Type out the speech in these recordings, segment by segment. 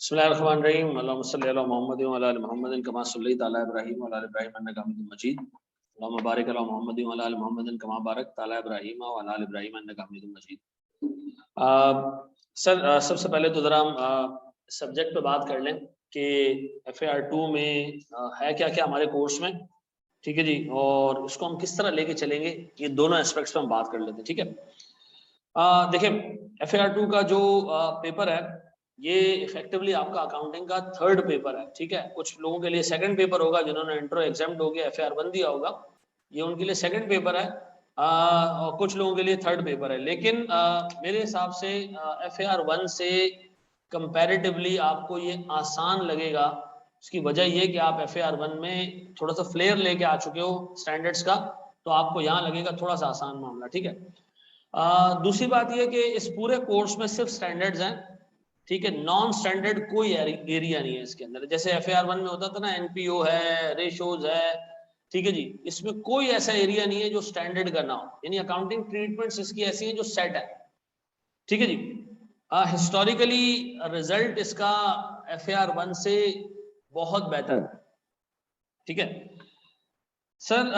बिस्मिल्लाहिर्रहमानिर्रहीम अल्लाहुम्मा सल्ली अला मुहम्मद व अला आलि मुहम्मद कमा सल्लैता अला इब्राहीम व अला आलि इब्राहीम इन्नका हमीदुम मजीद अल्लाहुम्मा बारिक अला मुहम्मद व अला आलि मुहम्मद कमा बारकता अला इब्राहीम व अला आलि इब्राहीम इन्नका हमीदुम मजीद। सर सबसे पहले तो ज़रा हम सब्जेक्ट पे बात कर लें कि FAR2 में है क्या क्या हमारे कोर्स में, ठीक है जी, और इसको हम किस तरह लेके चलेंगे, ये दोनों एस्पेक्ट्स पे हम बात कर लेते हैं, ठीक है। देखिए FAR2 का जो पेपर है ये इफेक्टिवली आपका अकाउंटिंग का थर्ड पेपर है, ठीक है। कुछ लोगों के लिए सेकंड पेपर होगा, जिन्होंने इंट्रो एग्जाम हो गया FAR1 दिया होगा, ये उनके लिए सेकंड पेपर है, और कुछ लोगों के लिए थर्ड पेपर है। लेकिन मेरे हिसाब से FAR1 से कंपैरेटिवली आपको ये आसान लगेगा। उसकी वजह ये कि आप FAR1 में थोड़ा सा फ्लेयर लेके आ चुके हो स्टैंडर्ड्स का, तो आपको यहाँ लगेगा थोड़ा सा आसान मामला, ठीक है। दूसरी बात यह कि इस पूरे कोर्स में सिर्फ स्टैंडर्ड्स हैं, ठीक है। नॉन स्टैंडर्ड कोई एरिया नहीं है इसके अंदर। जैसे FAR1 में होता था ना, NPO है, रेशोज है, ठीक है जी, इसमें कोई ऐसा एरिया नहीं है जो स्टैंडर्ड का ना हो, यानी अकाउंटिंग ट्रीटमेंट्स इसकी ऐसी हैं जो सेट है, ठीक है जी। हिस्टोरिकली रिजल्ट इसका FAR1 से बहुत बेहतर है, ठीक है सर।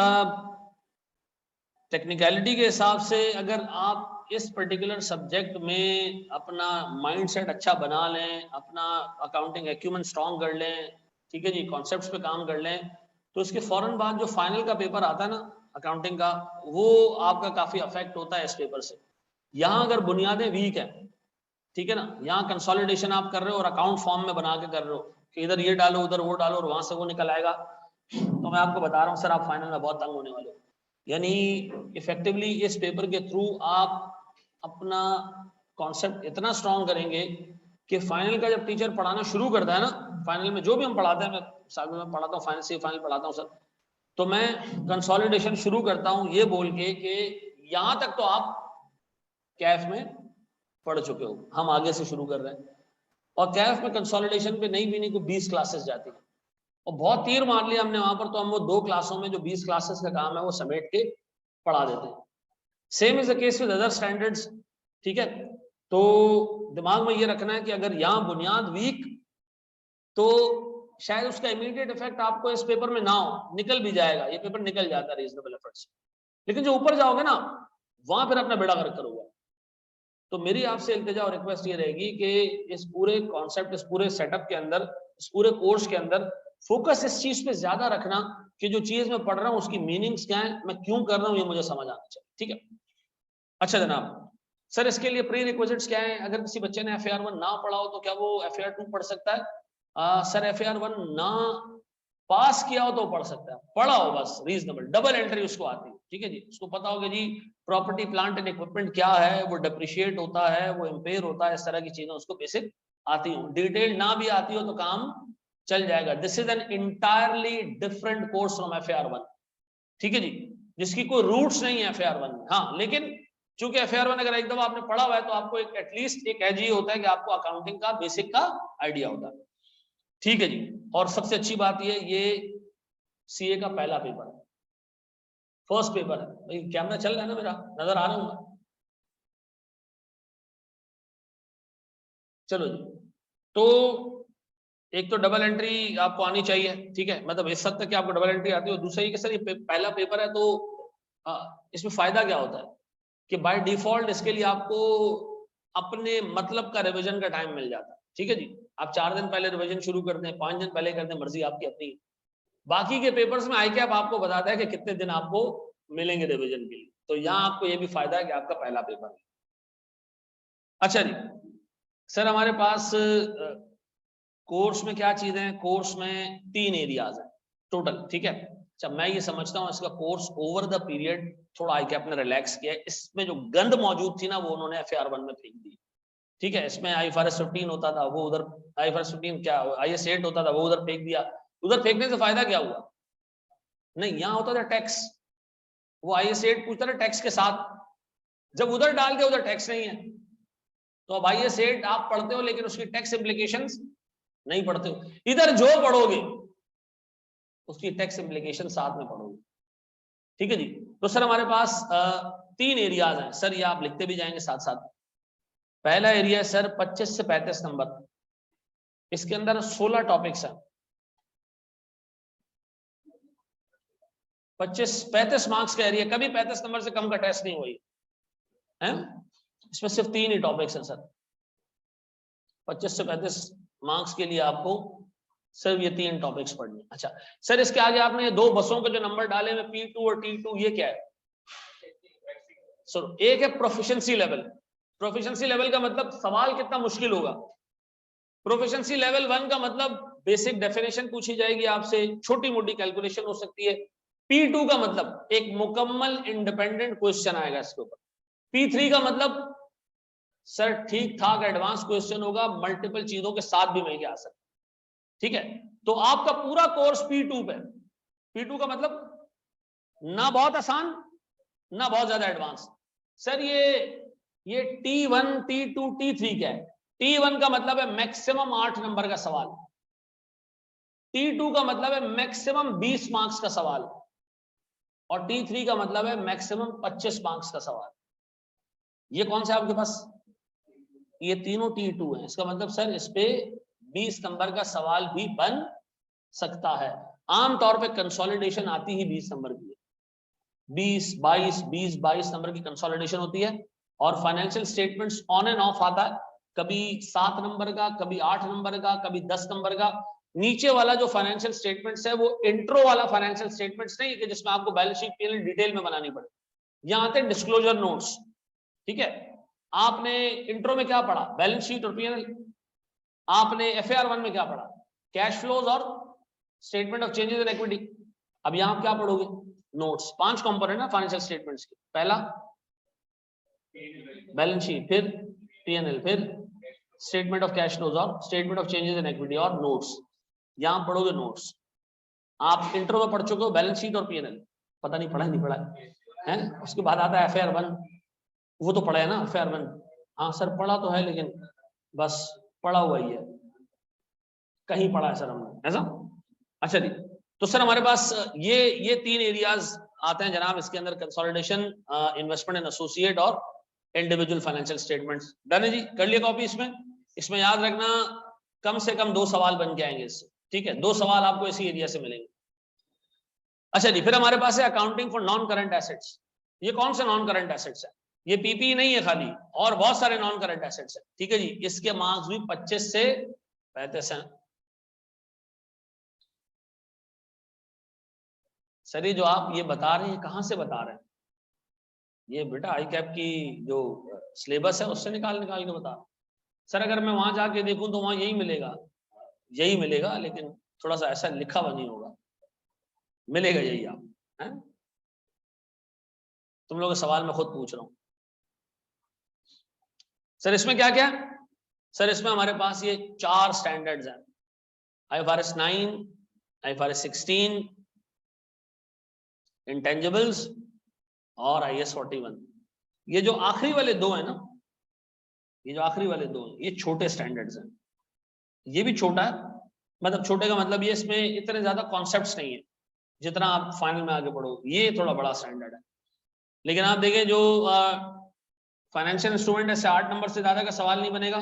टेक्निकलिटी के हिसाब से अगर आप इस पर्टिकुलर सब्जेक्ट में अपना माइंडसेट अच्छा बना लें, अपना अकाउंटिंग एक्यूमेंट स्ट्रॉन्ग कर लें, ठीक है जी, कॉन्सेप्ट्स पे काम कर लें, तो इसके फौरन बाद जो फाइनल का पेपर आता है ना अकाउंटिंग का, वो आपका काफ़ी अफेक्ट होता है इस पेपर से। यहाँ अगर बुनियादें वीक हैं, ठीक है ना, यहाँ कंसोलिडेशन आप कर रहे हो और अकाउंट फॉर्म में बना के कर रहे हो कि इधर ये डालो उधर वो डालो और वहां से वो निकल आएगा, तो मैं आपको बता रहा हूँ सर, आप फाइनल में बहुत तंग होने वाले हो। यानी इफेक्टिवली इस पेपर के थ्रू आप अपना कॉन्सेप्ट इतना स्ट्रॉन्ग करेंगे कि फाइनल का जब टीचर पढ़ाना शुरू करता है ना, फाइनल में जो भी हम पढ़ाते हैं, मैं साल में पढ़ाता हूँ, फाइनल से फाइनल पढ़ाता हूँ सर, तो मैं कंसोलिडेशन शुरू करता हूँ ये बोल के कि यहाँ तक तो आप कैफ में पढ़ चुके हो, हम आगे से शुरू कर रहे हैं। और कैफ में कंसोलिडेशन पे नहीं भी नहीं को 20 क्लासेस जाती है, और बहुत तीर मार लिया हमने वहां पर, तो हम वो 2 क्लासों में जो 20 क्लासेस का काम है वो समेट के पढ़ा देते हैं। Same is the case with other standards, ठीक है। तो दिमाग में ये रखना है कि अगर यहाँ बुनियाद वीक, तो शायद उसका इमीडिएट इफेक्ट आपको इस पेपर में ना हो, निकल भी जाएगा, ये पेपर निकल जाता है रीजनेबल एफर्ट से, लेकिन जो ऊपर जाओगे ना वहां फिर अपना बेड़ा गर्क करोगे। तो मेरी आपसे इल्तिजा और रिक्वेस्ट ये रहेगी कि इस पूरे कॉन्सेप्ट, इस पूरे सेटअप के अंदर, इस पूरे कोर्स के अंदर फोकस इस चीज पे ज्यादा रखना कि जो चीज मैं पढ़ रहा हूँ उसकी मीनिंग्स क्या है, मैं क्यों कर रहा हूँ, ये मुझे समझ आना चाहिए, ठीक है। अच्छा जनाब, सर इसके लिए प्री रिक्विजिट्स क्या है? अगर किसी बच्चे ने FAR1 ना पढ़ा हो तो क्या वो FAR2 पढ़ सकता है? सर FAR1 ना पास किया हो तो पढ़ सकता है, पढ़ा हो बस रीजनेबल, डबल एंट्री उसको आती है, ठीक है जी, उसको पता होगा जी प्रॉपर्टी प्लांट एंड इक्विपमेंट क्या है, वो डिप्रिशिएट होता है, वो इम्पेयर होता है, इस तरह की चीजें उसको बेसिक आती हो। डिटेल ना भी आती हो तो काम चल जाएगा। This is an entirely different course from FAR1, ठीक है जी, जिसकी कोई रूट्स नहीं है FAR1 में। हाँ, लेकिन चूंकि FAR1 अगर एक दफा आपने पढ़ा हुआ है तो आपको एक एटलीस्ट एक एज ये होता है कि आपको अकाउंटिंग का बेसिक का आइडिया होता है, ठीक है जी। और सबसे अच्छी बात ये CA का पहला पेपर है, फर्स्ट पेपर है। भाई कैमरा चल रहा है ना, मेरा नजर आ रहा हूँ? चलो जी, तो एक तो डबल एंट्री आपको आनी चाहिए, ठीक है, मतलब इस हद तक कि आपको डबल एंट्री आती हो। दूसरा ये कि सर ये पहला पेपर है, तो इसमें फायदा क्या होता है कि बाय डिफॉल्ट इसके लिए आपको अपने मतलब का रिवीजन का टाइम मिल जाता है, ठीक है जी। आप 4 दिन पहले रिवीजन शुरू कर दें, 5 दिन पहले कर दें, मर्जी आपकी अपनी। बाकी के पेपर्स में ICAP आपको बताता है कि कितने दिन आपको मिलेंगे रिवीजन के लिए, तो यहाँ आपको ये भी फायदा है कि आपका पहला पेपर है। अच्छा जी सर, हमारे पास कोर्स में क्या चीजें हैं? कोर्स में 3 एरियाज हैं टोटल, ठीक है। अच्छा, मैं ये समझता हूँ इसका कोर्स ओवर द पीरियड थोड़ा ICAP ने रिलैक्स किया है। इसमें जो गंद मौजूद थी ना वो उन्होंने FAR1 में फेंक दी, ठीक है। इसमें IFRS 15 होता था, वो उधर IFRS 15 क्या IAS 8 होता था, वो उधर फेंक दिया। उधर फेंकने से फायदा क्या हुआ? नहीं, यहाँ होता था टैक्स, वो IAS 8 पूछता था टैक्स के साथ, जब उधर डाल दिया उधर टैक्स नहीं है, तो अब IAS 8 आप पढ़ते हो लेकिन उसकी टैक्स इम्प्लीकेशंस नहीं पढ़ते हो। इधर जो पढ़ोगे उसकी टैक्स इम्प्लीकेशन साथ में पढ़ोगे, ठीक है जी। तो सर हमारे पास 3 एरियाज हैं सर, ये आप लिखते भी जाएंगे साथ साथ। पहला एरिया है सर 25 से 35 नंबर, इसके अंदर 16 टॉपिक्स हैं, 35 मार्क्स का एरिया, कभी 35 नंबर से कम का टेस्ट नहीं हुई है। इसमें सिर्फ 3 ही टॉपिक्स हैं सर, 25 से 35 मार्क्स के लिए आपको सिर्फ ये 3 टॉपिक्स पढ़ने। अच्छा सर, इसके आगे आपने ये 2 बसों के जो नंबर डाले हैं P2 और T2, ये क्या है सर? एक है प्रोफिशिएंसी लेवल। प्रोफिशिएंसी लेवल का मतलब सवाल कितना मुश्किल होगा। प्रोफिशिएंसी लेवल 1 का मतलब बेसिक डेफिनेशन पूछी जाएगी आपसे, छोटी मोटी कैलकुलेशन हो सकती है। P2 का मतलब एक मुकम्मल इंडिपेंडेंट क्वेश्चन आएगा इसके ऊपर। P3 का मतलब सर ठीक ठाक एडवांस क्वेश्चन होगा, मल्टीपल चीजों के साथ भी मिल आ सकता, ठीक है। तो आपका पूरा कोर्स P2 पे। P2 का मतलब ना बहुत आसान ना बहुत ज्यादा एडवांस। सर ये T1 T2 T3 क्या है? T1 का मतलब है मैक्सिमम 8 नंबर का सवाल, T2 का मतलब है मैक्सिमम 20 मार्क्स का सवाल, और T3 का मतलब है मैक्सिमम 25 मार्क्स का सवाल। ये कौन सा आपके पास? ये तीनों T2 है। इसका मतलब सर इस पे 20 नंबर का सवाल भी बन सकता है। आमतौर पे कंसोलिडेशन आती ही 20 नंबर की है, 20-22 नंबर की कंसोलिडेशन होती है। और financial statements on end of आता है, कभी 7 नंबर का, कभी 8 नंबर का, कभी 10 नंबर का। नीचे वाला जो फाइनेंशियल स्टेटमेंट्स है वो इंट्रो वाला फाइनेंशियल स्टेटमेंट्स नहीं कि जिसमें आपको बैलेंस शीट पीएल डिटेल में बनानी पड़े। यहाँ आते हैं डिस्क्लोजर नोट्स, ठीक है। आपने इंट्रो में क्या पढ़ा? बैलेंस शीट और पीएल। आपने FAR 1 में क्या पढ़ा? कैश फ्लोज और statement of changes in equity. अब यहां आप क्या पढ़ोगे? नोट्स। 5 कंपोनेंट है फाइनेंशियल स्टेटमेंट्स के। पहला बैलेंस शीट, फिर P&L, फिर स्टेटमेंट ऑफ कैश फ्लोज और statement of changes in equity और नोट्स। यहां पढ़ोगे नोट्स। आप इंट्रो में पढ़ चुके हो बैलेंस शीट और P&L, पता नहीं पढ़ा नहीं पढ़ा है। उसके बाद आता है FAR 1, वो तो पढ़ा है ना FAR 1? हाँ सर पढ़ा तो है, लेकिन बस पढ़ा हुआ ही है, कहीं पढ़ा है सर हमने, ऐसा। अच्छा जी, तो सर हमारे पास ये 3 एरियाज आते हैं जनाब इसके अंदर, कंसोलिडेशन, इन्वेस्टमेंट एंड एसोसिएट और इंडिविजुअल फाइनेंशियल स्टेटमेंट्स। डन है जी, कर लिया कॉपी। इसमें याद रखना कम से कम 2 सवाल बन के आएंगे इससे, ठीक है। 2 सवाल आपको इसी एरिया से मिलेंगे। अच्छा जी, फिर हमारे पास है accounting for non current assets. ये कौन से नॉन करंट एसेट्स है? ये पीपी नहीं है खाली, और बहुत सारे नॉन करंट एसेट्स है, ठीक है जी। इसके मार्क्स भी 25 से 35 हैं। सर ये जो आप ये बता रहे हैं, कहां से बता रहे हैं? ये बेटा आई कैप की जो सिलेबस है उससे निकाल के बता। सर अगर मैं वहां जाके देखूं तो वहां यही मिलेगा, लेकिन थोड़ा सा ऐसा लिखा हुआ नहीं होगा, मिलेगा यही आप हैं? तुम लोग सवाल मैं खुद पूछ रहा हूं। सर इसमें क्या क्या? सर इसमें हमारे पास ये 4 स्टैंडर्ड्स हैं, IFRS 9, IFRS 16, इंटेंजिबल्स और IAS 41। ये जो आखिरी वाले 2 है ना, ये जो आखिरी वाले 2 हैं, ये छोटे स्टैंडर्ड्स हैं। ये भी छोटा है, मतलब छोटे का मतलब ये इसमें इतने ज्यादा कॉन्सेप्ट्स नहीं है जितना आप फाइनल में आगे पढ़ो। ये थोड़ा बड़ा स्टैंडर्ड है, लेकिन आप देखें जो फाइनेंशियल इंस्ट्रूमेंट है, इससे 8 नंबर से ज्यादा का सवाल नहीं बनेगा,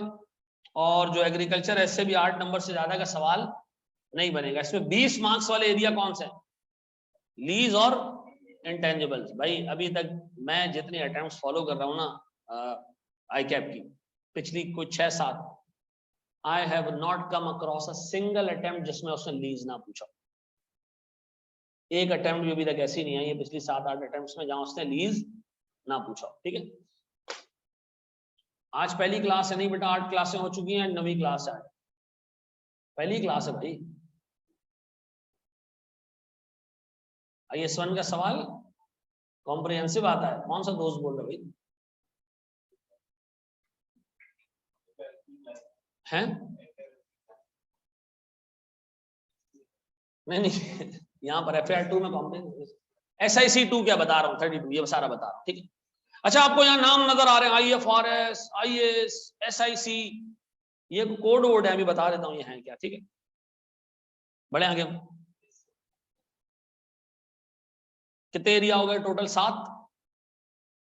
और जो एग्रीकल्चर है इससे भी 8 नंबर से ज्यादा का सवाल नहीं बनेगा। इसमें 20 मार्क्स वाले एरिया कौन से हैं? लीज और इंटेंजिबल्स। भाई अभी तक मैं जितनी अटेम्प्ट्स फॉलो कर रहा हूँ ना आई कैप की, पिछली कुछ 6-7, I have not come across a single attempt जिसमें उसने लीज ना पूछा। एक अटेम्प्ट भी अभी तक ऐसी नहीं आई है पिछली 7-8 अटेम्प्ट्स में जहां उसने लीज ना पूछा, ठीक है। आज पहली क्लास है नहीं बेटा, 8 क्लासें हो चुकी हैं, 9वीं क्लास है, पहली क्लास है भाई। IAS 1 का सवाल कॉम्प्रिहेंसिव आता है, कौन सा दोस्त बोल रहे भाई हैं? नहीं यहाँ पर FAR 2 में कॉम्प्रिहेंसिव, SIC 2 क्या बता रहा हूँ, 32 ये सारा बता रहा हूँ, ठीक है। अच्छा आपको यहाँ नाम नजर आ रहे हैं, IFRS, IAS, SIC, ये कोड वोड है, अभी बता देता हूँ ये है क्या, ठीक है। बड़े आगे कितने एरिया हो गए टोटल? 7।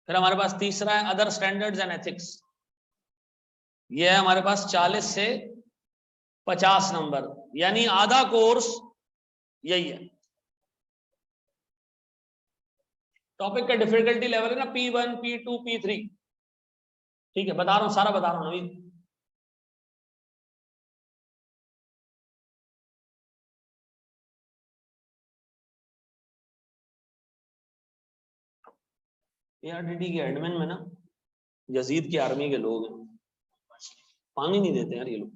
फिर हमारे पास तीसरा है अदर स्टैंडर्ड्स एंड एथिक्स। ये है हमारे पास 40 से 50 नंबर, यानी आधा कोर्स यही है। टॉपिक का डिफिकल्टी लेवल है ना P1, P2, P3, ठीक है, बता रहा हूं, सारा बता रहा हूं नवीन। ARTT के एडमिन में ना यजीद की आर्मी के लोग हैं, पानी नहीं देते यार ये लोग।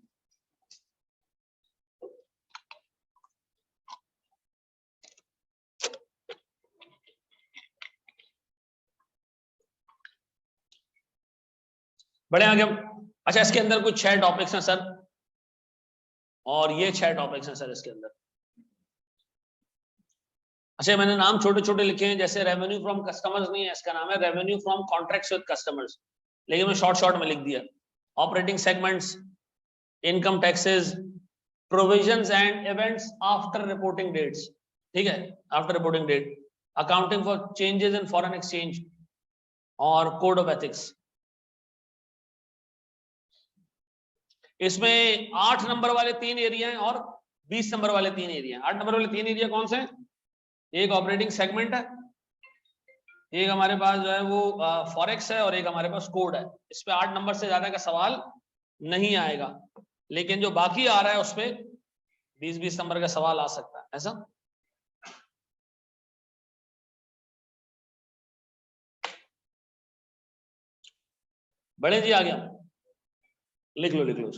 बड़े आगे हम, अच्छा इसके अंदर कुछ 6 टॉपिक्स हैं सर, और ये 6 टॉपिक्स हैं सर इसके अंदर। अच्छा मैंने नाम छोटे छोटे लिखे हैं, जैसे रेवेन्यू फ्रॉम कस्टमर्स नहीं है, इसका नाम है revenue from contracts with customers, लेकिन मैं शॉर्ट शॉर्ट में लिख दिया। Operating segments, income taxes, provisions and events after reporting dates, ठीक है, after reporting date, accounting for changes in foreign exchange और कोड ऑफ एथिक्स। इसमें 8 नंबर वाले 3 एरिया हैं और 20 नंबर वाले 3 एरिया हैं। 8 नंबर वाले 3 एरिया कौन से हैं? एक ऑपरेटिंग सेगमेंट है, एक हमारे पास जो है वो फॉरेक्स है, और एक हमारे पास कोड है। इस पे 8 नंबर से ज्यादा का सवाल नहीं आएगा, लेकिन जो बाकी आ रहा है उस पे 20-20 नंबर का सवाल आ सकता है, ऐसा। बड़े जी आ गया, लिख लो लिख लो।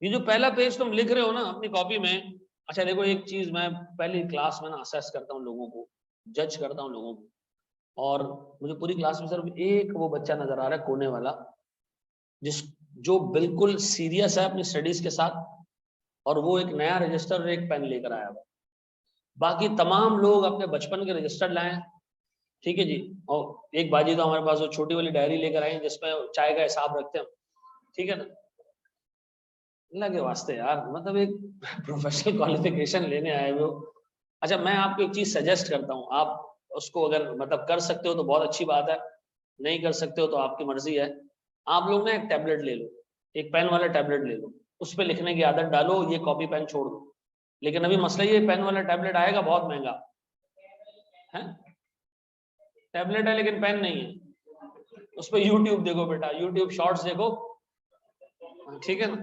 ये जो पहला पेज तुम लिख रहे हो ना अपनी कॉपी में, अच्छा देखो एक चीज मैं पहली क्लास में ना असेस करता हूँ लोगों को, जज करता हूँ लोगों को, और मुझे पूरी क्लास में सिर्फ एक वो बच्चा नजर आ रहा है कोने वाला, जो बिल्कुल सीरियस है अपनी स्टडीज के साथ, और वो एक नया रजिस्टर और एक पेन लेकर आया हुआ। बाकी तमाम लोग अपने बचपन के रजिस्टर लाए, ठीक है जी, और एक बाजी तो हमारे पास वो छोटी वाली डायरी लेकर आए जिसमें चाय का हिसाब रखते हैं, ठीक है ना। अल्लाह के वास्ते यार, मतलब एक प्रोफेशनल क्वालिफिकेशन लेने आए हो। अच्छा मैं आपको एक चीज सजेस्ट करता हूँ, आप उसको अगर मतलब कर सकते हो तो बहुत अच्छी बात है, नहीं कर सकते हो तो आपकी मर्जी है। आप लोग ना एक टैबलेट ले लो, एक पेन वाला टैबलेट ले लो, उस पर लिखने की आदत डालो, ये कॉपी पेन छोड़ दो। लेकिन अभी मसला ये पेन वाला टैबलेट आएगा बहुत महंगा है, टैबलेट है लेकिन पेन नहीं है। उस पर यूट्यूब देखो बेटा, यूट्यूब शॉर्ट्स देखो, ठीक है ना,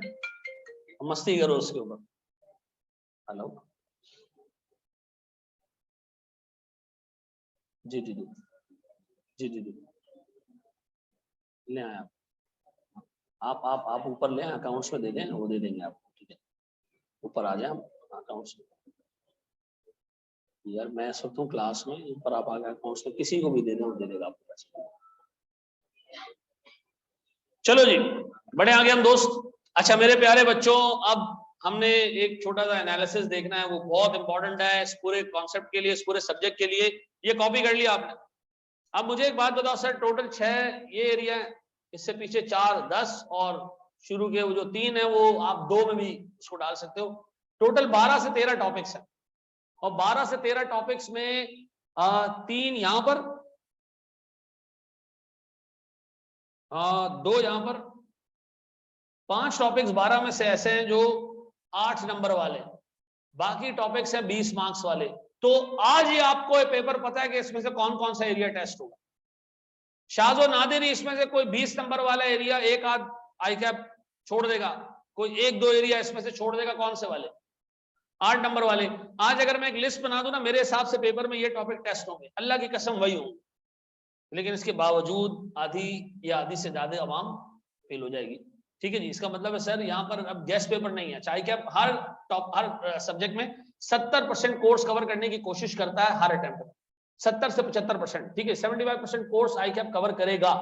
मस्ती करो उसके ऊपर। हेलो जी जी जी जी जी जी, ले आए आप ऊपर ले अकाउंट्स में दे दें, वो दे देंगे आपको, ठीक है, ऊपर आ जाए अकाउंट्स में। यार मैं इस वक्त हूँ क्लास में, ऊपर आप आ गए अकाउंट्स में, किसी को भी दे दें वो दे देगा आपको पैसे। चलो जी बड़े आगे हम दोस्त। अच्छा मेरे प्यारे बच्चों, अब हमने एक छोटा सा एनालिसिस देखना है, वो बहुत इंपॉर्टेंट है इस पूरे कॉन्सेप्ट के लिए, इस पूरे सब्जेक्ट के लिए। ये कॉपी कर लिया आपने। अब मुझे एक बात बताओ सर, टोटल 6 ये एरिया है, इससे पीछे 4, 10, और शुरू के वो जो 3 है वो आप 2 में भी उसको डाल सकते हो। टोटल 12 से 13 टॉपिक्स है, और 12 से 13 टॉपिक्स में 3 यहां पर, 2 यहां पर, 5 टॉपिक्स 12 में से ऐसे हैं जो 8 नंबर वाले, बाकी टॉपिक्स हैं 20 मार्क्स वाले। तो आज ही आपको ये पेपर पता है कि इसमें से कौन कौन सा एरिया टेस्ट होगा। शाजो नादिर इसमें से कोई 20 नंबर वाला एरिया एक आध आई कैप छोड़ देगा, कोई 1-2 एरिया इसमें से छोड़ देगा, कौन से वाले? 8 नंबर वाले। आज अगर मैं एक लिस्ट बना दूं ना, मेरे हिसाब से पेपर में ये टॉपिक टेस्ट होंगे, अल्लाह की कसम वही होंगे, लेकिन इसके बावजूद आधी या आधी से ज्यादा अवाम फेल हो जाएगी, ठीक है जी। इसका मतलब है सर यहाँ पर अब गेस्ट पेपर नहीं है, चाहे क्या हर सब्जेक्ट में 70% कोर्स कवर करने की कोशिश करता है हर अटेम्प्ट में, 70 से 75%, ठीक है, 75% कोर्स आई कैप कवर करेगा,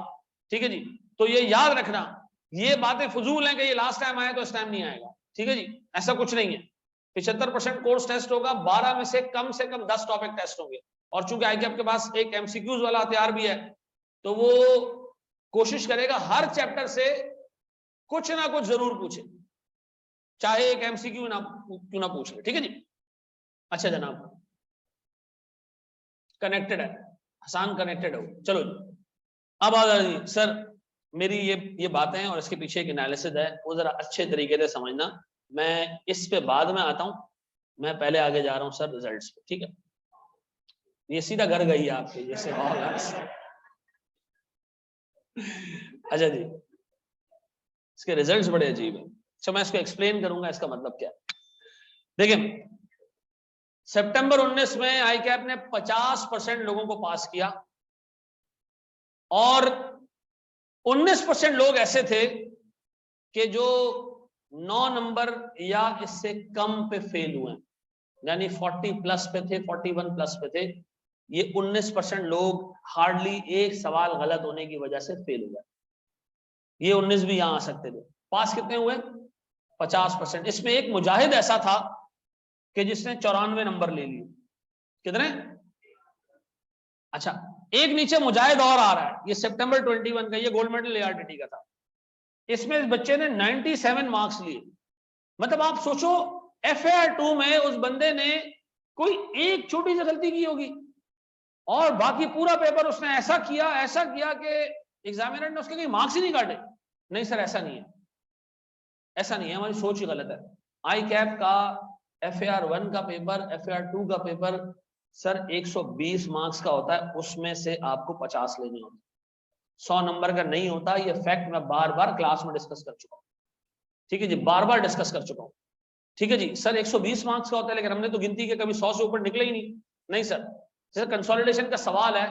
ठीक है जी। तो ये याद रखना, ये बातें फजूल हैं कि ये लास्ट टाइम आया तो इस टाइम नहीं आएगा, ठीक है जी, ऐसा कुछ नहीं है। 75% कोर्स टेस्ट होगा, 12 में से कम 10 टॉपिक टेस्ट होंगे, और चूंकि आई कैप के पास एक एमसीक्यूज वाला हथियार भी है, तो वो कोशिश करेगा हर चैप्टर से कुछ ना कुछ जरूर पूछे, चाहे एक एमसीक्यू ना क्यों ना पूछ ले, ठीक है जी। अच्छा जनाब, कनेक्टेड है, हसान कनेक्टेड हो, चलो जी। अब आ जी सर, मेरी ये बातें हैं और इसके पीछे एक एनालिसिस है, वो जरा अच्छे तरीके से समझना। मैं इस पे बाद में आता हूँ, मैं पहले आगे जा रहा हूँ सर रिजल्ट्स पे, ठीक है। ये सीधा घर गई है आपके जैसे ऑल। अच्छा जी, इसके रिजल्ट्स बड़े अजीब हैं। अच्छा मैं इसको एक्सप्लेन करूंगा इसका मतलब क्या है। देखिए सितंबर 19 में आई कैप ने 50% लोगों को पास किया और 19% लोग ऐसे थे कि जो 9 नंबर या इससे कम पे फेल हुए, यानी 40 प्लस पे थे, 41 प्लस पे थे। ये 19% लोग हार्डली एक सवाल गलत होने की वजह से फेल हुए। ये 19 भी यहां आ सकते थे। पास कितने हुए? 50%। इसमें एक मुजाहिद ऐसा था कि जिसने 94 नंबर ले लिए। कितने? अच्छा, एक नीचे मुजाहिद और आ रहा है, ये सितंबर 21 का, ये गोल्ड मेडल ARTT का था। इसमें इस बच्चे ने 97 मार्क्स लिए। मतलब आप सोचो FAR2 में उस बंदे ने कोई एक छोटी सी गलती की होगी और बाकी पूरा पेपर उसने ऐसा किया कि एग्जामिनर ने उसके कहीं मार्क्स ही नहीं काटे। नहीं सर, ऐसा नहीं है, ऐसा नहीं है, हमारी सोच ही गलत है। आई कैप का FAR1 का पेपर, FAR2 का पेपर सर 120 मार्क्स का होता है, उसमें से आपको 50 लेने होते हैं, 100 नंबर का नहीं होता। ये फैक्ट मैं बार बार क्लास में डिस्कस कर चुका हूं, ठीक है जी, बार बार डिस्कस कर चुका हूं, ठीक है जी। सर 120 मार्क्स का होता है, लेकिन हमने तो गिनती के कभी 100 से ऊपर निकले ही नहीं। नहीं सर, जैसे कंसोलिडेशन का सवाल है,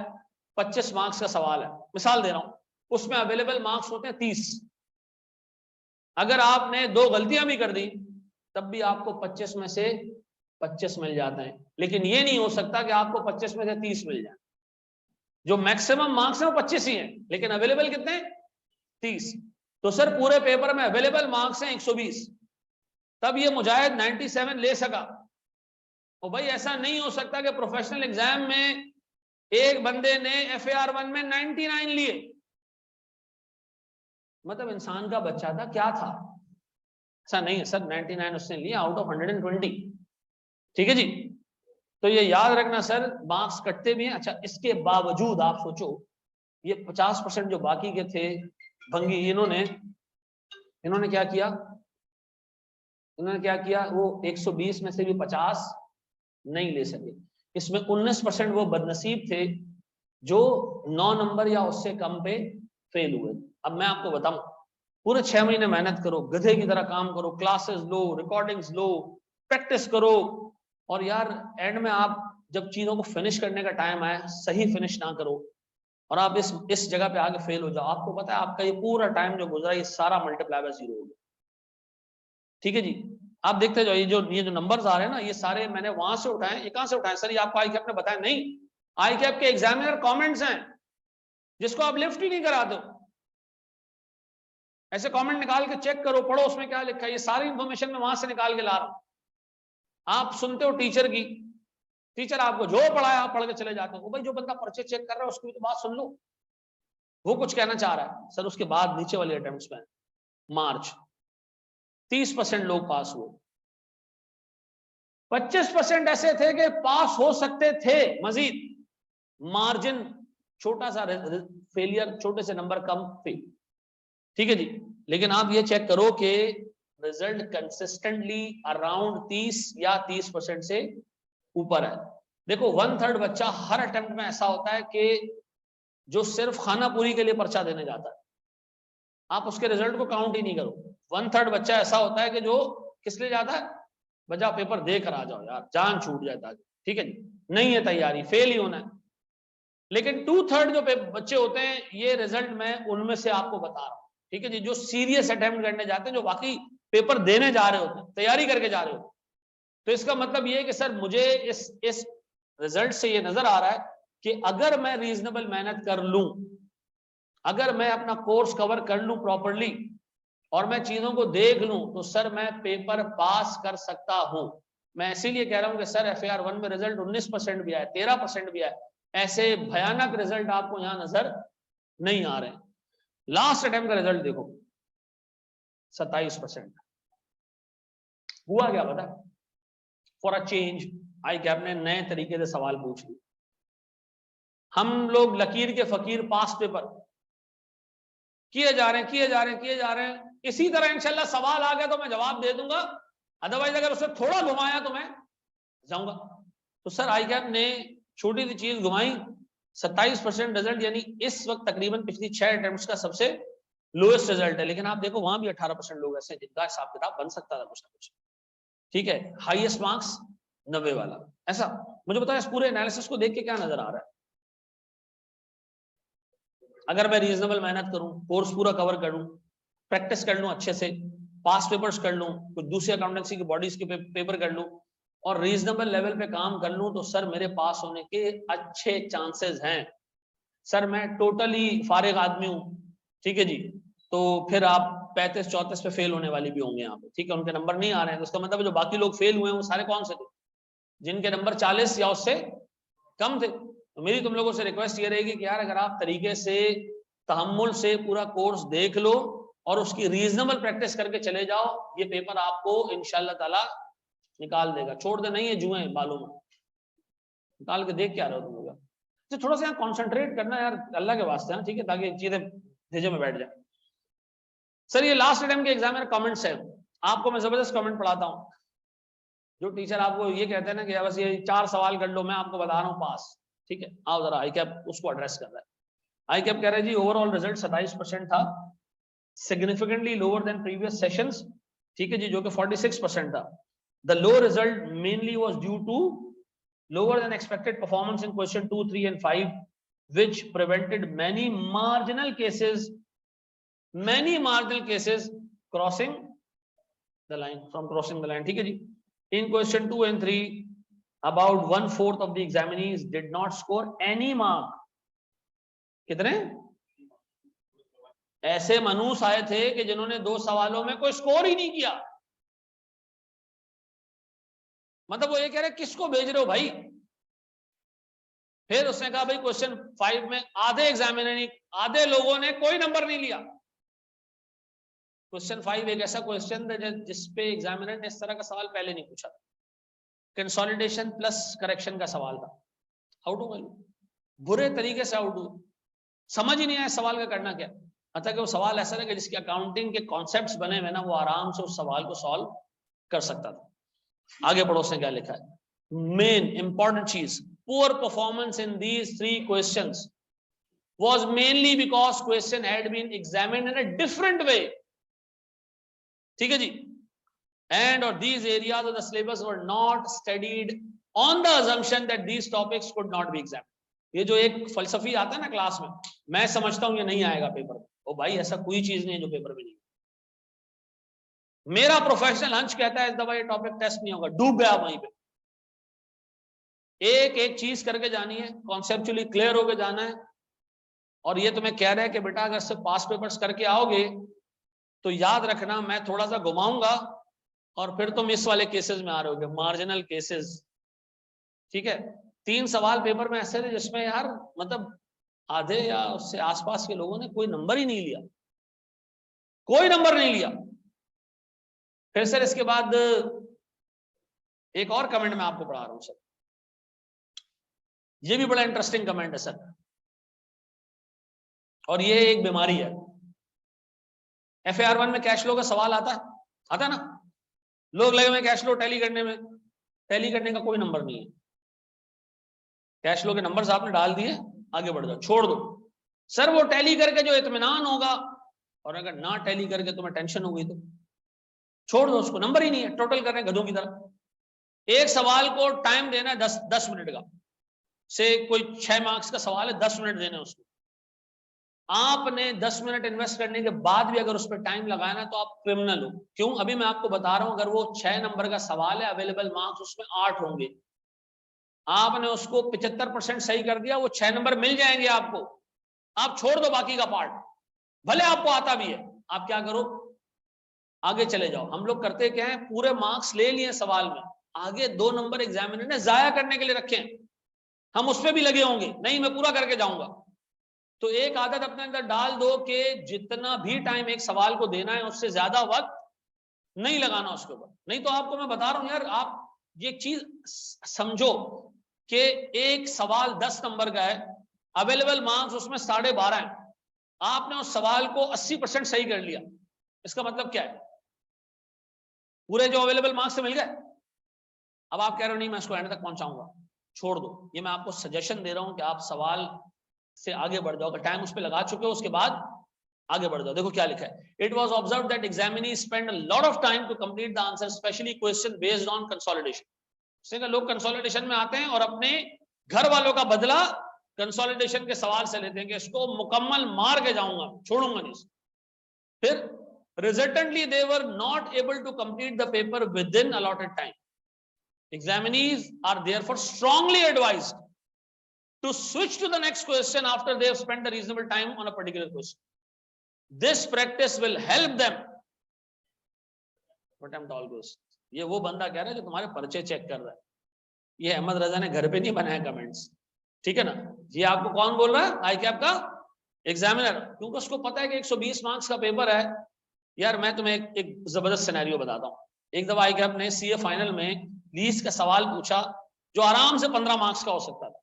25 मार्क्स का सवाल है, मिसाल दे रहा हूं, उसमें अवेलेबल मार्क्स होते हैं 30। अगर आपने 2 गलतियां भी कर दी तब भी आपको 25 में से 25 मिल जाते हैं। लेकिन ये नहीं हो सकता कि आपको 25 में से 30 मिल जाए। जो मैक्सिमम मार्क्स है वो 25 ही है, लेकिन अवेलेबल कितने? 30। तो सर पूरे पेपर में अवेलेबल मार्क्स हैं 120, तब ये मुजाहिद 97 ले सका। और भाई ऐसा नहीं हो सकता कि प्रोफेशनल एग्जाम में एक बंदे ने FAR1 में 99 लिए। मतलब इंसान का बच्चा था, क्या था? ऐसा नहीं है सर, 99 उसने लिया आउट ऑफ 120, ठीक है जी। तो ये याद रखना सर, मार्क्स कटते भी हैं। अच्छा, इसके बावजूद आप सोचो, ये 50% जो बाकी के थे भंगी, इन्होंने क्या किया? इन्होंने क्या किया? वो 120 में से भी 50 नहीं ले सके। इसमें 19% वो बदनसीब थे जो 9 नंबर या उससे कम पे फेल हुए। अब मैं आपको बताऊं, पूरे 6 महीने मेहनत करो, गधे की तरह काम करो, क्लासेस लो, रिकॉर्डिंग्स लो, प्रैक्टिस करो, और यार एंड में आप जब चीजों को फिनिश करने का टाइम आए, सही फिनिश ना करो और आप इस जगह पे आगे फेल हो जाओ, आपको पता है आपका ये पूरा टाइम जो गुजरा ये सारा मल्टीप्लाई बाय 0 हो गया, ठीक है जी। आप देखते जाओ, ये जो नंबर्स आ रहे हैं ना, ये सारे मैंने वहां से उठाए। ये कहां से उठाए सर? ये आपको आई कैप ने बताया नहीं, आई कैप के एग्जामिनर कमेंट्स हैं जिसको आप लिफ्ट ही नहीं कराते हो। ऐसे कमेंट निकाल के चेक करो, पढ़ो उसमें क्या लिखा है। ये सारी इंफॉर्मेशन मैं वहां से निकाल के ला रहा हूं। आप सुनते हो टीचर की, टीचर आपको जो पढ़ाया आप पढ़ के चले जाते हो। भाई जो बंदा पर्चे चेक कर रहा है उसकी तो बात सुन लो, वो कुछ कहना चाह रहा है। सर उसके बाद नीचे वाले अटेम्प्ट्स में मार्च 30% लोग पास हुए, 25% ऐसे थे कि पास हो सकते थे, मजीद मार्जिन छोटा सा, फेलियर छोटे से नंबर कम थे, ठीक है जी। लेकिन आप ये चेक करो कि रिजल्ट कंसिस्टेंटली अराउंड 30 या 30% से ऊपर है। देखो 1/3 बच्चा हर अटेम्प्ट में ऐसा होता है कि जो सिर्फ खाना पूरी के लिए पर्चा देने जाता है, आप उसके रिजल्ट को काउंट ही नहीं करो। 1/3 बच्चा ऐसा होता है कि जो किस लिए जाता है, बजा पेपर दे कर आ जाओ यार, जान छूट जाता है, ठीक है जी, नहीं है तैयारी, फेल ही होना है। लेकिन 2/3 जो बच्चे होते हैं, ये रिजल्ट मैं उनमें से आपको बता रहा हूं, ठीक है जी, जो सीरियस अटेम्प्ट करने जाते हैं, जो बाकी पेपर देने जा रहे होते हैं, तैयारी करके जा रहे होते हैं। तो इसका मतलब ये है कि सर मुझे इस रिजल्ट से ये नजर आ रहा है कि अगर मैं रीजनेबल मेहनत कर लूं, अगर मैं अपना कोर्स कवर कर लूं प्रॉपरली और मैं चीजों को देख लूं, तो सर मैं पेपर पास कर सकता हूं। मैं इसीलिए कह रहा हूं कि सर FAR1 में रिजल्ट 19% भी आए, 13% भी आए, ऐसे भयानक रिजल्ट आपको यहां नजर नहीं आ रहे। लास्ट अटेम्प्ट का रिजल्ट देखो, 27%। हुआ क्या पता? For a change I cap ने नए तरीके से सवाल पूछ लिए। हम लोग लकीर के फकीर पास पेपर, किए जा रहे हैं। इसी तरह इंशाल्लाह सवाल आ गया तो मैं जवाब दे दूंगा, अदरवाइज अगर उसने थोड़ा घुमाया तो मैं जाऊंगा। तो सर आई कैप ने छोटी सी चीज घुमाई, 27% रिजल्ट, यानी इस वक्त तकरीबन पिछली 6 अटेम्प्ट्स का सबसे लोएस्ट रिजल्ट है। लेकिन आप देखो वहां भी 18% लोग ऐसे जिनका हिसाब किताब बन सकता था कुछ ना कुछ। ठीक है, हाईएस्ट मार्क्स 90 वाला। ऐसा मुझे बताओ इस पूरे एनालिसिस को देख के क्या नजर आ रहा है? अगर मैं रीजनेबल मेहनत करूं, कोर्स पूरा कवर कर लूं, प्रैक्टिस कर लूं अच्छे से, पास पेपर्स कर लूं, कुछ दूसरी अकाउंटेंसी की बॉडीज के पेपर कर लूं और रीजनेबल लेवल पे काम कर लूं, तो सर मेरे पास होने के अच्छे चांसेस हैं। सर मैं टोटली फारिग आदमी हूं, ठीक है जी, तो फिर आप 35-34 पे फेल होने वाली भी होंगे यहाँ पे, ठीक है, उनके नंबर नहीं आ रहे हैं, तो उसका मतलब जो बाकी लोग फेल हुए हैं वो सारे कौन से थे? जिनके नंबर 40 या उससे कम थे। तो मेरी तुम लोगों से रिक्वेस्ट ये रहेगी कि यार अगर आप तरीके से तहम्मुल से पूरा कोर्स देख लो और उसकी रीजनेबल प्रैक्टिस करके चले जाओ, ये पेपर आपको इंशाल्लाह ताला निकाल देगा। छोड़ दे नहीं है जुए बालों में, निकाल के देख क्या रहे हो तुम लोग? तो थोड़ा सा यहाँ कॉन्सेंट्रेट करना यार अल्लाह के वास्ते है ना, ठीक है, ताकि चीजें भेजे में बैठ जाए। सर ये लास्ट अटेम्प्ट के एग्जाम में कमेंट्स है, आपको मैं जबरदस्त कमेंट पढ़ाता हूँ। जो टीचर आपको ये कहते हैं ना कि बस ये 4 सवाल कर लो, मैं आपको बता रहा हूँ पास, ठीक है, आओ जरा आई कैप उसको एड्रेस कर रहा है। आई कैप कह रहे हैं जी ओवरऑल रिजल्ट 27% था, significantly lower than previous sessions, ठीक है जी, जो कि 46% था। The low result mainly was due to lower than expected performance in question 2, 3 and 5, which prevented many marginal cases crossing the line, from crossing the line, ठीक है जी। In question 2 and 3 about 1/4 of the examinees did not score any mark। कितने ऐसे मनूस आए थे कि जिन्होंने 2 सवालों में कोई स्कोर ही नहीं किया। मतलब वो ये कह रहे किसको भेज रहे हो भाई? फिर उसने कहा भाई क्वेश्चन 5 में आधे लोगों ने कोई नंबर नहीं लिया। क्वेश्चन 5 एक ऐसा क्वेश्चन था जिसपे एग्जामिनर ने इस तरह का सवाल पहले नहीं पूछा था, कंसोलिडेशन प्लस करेक्शन का सवाल था। हाउ टू वैल्यू, बुरे तरीके से हाउ टू, समझ ही नहीं आया सवाल का करना क्या। अतः कि वो सवाल ऐसा था कि जिसके अकाउंटिंग के कॉन्सेप्ट्स बने हुए ना, वो आराम से उस सवाल को सॉल्व कर सकता था। आगे पढ़ो उसने क्या लिखा है। मेन इंपॉर्टेंट चीज, poor performance in these 3 questions was mainly because question had been examined in a different way, ठीक है जी, and or these areas of the syllabus were not studied on the assumption that these topics could not be examined। ये जो एक फलसफी आता है ना class में, मैं समझता हूं ये नहीं आएगा पेपर में, ओ भाई ऐसा कोई चीज नहीं है जो पेपर में नहीं। मेरा प्रोफेशनल हंच कहता है इस दफा ये टॉपिक टेस्ट नहीं होगा, डूब गया वहीं पे। एक एक चीज करके जानी है, कॉन्सेप्चुअली क्लियर होके जाना है। और ये तुम्हें कह रहा है कि बेटा अगर सिर्फ पास पेपर्स करके आओगे तो याद रखना मैं थोड़ा सा घुमाऊंगा और फिर तुम इस वाले केसेस में आ रहे होगे, मार्जिनल केसेस, ठीक है। 3 सवाल पेपर में ऐसे थे जिसमें यार मतलब आधे या उससे आसपास के लोगों ने कोई नंबर ही नहीं लिया, कोई नंबर नहीं लिया। फिर सर इसके बाद एक और कमेंट मैं आपको पढ़ा रहा हूं सर, ये भी बड़ा इंटरेस्टिंग कमेंट है सर, और ये एक बीमारी है। FAR1 में कैश फ्लो का सवाल आता ना, लोग लगे हुए कैश फ्लो टैली करने में, टैली करने का कोई नंबर नहीं है। कैश फ्लो के नंबर्स आपने डाल दिए, आगे बढ़ जाओ, छोड़ दो। सर वो टैली करके जो इत्मीनान होगा, और अगर ना टैली करके तुम्हें टेंशन हो गई तो छोड़ दो उसको, नंबर ही नहीं है, टोटल कर रहे हैं गधों की तरह। एक सवाल को टाइम देना है 10 मिनट का, से कोई 6 मार्क्स का सवाल है, 10 मिनट देने उसको। आपने 10 मिनट इन्वेस्ट करने के बाद भी अगर उस पर टाइम लगाया ना तो आप क्रिमिनल हो। क्यों? अभी मैं आपको बता रहा हूं, अगर वो 6 नंबर का सवाल है, अवेलेबल मार्क्स उसमें 8 होंगे, आपने उसको 75% सही कर दिया, वो 6 नंबर मिल जाएंगे आपको, आप छोड़ दो बाकी का पार्ट, भले आपको आता भी है। आप क्या करो, आगे चले जाओ। हम लोग करते क्या है, पूरे मार्क्स ले लिए सवाल में, आगे 2 नंबर एग्जामिनर ने जाया करने के लिए रखे, हम उस पर भी लगे होंगे, नहीं मैं पूरा करके जाऊंगा। तो एक आदत अपने अंदर डाल दो कि जितना भी टाइम एक सवाल को देना है उससे ज्यादा वक्त नहीं लगाना उसके ऊपर। नहीं तो आपको मैं बता रहा हूं यार, आप ये चीज समझो कि एक सवाल 10 नंबर का है, अवेलेबल मार्क्स उसमें 12.5 है, आपने उस सवाल को 80% सही कर लिया, इसका मतलब क्या है? पूरे जो अवेलेबल मार्क्स से मिल गए। अब आप कह रहे हो नहीं मैं इसको एंड तक पहुंचाऊंगा, छोड़ दो। ये मैं आपको सजेशन दे रहा हूं कि आप सवाल से आगे बढ़ जाओ, टाइम उस पर लगा चुके हो, उसके बाद आगे बढ़ जाओ। देखो क्या लिखा है, it was observe that examinee spend a lot of time to complete the answer, specially question based on consolidation. लोग कंसोलिडेशन में आते हैं और अपने घर वालों का बदला कंसोलिडेशन के सवाल से लेते हैं कि इसको मुकम्मल मार के जाऊंगा, छोड़ूंगा नहीं। फिर resultantly they were not able to complete the paper within allotted time. Examinees are therefore strongly advised to switch to the next question after they have spent a reasonable time on a particular question. This practice will help them attempt all questions. ये वो बंदा कह रहा है जो तुम्हारे पर्चे check कर रहा है, ये अहमद रजा ने घर पे नहीं बनाया कमेंट्स, ठीक है ना। ये आपको कौन बोल रहा है? आई कैप का एग्जामिनर, क्योंकि उसको पता है कि 120 मार्क्स का पेपर है। यार मैं तुम्हें एक जबरदस्त सिनेरियो बताता हूँ। एक दफा आई कैप ने सीए फाइनल में लीज का सवाल पूछा जो आराम से 15 मार्क्स का हो सकता था।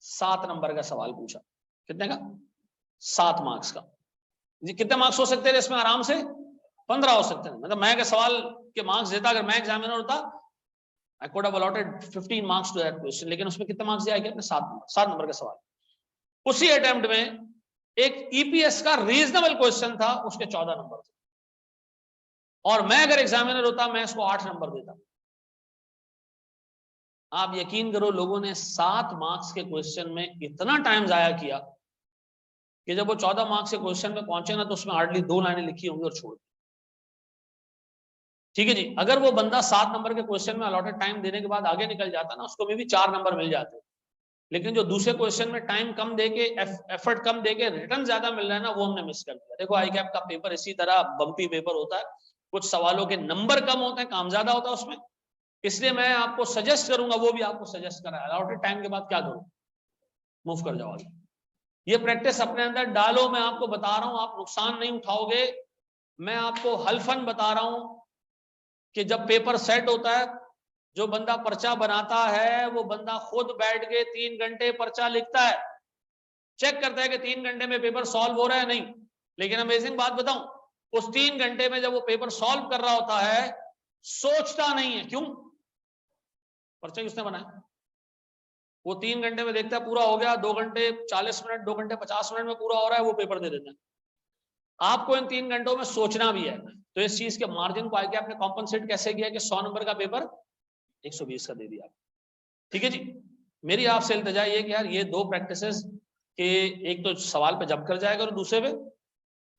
7 नंबर का सवाल पूछा। कितने का? 7 मार्क्स का। जी कितने मार्क्स हो सकते थे इसमें? आराम से 15 हो सकते थे। मतलब मैं के सवाल के मार्क्स देता, अगर मैं एग्जामिनर होता, I could have allotted 15 marks to that question, लेकिन उसमें कितने मार्क्स दिया? अपने 7 नंबर का सवाल। उसी अटेम्प्ट में एक ईपीएस का रीजनेबल क्वेश्चन था, उसके 14 नंबर थे, और मैं अगर एग्जामिनर होता मैं इसको 8 नंबर देता। आप यकीन करो लोगों ने 7 मार्क्स के क्वेश्चन में इतना टाइम जाया किया कि जब वो 14 मार्क्स के क्वेश्चन में पहुंचे ना, तो उसमें हार्डली 2 लाइनें लिखी होंगी और छोड़ दी। ठीक है जी। अगर वो बंदा 7 नंबर के क्वेश्चन में अलॉटेड टाइम देने के बाद आगे निकल जाता ना, उसको भी 4 नंबर मिल जाते। लेकिन जो दूसरे क्वेश्चन में टाइम कम देके, एफर्ट कम देके रिटर्न ज्यादा मिल रहा है ना, वो हमने मिस कर दिया। देखो आई कैप का पेपर इसी तरह बम्पी पेपर होता है, कुछ सवालों के नंबर कम होते हैं, काम ज्यादा होता है उसमें। इसलिए मैं आपको सजेस्ट करूंगा, वो भी आपको सजेस्ट करा है, अलॉटेड टाइम के बाद क्या करो, मूव कर जाओ आगे। ये प्रैक्टिस अपने अंदर डालो। मैं आपको बता रहा हूं, आप नुकसान नहीं उठाओगे। मैं आपको हल्फन बता रहा हूं कि जब पेपर सेट होता है, जो बंदा पर्चा बनाता है वो बंदा खुद बैठ के 3 घंटे पर्चा लिखता है, चेक करता है कि 3 घंटे में पेपर सॉल्व हो रहा है नहीं। लेकिन अमेजिंग बात बताऊं, उस 3 घंटे में जब वो पेपर सॉल्व कर रहा होता है, सोचता नहीं है। क्यों? पर्चा किसने बनाया? वो 3 घंटे में देखता है पूरा हो गया, 2 घंटे 40 मिनट, 2 घंटे 50 मिनट में पूरा हो रहा है, वो पेपर दे देता है। आपको इन 3 घंटों में सोचना भी है। तो इस चीज के मार्जिन को आके आपने कॉम्पनसेट कैसे किया कि 100 नंबर का पेपर 120 का दे दिया। ठीक है जी। मेरी आपसे इल्तिजा ये कि यार ये 2 प्रैक्टिसेस के, एक तो सवाल पे जम कर जाएगा और दूसरे पे,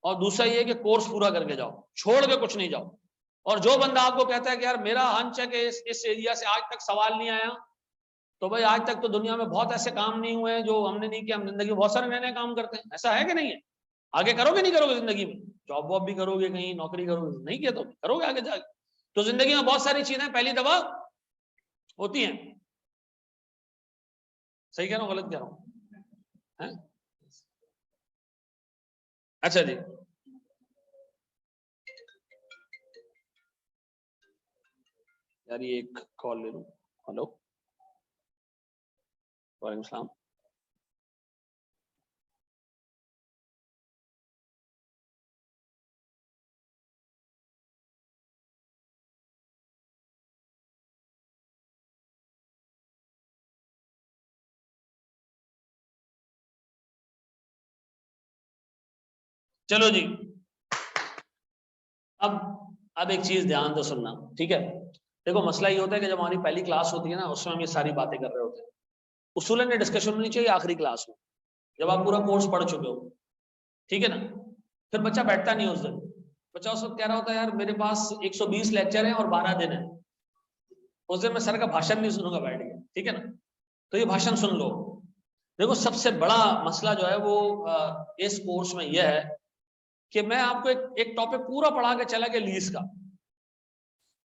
और दूसरा ये कि कोर्स पूरा करके जाओ, छोड़ के कुछ नहीं जाओ। और जो बंदा आपको कहता है कि यार मेरा हंच है कि इस एरिया से आज तक सवाल नहीं आया, तो भाई आज तक तो दुनिया में बहुत ऐसे काम नहीं हुए हैं जो हमने नहीं किया। हम जिंदगी में बहुत सारे नए नए काम करते हैं, ऐसा है कि नहीं है? आगे करोगे नहीं करोगे जिंदगी में? जॉब वॉब भी करोगे, कहीं नौकरी करोगे, नहीं किया तो करोगे आगे जाके। तो जिंदगी में बहुत सारी चीजें पहली दफा होती हैं। सही कह रहा हूँ गलत कह रहा हूँ? अच्छा जी। यार ये एक कॉल ले लूं। हेलो, वालेकुम सलाम। चलो जी, अब एक चीज ध्यान से सुनना, ठीक है। देखो मसला ये होता है कि जब हमारी पहली क्लास होती है ना, उसमें हम ये सारी बातें कर रहे होते हैं। उसूलन ये डिस्कशन होनी चाहिए आखिरी क्लास में, जब आप पूरा कोर्स पढ़ चुके हो, ठीक है ना। फिर बच्चा बैठता नहीं उस दिन। बच्चा उस वक्त कह रहा होता है यार मेरे पास 120 लेक्चर हैं और 12 दिन है, उस दिन मैं सर का भाषण नहीं सुनूंगा बैठ के, ठीक है ना। तो ये भाषण सुन लो। देखो सबसे बड़ा मसला जो है वो इस कोर्स में यह है कि मैं आपको एक टॉपिक पूरा पढ़ा के चला गया लीज का,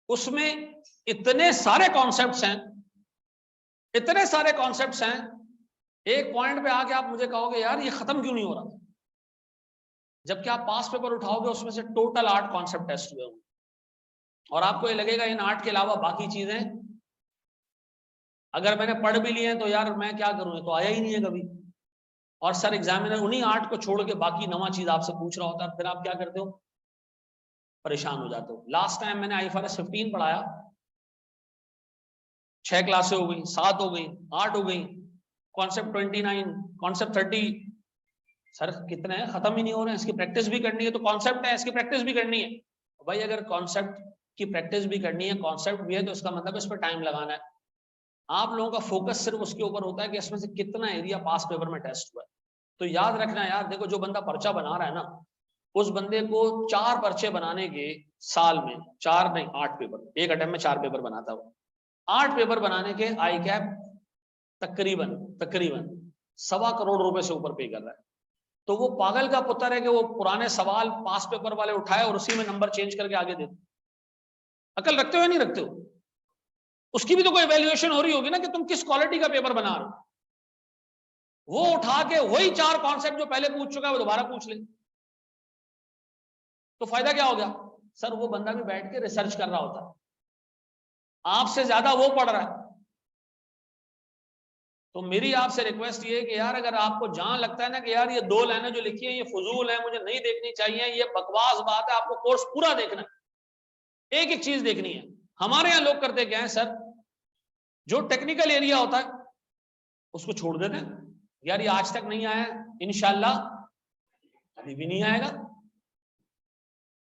उसमें इतने सारे कॉन्सेप्ट्स हैं, इतने सारे कॉन्सेप्ट्स हैं, एक पॉइंट पे आके आप मुझे कहोगे यार ये खत्म क्यों नहीं हो रहा, जबकि आप पास पेपर उठाओगे उसमें से टोटल 8 कॉन्सेप्ट टेस्ट हुए होंगे, और आपको ये लगेगा इन 8 के अलावा बाकी चीजें अगर मैंने पढ़ भी लिए हैं तो यार मैं क्या करूं, तो आया ही नहीं है कभी। और सर एग्जामिनर उन्हीं 8 को छोड़ के बाकी 9वां चीज आपसे पूछ रहा होता है, फिर आप क्या करते हो? परेशान हो जाते हो। लास्ट टाइम मैंने IFRS 15 पढ़ाया, 6 क्लासें हो गई, 7 हो गई, 8 हो गई, कॉन्सेप्ट 29, कॉन्सेप्ट 30, सर कितने हैं, खत्म ही नहीं हो रहे हैं, इसकी प्रैक्टिस भी करनी है। तो कॉन्सेप्ट है, इसकी प्रैक्टिस भी करनी है। भाई अगर कॉन्सेप्ट की प्रैक्टिस भी करनी है, कॉन्सेप्ट भी है, तो इसका मतलब इस पर टाइम लगाना है। आप लोगों का फोकस सिर्फ उसके ऊपर होता है कि इसमें से कितना एरिया पास पेपर में टेस्ट हुआ है। तो याद रखना यार, देखो जो बंदा पर्चा बना रहा है ना, उस बंदे को 4 पर्चे बनाने के साल में, 4 नहीं 8 पेपर, एक अटेम्प्ट में 4 पेपर बनाता है। 8 पेपर बनाने के आई कैप तकरीबन 1.25 करोड़ रुपए से ऊपर पे कर रहा है। तो वो पागल का पुत्र है कि वो पुराने सवाल पास पेपर वाले उठाए और उसी में नंबर चेंज करके आगे दे। अकल रखते हो या नहीं रखते हो? उसकी भी तो कोई वैल्यूएशन हो रही होगी ना कि तुम किस क्वालिटी का पेपर बना रहे हो। वो उठा के वही 4 कॉन्सेप्ट जो पहले पूछ चुका है वो दोबारा पूछ ले, तो फायदा क्या हो गया? सर वो बंदा भी बैठ के रिसर्च कर रहा होता है, आपसे ज्यादा वो पढ़ रहा है। तो मेरी आपसे रिक्वेस्ट ये है कि यार अगर आपको जहां लगता है ना कि यार ये 2 लाइनें जो लिखी हैं ये फजूल है, मुझे नहीं देखनी चाहिए, ये बकवास बात है, आपको कोर्स पूरा देखना है, एक एक चीज देखनी है। हमारे यहाँ लोग करते क्या है सर, जो टेक्निकल एरिया होता है उसको छोड़ देते हैं, यार ये आज तक नहीं आया, इंशाल्लाह अभी भी नहीं आएगा।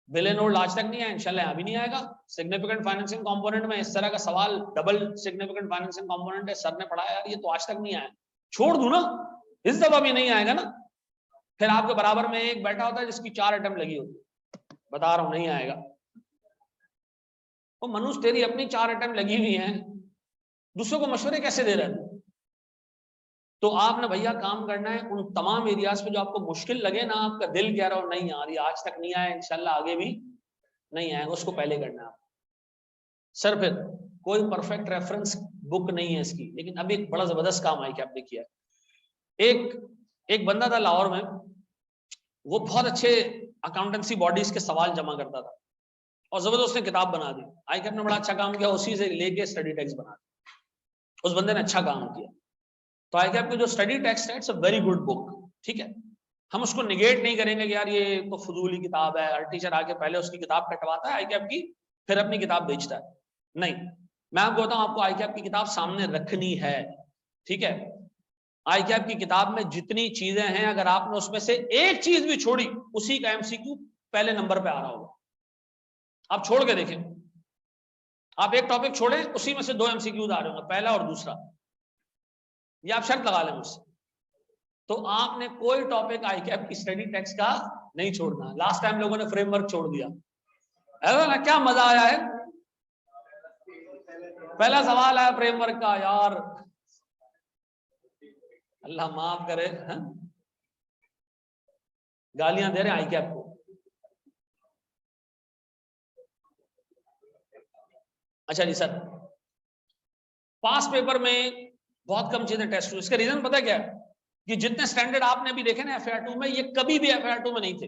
बिल एंड होल्ड आज तक नहीं आया, इंशाल्लाह अभी नहीं आएगा। सिग्निफिकेंट फाइनेंसिंग कंपोनेंट में इस तरह का सवाल, डबल सिग्निफिकेंट फाइनेंसिंग कंपोनेंट है, सर ने पढ़ाया यार ये तो आज तक नहीं आया, छोड़ दूं ना, इस दफा भी नहीं आएगा ना। फिर आपके बराबर में एक बैठा होता है जिसकी 4 अटेम्प्ट लगी होती, बता रहा हूं नहीं आएगा। तो मनुष्य तेरी अपनी 4 अटेम्प्ट लगी हुई हैं, दूसरों को मशवरे कैसे दे रहे हैं? तो आपने भैया काम करना है उन तमाम एरियाज पे जो आपको मुश्किल लगे ना, आपका दिल कह रहा हो नहीं यार ये आज तक नहीं आया, इंशाल्लाह आगे भी नहीं आएगा, उसको पहले करना है। सर फिर कोई परफेक्ट रेफरेंस बुक नहीं है इसकी, लेकिन अभी एक बड़ा जबरदस्त काम आई कि आपने किया। एक बंदा था लाहौर में, वो बहुत अच्छे अकाउंटेंसी बॉडीज के सवाल जमा करता था और जबरदस्त उसने किताब बना दी। आई कैप ने बड़ा अच्छा काम किया, उसी से लेके स्टडी टेक्स्ट बना दिया। उस बंदे ने अच्छा काम किया। तो आई कैप की जो स्टडी टेक्स्ट है it's a very good book, ठीक है, हम उसको निगेट नहीं करेंगे कि यार ये तो फजूली किताब है, हर टीचर आके पहले उसकी किताब कटवाता है आई कैप की, फिर अपनी किताब बेचता है। नहीं, मैं आपको बताऊं, आपको आई कैप की किताब सामने रखनी है, ठीक है। आई कैप की किताब में जितनी चीजें हैं, अगर आपने उसमें से एक चीज भी छोड़ी, उसी का एमसीक्यू पहले नंबर पे आ रहा होगा। आप छोड़ के देखें, आप एक टॉपिक छोड़े, उसी में से 2 एमसीक्यूज आ रहे होंगे, पहला और दूसरा, ये आप शर्त लगा लें मुझसे। तो आपने कोई टॉपिक आई कैप की स्टडी टेक्स्ट का नहीं छोड़ना। लास्ट टाइम लोगों ने फ्रेमवर्क छोड़ दिया है ना, क्या मजा आया है, पहला सवाल आया फ्रेमवर्क का, यार अल्लाह माफ करे, गालियां दे रहे हैं आई कैप को। अच्छा जी सर, पास पेपर में बहुत कम चीजें टेस्ट हुई, इसका रीजन पता क्या है कि जितने स्टैंडर्ड आपने भी देखे ना FAR 2 में, ये कभी भी FAR 2 में नहीं थे।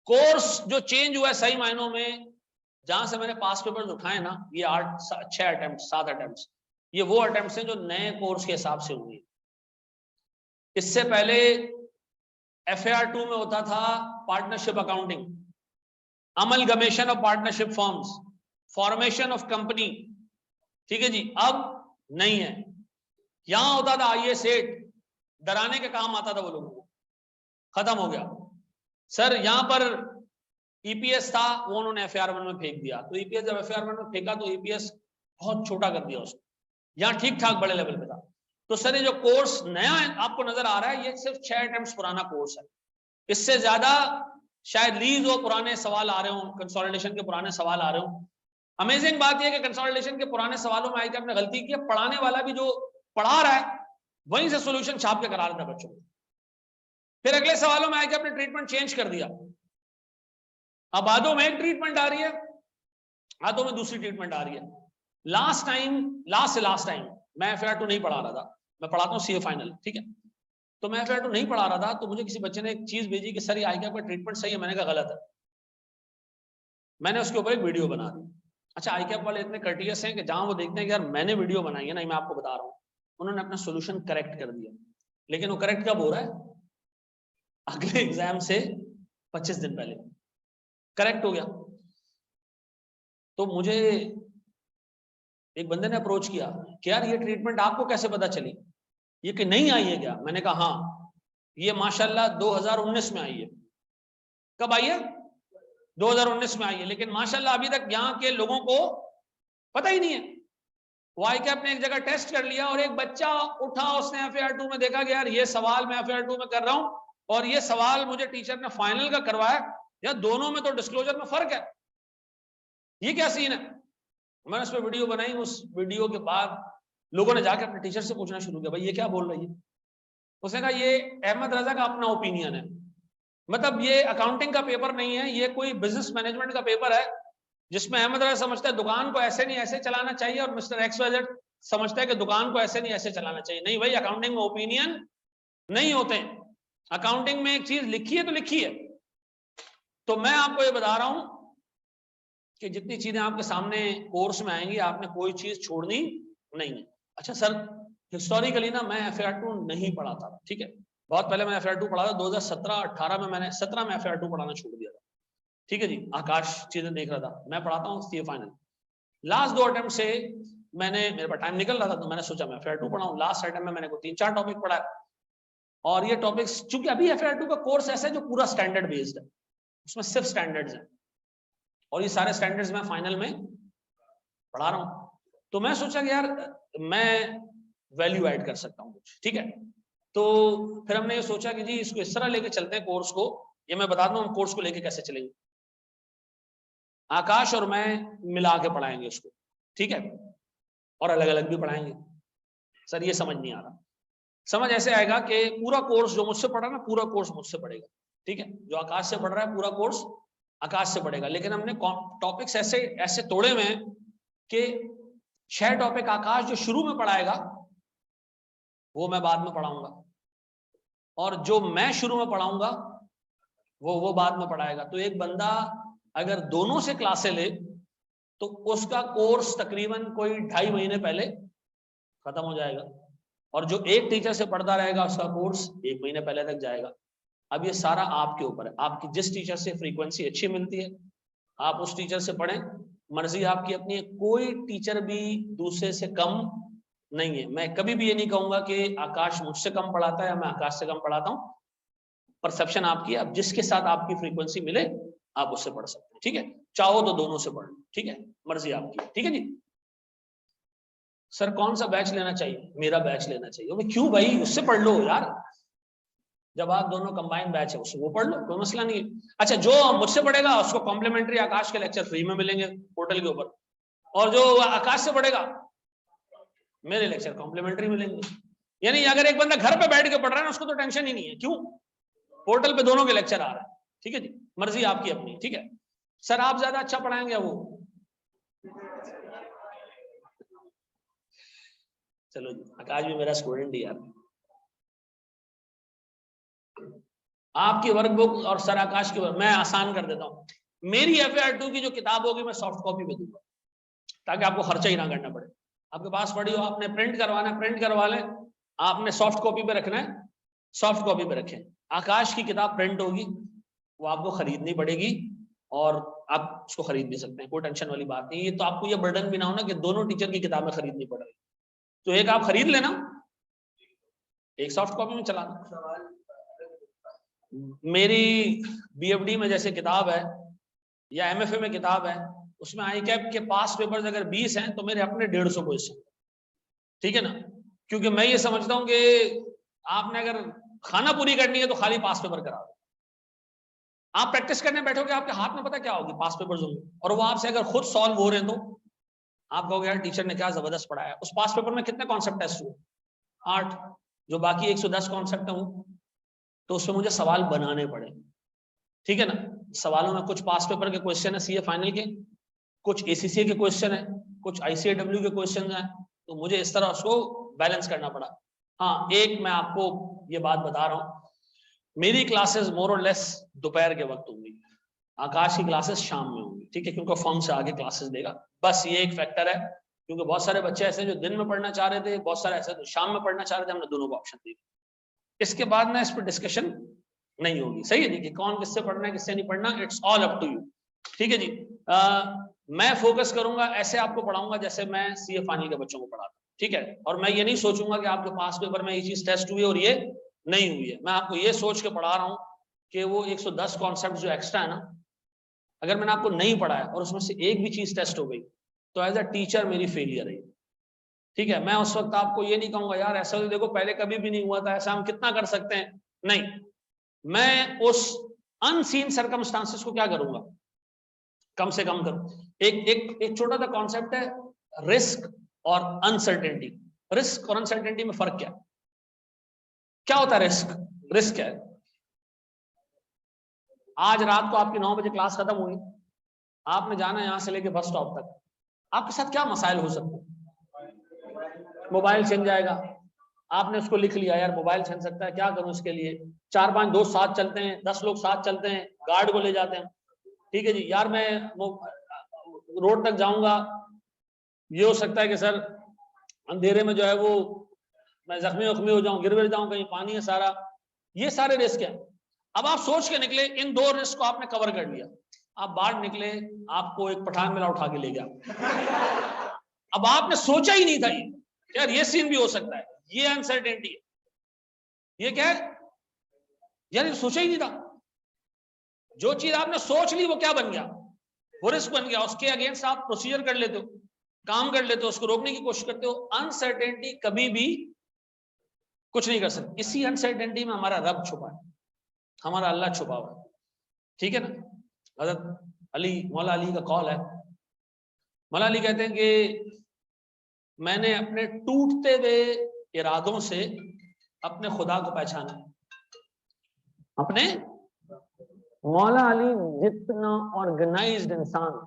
कोर्स जो चेंज हुआ है सही मायनों में, जहां से मैंने पास पेपर्स उठाए ना, ये 6 अटेम्प्ट 7 अटेम्प्ट, ये वो अटेम्प्ट हैं जो नए कोर्स के हिसाब से हुए। इससे पहले FAR 2 में होता था partnership accounting, amalgamation of partnership forms, formation of company, ठीक है जी, अब नहीं है। यहां होता था IAS 8, डराने के काम आता था वो लोगों को, खत्म हो गया। सर यहां पर EPS था, वो उन्होंने FAR 1 में फेंक दिया। तो EPS जब FAR 1 में फेंका तो EPS बहुत छोटा कर दिया उसको, यहाँ ठीक ठाक बड़े लेवल पे था। तो सर ये जो कोर्स नया आपको नजर आ रहा है, ये सिर्फ 6 अटेम्प्ट पुराना कोर्स है, इससे ज्यादा शायद लीज हो पुराने सवाल आ रहे हो, कंसोलिडेशन के पुराने सवाल आ रहे हो। अमेजिंग बात यह है कि कंसोलिडेशन के पुराने सवालों में आई कैप ने गलती की है, पढ़ाने वाला भी जो पढ़ा रहा है वहीं से सोल्यूशन छाप के करा रहा था बच्चों को। फिर अगले सवालों में आई कैप ने ट्रीटमेंट चेंज कर दिया, अब आधों में एक ट्रीटमेंट आ रही है, आधों में दूसरी ट्रीटमेंट आ रही है। लास्ट टाइम मैं FAR 2 नहीं पढ़ा रहा था, मैं पढ़ाता हूँ CA फाइनल, ठीक है। तो मैं FAR 2 नहीं पढ़ा रहा था, तो मुझे किसी बच्चे ने एक चीज भेजी कि सर ये आई कैप का ट्रीटमेंट सही है, मैंने कहा गलत है। मैंने उसके ऊपर एक वीडियो बना दी। अच्छा, आई कैप वाले इतने कर्टियस हैं कि जहां वो देखते हैं कि यार मैंने वीडियो बनाई है ना, मैं आपको बता रहा हूँ, उन्होंने अपना सोल्यूशन करेक्ट कर दिया। लेकिन वो करेक्ट कब हो रहा है? अगले एग्जाम से 25 दिन पहले करेक्ट हो गया। तो मुझे एक बंदे ने अप्रोच किया कि यार ये ट्रीटमेंट आपको कैसे पता चली, ये कि नहीं आई है क्या? मैंने कहा हाँ, ये माशाल्लाह 2019 में आई है। कब आई है? 2019 में आई है, लेकिन माशाल्लाह अभी तक यहाँ के लोगों को पता ही नहीं है। वाई कैप ने एक जगह टेस्ट कर लिया और एक बच्चा उठा, उसने FAR2 में देखा कि यार ये सवाल मैं FAR2 में कर रहा हूं और ये सवाल मुझे टीचर ने फाइनल का करवाया, यार दोनों में तो डिस्क्लोजर में फर्क है, ये क्या सीन है? मैंने उस पर वीडियो बनाई। उस वीडियो के बाद लोगों ने जाकर अपने टीचर से पूछना शुरू किया, भाई ये क्या बोल रही है? उसने कहा ये अहमद रजा का अपना ओपिनियन है, मतलब ये अकाउंटिंग का पेपर नहीं है, ये कोई बिजनेस मैनेजमेंट का पेपर है जिसमें अहमद रजा समझता है दुकान को ऐसे नहीं ऐसे चलाना चाहिए और मिस्टर XYZ समझता है कि दुकान को ऐसे नहीं ऐसे चलाना चाहिए। नहीं भाई, अकाउंटिंग में ओपिनियन नहीं होते। अकाउंटिंग में एक चीज लिखी है तो लिखी है। तो मैं आपको ये बता रहा हूं कि जितनी चीजें आपके सामने कोर्स में आएंगी, आपने कोई चीज छोड़नी नहीं है। अच्छा सर, हिस्टोरिकली ना मैं FAR2 नहीं पढ़ाता, ठीक है, बहुत पहले मैं FAR2 पढ़ा था, 2017-18 में मैंने 17 में FAR2 पढ़ाना छोड़ दिया था, ठीक है जी। आकाश चीजें देख रहा था, मैं पढ़ाता हूँ CA फाइनल। लास्ट 2 अटेम्प्ट से मेरे पास टाइम निकल रहा था, तो मैंने सोचा मैं FAR2 पढ़ाऊं। लास्ट अटेम्प्ट में मैंने 3-4 टॉपिक पढ़ा और ये टॉपिक्स चूंकि अभी FAR2 का कोर्स ऐसा है जो पूरा स्टैंडर्ड बेस्ड है, उसमें सिर्फ स्टैंडर्ड्स हैं और ये सारे स्टैंडर्ड्स मैं फाइनल में पढ़ा रहा हूं। तो मैं सोचा कि यार मैं वैल्यू ऐड कर सकता हूं कुछ, ठीक है। तो फिर हमने ये सोचा कि जी इसको इस तरह लेके चलते हैं कोर्स को। ये मैं बता दूं हम कोर्स को लेके कैसे चलेंगे। आकाश और मैं मिला के पढ़ाएंगे उसको, ठीक है, और अलग अलग भी पढ़ाएंगे। सर ये समझ नहीं आ रहा। समझ ऐसे आएगा कि पूरा कोर्स जो मुझसे पढ़ा ना, पूरा कोर्स मुझसे पढ़ेगा, ठीक है। जो आकाश से पढ़ रहा है पूरा कोर्स आकाश से पढ़ेगा, लेकिन हमने टॉपिक्स ऐसे ऐसे तोड़े हुए हैं कि 6 टॉपिक आकाश जो शुरू में पढ़ाएगा वो मैं बाद में पढ़ाऊंगा, और जो मैं शुरू में पढ़ाऊंगा वो बाद में पढ़ाएगा। तो एक बंदा अगर दोनों से क्लासें ले तो उसका कोर्स तकरीबन कोई 2.5 महीने पहले खत्म हो जाएगा, और जो एक टीचर से पढ़ता रहेगा उसका कोर्स 1 महीने पहले तक जाएगा। अब ये सारा आपके ऊपर है, आपकी जिस टीचर से फ्रीक्वेंसी अच्छी मिलती है आप उस टीचर से पढ़ें, मर्जी आपकी अपनी है। कोई टीचर भी दूसरे से कम नहीं है। मैं कभी भी ये नहीं कहूंगा कि आकाश मुझसे कम पढ़ाता है या मैं आकाश से कम पढ़ाता हूँ। परसेप्शन आपकी है, अब जिसके साथ आपकी फ्रीक्वेंसी मिले आप उससे पढ़ सकते हैं, ठीक है। चाहो तो दोनों से पढ़ लो, ठीक है, मर्जी आपकी, ठीक है जी। सर कौन सा बैच लेना चाहिए? मेरा बैच लेना चाहिए। क्यों भाई, उससे पढ़ लो यार, जब आप दोनों कंबाइंड बैच है उससे वो पढ़ लो, कोई मसला नहीं है। अच्छा, जो मुझसे पढ़ेगा उसको कॉम्प्लीमेंट्री आकाश के लेक्चर फ्री में मिलेंगे पोर्टल के ऊपर, और जो आकाश से पढ़ेगा मेरे लेक्चर कॉम्प्लीमेंट्री मिलेंगे। यानी अगर एक बंदा घर पे बैठ के पढ़ रहा है ना, उसको तो टेंशन ही नहीं है, क्यों, पोर्टल पे दोनों के लेक्चर आ रहा है, ठीक है जी। मर्जी आपकी अपनी, ठीक है। सर आप ज्यादा अच्छा पढ़ाएंगे वो, चलो जी, आकाश भी मेरा स्टूडेंट ही यार। आपकी वर्कबुक और सर आकाश की मैं आसान कर देता हूँ। मेरी FAR2 की जो किताब होगी मैं सॉफ्ट कॉपी में दूंगा ताकि आपको खर्चा ही ना करना पड़े। आपके पास पड़ी हो, आपने प्रिंट करवाना है प्रिंट करवा लें, आपने सॉफ्ट कॉपी पे रखना है सॉफ्ट कॉपी पे रखें। आकाश की किताब प्रिंट होगी, वो आपको खरीदनी पड़ेगी और आप उसको खरीद भी सकते हैं, कोई टेंशन वाली बात नहीं। ये तो आपको ये बर्डन भी ना हो ना कि दोनों टीचर की किताबें खरीदनी पड़ रही, तो एक आप खरीद लेना, एक सॉफ्ट कॉपी में चलाना। मेरी BFD में जैसे किताब है या MFA में किताब है, उसमें ICAP के पास पेपर्स अगर 20 हैं तो मेरे अपने 150 क्वेश्चन, ठीक है ना। क्योंकि मैं ये समझता हूँ कि आपने अगर खाना पूरी करनी है तो खाली पास पेपर करा दो। आप प्रैक्टिस करने बैठोगे आपके हाथ में पता क्या होगी, पास पेपर्स होंगे, और वो आपसे अगर खुद सॉल्व हो रहे हैं तो आप कहोगे यार टीचर ने क्या जबरदस्त पढ़ाया। उस पास पेपर में कितने कॉन्सेप्ट टेस्ट हुए? 8। जो बाकी 110 कॉन्सेप्ट है वो, तो उसमें मुझे सवाल बनाने पड़े, ठीक है ना। सवालों में कुछ पास पेपर के क्वेश्चन है CA फाइनल के, कुछ ACCA के क्वेश्चन है, कुछ ICAW के क्वेश्चन है, तो मुझे इस तरह उसको बैलेंस करना पड़ा। हाँ, एक मैं आपको ये बात बता रहा हूँ, मेरी क्लासेस मोर और लेस दोपहर के वक्त होंगी, आकाश की क्लासेस शाम में होंगी, ठीक है, क्योंकि फॉर्म से आगे क्लासेस देगा। बस ये एक फैक्टर है, क्योंकि बहुत सारे बच्चे ऐसे जो दिन में पढ़ना चाह रहे थे, बहुत सारे ऐसे जो शाम में पढ़ना चाह रहे थे, हमने दोनों को ऑप्शन दिए। इसके बाद ना इस पर डिस्कशन नहीं होगी, सही है जी, कि कौन किससे पढ़ना है किससे नहीं पढ़ना, it's all up to you. ठीक है जी। मैं फोकस करूंगा, ऐसे आपको पढ़ाऊंगा जैसे मैं सीए फाइनल के बच्चों को पढ़ाता, ठीक है। और मैं ये नहीं सोचूंगा कि आपके पास पेपर में ये चीज टेस्ट हुई और ये नहीं हुई है। मैं आपको ये सोच के पढ़ा रहा हूँ कि वो 110 कॉन्सेप्ट जो एक्स्ट्रा है ना, अगर मैंने आपको नहीं पढ़ाया और उसमें से एक भी चीज टेस्ट हो गई तो एज अ टीचर मेरी फेलियर है, ठीक है। मैं उस वक्त आपको ये नहीं कहूंगा यार ऐसा तो देखो पहले कभी भी नहीं हुआ था, ऐसा हम कितना कर सकते हैं, नहीं। मैं उस अनसीन सर्कमस्टांसेस को क्या करूंगा, कम से कम करूं। एक छोटा सा कॉन्सेप्ट है रिस्क और अनसर्टेनिटी। रिस्क और अनसर्टेनिटी में फर्क क्या है? क्या होता है रिस्क? रिस्क क्या है? आज रात को आपकी 9 बजे क्लास खत्म हुई, आपने जाना है यहां से लेके बस स्टॉप तक, आपके साथ क्या मसाइल हो सकते हैं? मोबाइल छिन जाएगा, आपने उसको लिख लिया यार मोबाइल छिन सकता है, क्या करूं इसके लिए, 4-5 दोस्त साथ चलते हैं, 10 लोग साथ चलते हैं, गार्ड को ले जाते हैं, ठीक है जी, यार मैं रोड तक जाऊंगा, ये हो सकता है कि सर अंधेरे में जो है वो मैं जख्मी वख्मी हो जाऊं, गिर जाऊं, कहीं पानी है सारा, ये सारे रिस्क हैं। अब आप सोच के निकले, इन 2 रिस्क को आपने कवर कर लिया, आप बाहर निकले, आपको एक पठान मेला उठा के ले गया, अब आपने सोचा ही नहीं था ये यार ये सीन भी हो सकता है, ये अनसर्टेनिटी है, ये क्या है यार, ये सोचा ही नहीं था। जो चीज आपने सोच ली वो क्या बन गया, वो रिस्क बन गया, उसके अगेंस्ट आप प्रोसीजर कर लेते हो, काम कर लेते हो, उसको रोकने की कोशिश करते हो। अनसर्टेनिटी कभी भी कुछ नहीं कर सकते, इसी अनसर्टेनिटी में हमारा रब छुपा है, हमारा अल्लाह छुपा हुआ है, ठीक है ना। हजरत अली, मौला अली का कॉल है, मौला अली कहते हैं कि मैंने अपने टूटते हुए इरादों से अपने खुदा को पहचाना। अपने मौला अली जितना ऑर्गेनाइज्ड इंसान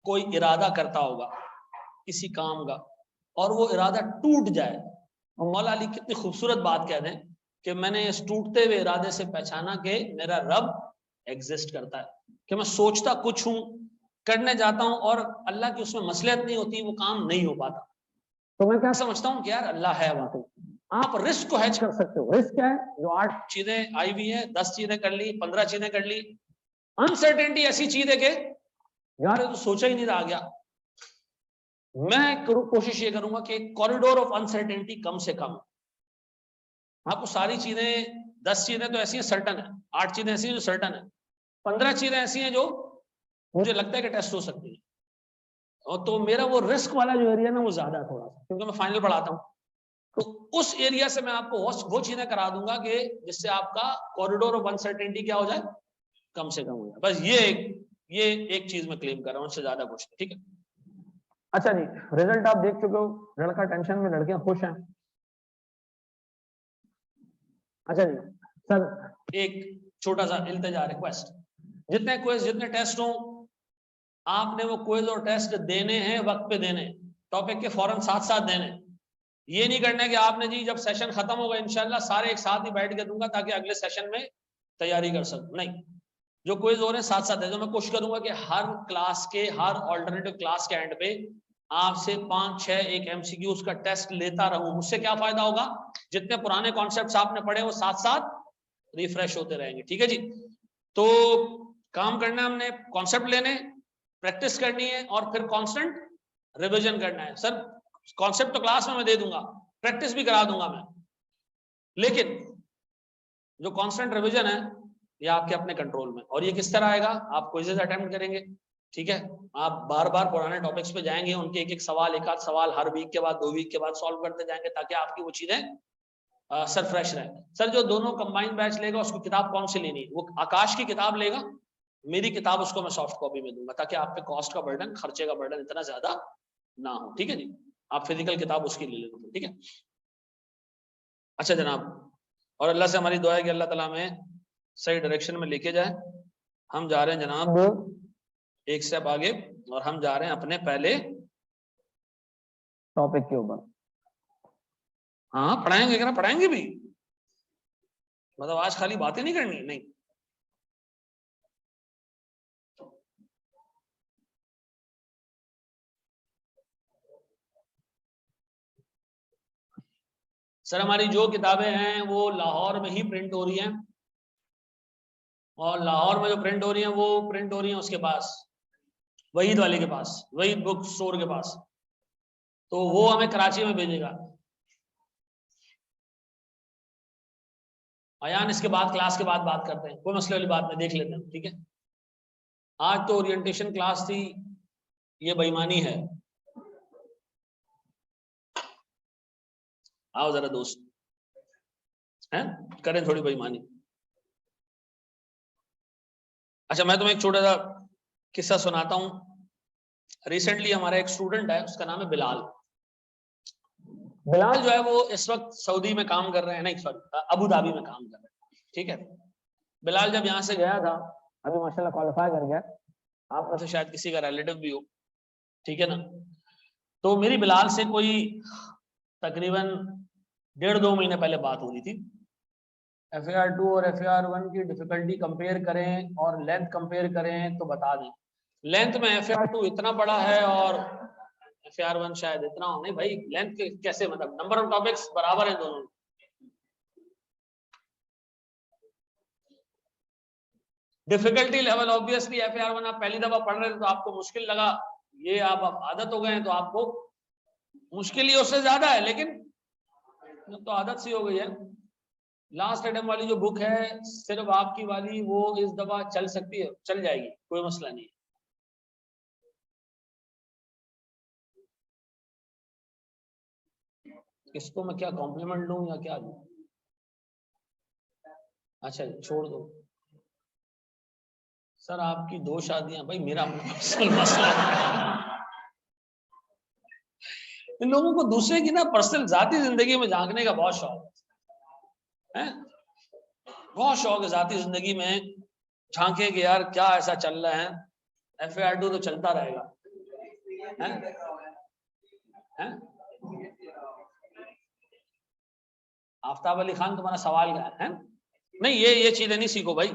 कोई इरादा करता होगा किसी काम का और वो इरादा टूट जाए, और मौला अली कितनी खूबसूरत बात कह दें कि मैंने इस टूटते हुए इरादे से पहचाना कि मेरा रब एग्जिस्ट करता है, कि मैं सोचता कुछ हूं, करने जाता हूं और अल्लाह की उसमें मसलियत नहीं होती, वो काम नहीं हो पाता, तो मैं क्या समझता हूं कि यार अल्लाह है वाकई। आप रिस्क को हैज कर सकते हो। रिस्क क्या है? जो 8 चीजें आई हुई है, 10 चीजें कर ली, 15 चीजें कर ली। अनसर्टेनिटी ऐसी चीज है कि यार ये तो सोचा ही नहीं रहा गया। मैं कोशिश ये करूंगा कि कॉरिडोर ऑफ अनसर्टेनिटी कम से कम, आपको सारी चीजें 10 चीजें तो ऐसी हैं सर्टन है, 8 चीजें ऐसी हैं जो सर्टन है, 15 चीजें ऐसी हैं जो मुझे लगता है कि टेस्ट हो सकती है। और तो मेरा वो रिस्क वाला जो एरिया ना वो ज्यादा है थोड़ा सा, क्योंकि मैं फाइनल पढ़ाता हूँ, तो उस एरिया से मैं आपको वो चीजें करा दूंगा कि जिससे आपका कॉरिडोर ऑफ अनसर्टेनिटी क्या हो जाए, कम से कम हो जाए। बस ये एक चीज मैं क्लेम कर रहा हूँ, उससे ज्यादा कुछ नहीं, ठीक है। अच्छा जी, रिजल्ट आप देख चुके हो, लड़का टेंशन में, लड़कियां खुश हैं। अच्छा जी सर, एक छोटा सा इल्तिजा रिक्वेस्ट, जितने क्विज जितने टेस्ट हो आपने वो क्विज और टेस्ट देने हैं, वक्त पे देने, टॉपिक के फौरन साथ साथ देने। ये नहीं करना है कि आपने जी जब सेशन खत्म होगा इंशाल्लाह सारे एक साथ ही बैठ के दूंगा ताकि अगले सेशन में तैयारी कर सकूं, नहीं। जो क्विज हो रहे हैं साथ साथ है, जो मैं कोशिश करूंगा कि हर क्लास के, हर ऑल्टरनेटिव क्लास के एंड पे आपसे 5-6 एक एमसीक्यूज का टेस्ट लेता रहूं। उससे क्या फायदा होगा, जितने पुराने कॉन्सेप्ट्स आपने पढ़े वो साथ साथ रिफ्रेश होते रहेंगे, ठीक है जी। तो काम करना हमने, कॉन्सेप्ट लेने, प्रैक्टिस करनी है और फिर कांस्टेंट रिवीजन करना है। सर कॉन्सेप्ट तो क्लास में मैं दे दूंगा, प्रैक्टिस भी करा दूंगा मैं, लेकिन जो कांस्टेंट रिवीजन है ये आपके अपने कंट्रोल में। और ये किस तरह आएगा, आप क्विज़ेस अटेम्प्ट करेंगे, ठीक है, आप बार बार पुराने टॉपिक्स पे जाएंगे, उनके एक एक सवाल, एक आध सवाल हर वीक के बाद, 2 वीक के बाद सॉल्व करते जाएंगे ताकि आपकी वो चीजें सर फ्रेश रहे। सर जो दोनों कंबाइंड बैच लेगा उसको किताब कौन सी लेनी, वो आकाश की किताब लेगा, मेरी किताब उसको मैं सॉफ्ट कॉपी में दूंगा ताकि आप पे कॉस्ट का बर्डन, खर्चे का बर्डन इतना ज्यादा ना हो, ठीक है जी। आप फिजिकल किताब उसकी ले लेना, ठीक है। अच्छा जनाब, और अल्लाह से हमारी दुआ है कि अल्लाह ताला हमें सही डायरेक्शन में लेके जाए। हम जा रहे हैं जनाब एक स्टेप आगे, और हम जा रहे हैं अपने पहले टॉपिक के ऊपर। हाँ पढ़ाएंगे, क्या पढ़ाएंगे भी, मतलब आज खाली बातें नहीं करनी, नहीं। सर हमारी जो किताबें हैं वो लाहौर में ही प्रिंट हो रही हैं, और लाहौर में जो प्रिंट हो रही हैं वो प्रिंट हो रही हैं उसके पास, वहीद वाले के पास, वहीद बुक स्टोर के पास, तो वो हमें कराची में भेजेगा। अयान इसके बाद क्लास के बाद बात करते हैं, कोई मसले वाली बात नहीं, देख लेते हैं, ठीक है। आज तो ओरिएंटेशन क्लास थी, ये बेईमानी है। आओ जरा दोस्त हैं, करें थोड़ी बेईमानी। अच्छा मैं तुम्हें एक छोटा सा किस्सा सुनाता हूँ। रिसेंटली हमारा एक स्टूडेंट है, उसका नाम है बिलाल। बिलाल जो है वो इस वक्त सऊदी में काम कर रहे हैं, नहीं सॉरी अबू धाबी में काम कर रहे हैं, ठीक है। बिलाल जब यहाँ से गया था, अभी माशाल्लाह क्वालिफाई कर गया, आप में से शायद किसी का रिलेटिव भी हो, ठीक है ना। तो मेरी बिलाल से कोई तकरीबन 1.5-2 महीने पहले बात हो रही थी। FAR2 और FAR1 की डिफिकल्टी कंपेयर करें और लेंथ कंपेयर करें तो बता दें। लेंथ में FAR2 इतना बड़ा है और FAR1 शायद इतना हो, नहीं भाई लेंथ कैसे, मतलब नंबर ऑफ टॉपिक्स बराबर है दोनों। डिफिकल्टी लेवल ऑब्वियसली FAR1 आप पहली दफा पढ़ रहे थे तो आपको मुश्किल लगा, ये आप आदत हो गए हैं तो आपको मुश्किल ही उससे ज्यादा है, लेकिन तो आदत सी हो गई है। लास्ट अटेम्प्ट वाली जो बुक है सिर्फ आपकी वाली, वो इस दफा चल सकती है, चल जाएगी, कोई मसला नहीं। इसको मैं क्या कॉम्प्लीमेंट लूं या क्या लूं? अच्छा छोड़ दो सर, आपकी 2 शादियां, भाई मेरा पर्सनल मसला है। इन लोगों को दूसरे की ना पर्सनल जाती जिंदगी में झांकने का बहुत शौक है, बहुत शौक है जाती जिंदगी में झांके कि यार क्या ऐसा चल रहा है। FAR2 तो चलता रहेगा है? आफ्ताब अली खान तुम्हारा सवाल क्या है? नहीं ये चीजें नहीं सीखो भाई,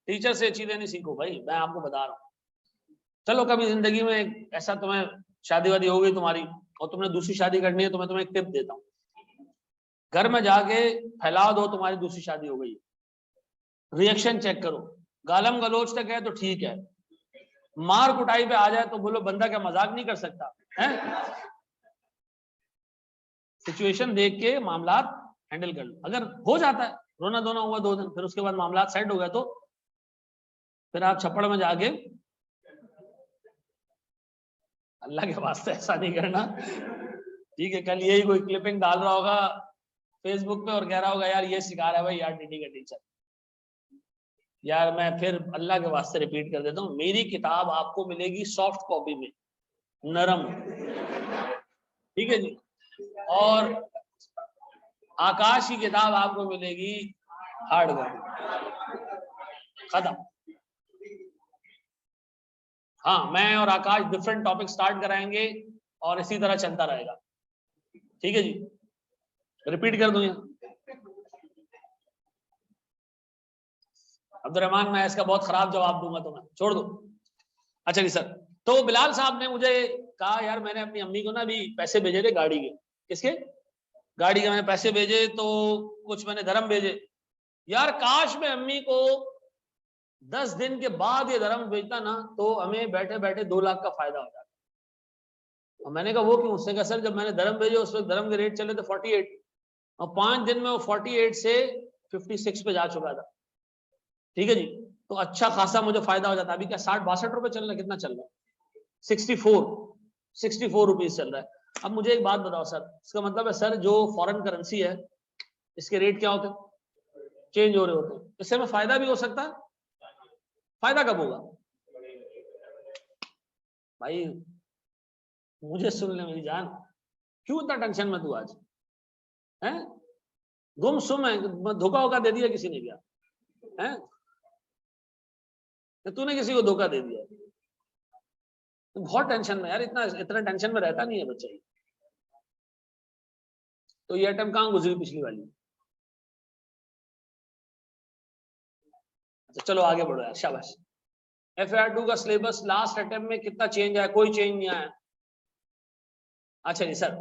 टीचर से चीजें नहीं सीखो भाई, मैं आपको बता रहा हूँ। चलो कभी जिंदगी में ऐसा तुम्हें शादी वादी हो गई तुम्हारी और तुमने दूसरी शादी करनी है तो मैं तुम्हें एक टिप देता हूँ, घर में जाके फैला दो तुम्हारी दूसरी शादी हो गई, रिएक्शन चेक करो, गालम गलोच तक है तो ठीक है, मार कुटाई पे आ जाए तो बोलो बंदा क्या मजाक नहीं कर सकता है। सिचुएशन देख के मामला हैंडल कर लो, अगर हो जाता है रोना धोना हुआ 2 दिन, फिर उसके बाद मामला सेट हो गया तो फिर आप छप्पड़ में जाके, अल्लाह के वास्ते ऐसा नहीं करना, ठीक है। कल यही कोई क्लिपिंग डाल रहा होगा फेसबुक पे और कह रहा होगा यार ये सिखा रहा है भाई यार टीटी का टीचर। यार मैं फिर अल्लाह के वास्ते रिपीट कर देता हूँ, मेरी किताब आपको मिलेगी सॉफ्ट कॉपी में, नरम, ठीक है जी। और आकाश की किताब आपको मिलेगी हार्ड कॉपी, खत्म। हाँ मैं और आकाश डिफरेंट टॉपिक स्टार्ट कराएंगे और इसी तरह चलता रहेगा, ठीक है जी। रिपीट कर दूं अब्दुलरहमान, मैं इसका बहुत खराब जवाब दूंगा तो मैं छोड़ दो। अच्छा जी सर, तो बिलाल साहब ने मुझे कहा यार मैंने अपनी अम्मी को ना भी पैसे भेजे थे गाड़ी के, किसके? गाड़ी के मैंने पैसे भेजे, तो कुछ मैंने धर्म भेजे। यार काश मैं अम्मी को 10 दिन के बाद ये धर्म भेजता ना तो हमें बैठे बैठे 2 लाख का फायदा हो जाता। और मैंने कहा वो क्यों? उसने कहा सर जब मैंने धर्म भेजे उस वक्त धर्म के रेट चले थे 48 और 5 दिन में वो 48 से 56 पे जा चुका था, ठीक है जी। तो अच्छा खासा मुझे फायदा हो जाता। अभी क्या 60-62 रुपए चल रहा है, कितना चल रहा है? 64 रुपीज चल रहा है। अब मुझे एक बात बताओ सर, इसका मतलब है सर जो फॉरेन करेंसी है इसके रेट क्या होते हैं? चेंज हो रहे होते हैं, इससे हमें फायदा भी हो सकता है। फायदा कब होगा भाई? मुझे सुन ले मेरी जान, क्यों इतना टेंशन में तू आज है? गुम सुम है, धोखा वोखा दे दिया किसी ने क्या है? तूने किसी को धोखा दे दिया? तो बहुत टेंशन में यार, इतना टेंशन में रहता नहीं है बच्चा। तो ये अटेम्प्ट कहां गुजरी पिछली वाली? अच्छा चलो आगे बढ़ो यार, शाबाश। FAR2 का सिलेबस लास्ट अटेम्प्ट में कितना चेंज आया? कोई चेंज नहीं आया। अच्छा जी सर,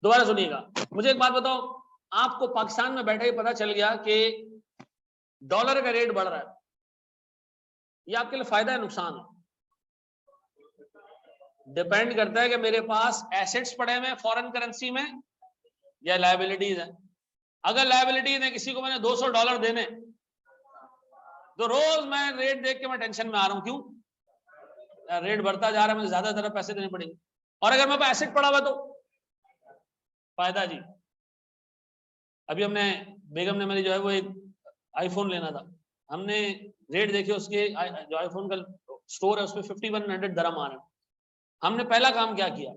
दोबारा सुनिएगा, मुझे एक बात बताओ, आपको पाकिस्तान में बैठे ही पता चल गया कि डॉलर का रेट बढ़ रहा है, ये आपके लिए फायदा है नुकसान है? डिपेंड करता है कि मेरे पास एसेट्स पड़े हुए हैं फॉरेन करेंसी में या लायबिलिटीज है। अगर लायबिलिटीज है, किसी को मैंने $200 देने, तो रोज मैं रेट देख के मैं टेंशन में आ रहा हूं, क्यों? रेट बढ़ता जा रहा है, मुझे ज्यादा पैसे देने पड़ेंगे। और अगर मेरे पास एसेट पड़ा हुआ तो फायदा जी। अभी हमने, बेगम ने मेरी जो है वो एक आईफोन लेना था, हमने रेट देखे उसके, जो आईफोन का स्टोर है उसमें 5100 दरम आ रहे हैं। हमने पहला काम क्या किया,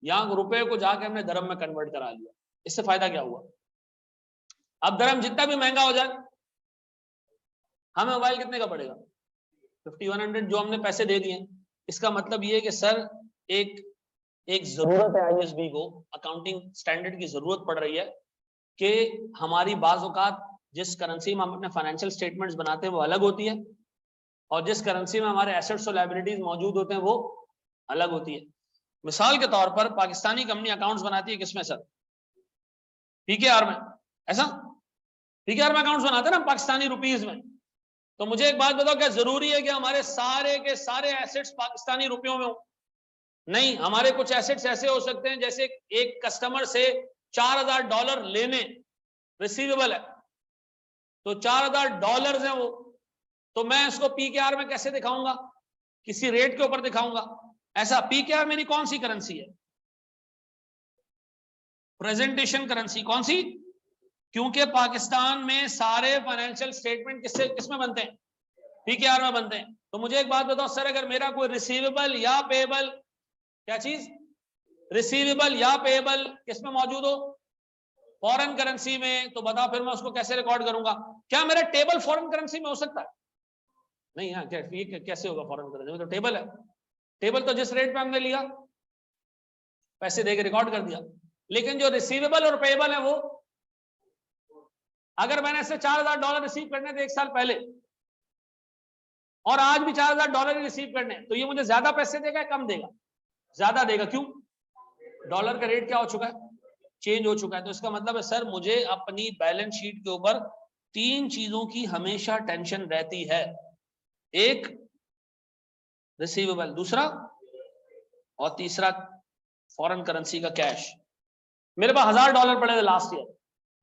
यहाँ रुपए को जाके हमने दरम में कन्वर्ट करा लिया। इससे फायदा क्या हुआ? अब दरम जितना भी महंगा हो जाए, हमें मोबाइल कितने का पड़ेगा? 5100 जो हमने पैसे दे दिए। इसका मतलब ये है कि सर एक जरूरत है आईएसबी को, अकाउंटिंग स्टैंडर्ड की जरूरत पड़ रही है कि हमारी बाज़ औक़ात जिस करेंसी में हम अपने फाइनेंशियल स्टेटमेंट्स बनाते हैं वो अलग होती है, और जिस करेंसी में हमारे एसेट्स और लायबिलिटीज मौजूद होते हैं वो अलग होती है। मिसाल के तौर पर पाकिस्तानी कंपनी अकाउंट्स बनाती है किसमें सर? पीकेआर में। ऐसा पीकेआर में अकाउंट्स बनाते हैं ना पाकिस्तानी रुपीज में। तो मुझे एक बात बताओ, क्या जरूरी है कि हमारे सारे के सारे एसेट्स पाकिस्तानी रुपयों में हो? नहीं, हमारे कुछ एसेट्स ऐसे हो सकते हैं, जैसे एक कस्टमर से $4000 लेने रिसीवेबल है, तो $4000 है वो, तो मैं इसको पीकेआर में कैसे दिखाऊंगा? किसी रेट के ऊपर दिखाऊंगा। ऐसा पीकेआर मेरी कौन सी करेंसी है? Presentation currency. कौन सी? क्योंकि पाकिस्तान में सारे फाइनेंशियल स्टेटमेंट किसमें बनते हैं? पीकेआर में बनते हैं। तो मुझे एक बात बताओ सर, अगर मेरा कोई रिसीवेबल या पेएबल, क्या चीज, रिसीवेबल या पेएबल किसमें मौजूद हो? फॉरेन करेंसी में, तो बताओ फिर मैं उसको कैसे रिकॉर्ड करूंगा? क्या मेरा टेबल फॉरेन करेंसी में हो सकता है? नहीं। हाँ, ये कैसे होगा? फॉरेन करेंसी में तो टेबल है। टेबल तो जिस रेट पे हमने लिया, पैसे देके रिकॉर्ड कर दिया। लेकिन जो रिसीवेबल और पेएबल है वो, अगर मैंने इससे $4000 रिसीव करने थे 1 साल पहले, और आज भी $4000 ही रिसीव करने, तो ये मुझे ज्यादा पैसे देगा या कम देगा? ज्यादा देगा। क्यों? डॉलर का रेट क्या हो चुका है? चेंज हो चुका है। तो इसका मतलब है सर, मुझे अपनी बैलेंस शीट के ऊपर 3 चीजों की हमेशा टेंशन रहती है। एक रिसीवेबल, दूसरा और तीसरा फॉरेन करेंसी का कैश। मेरे पास $1000 पड़े थे लास्ट ईयर,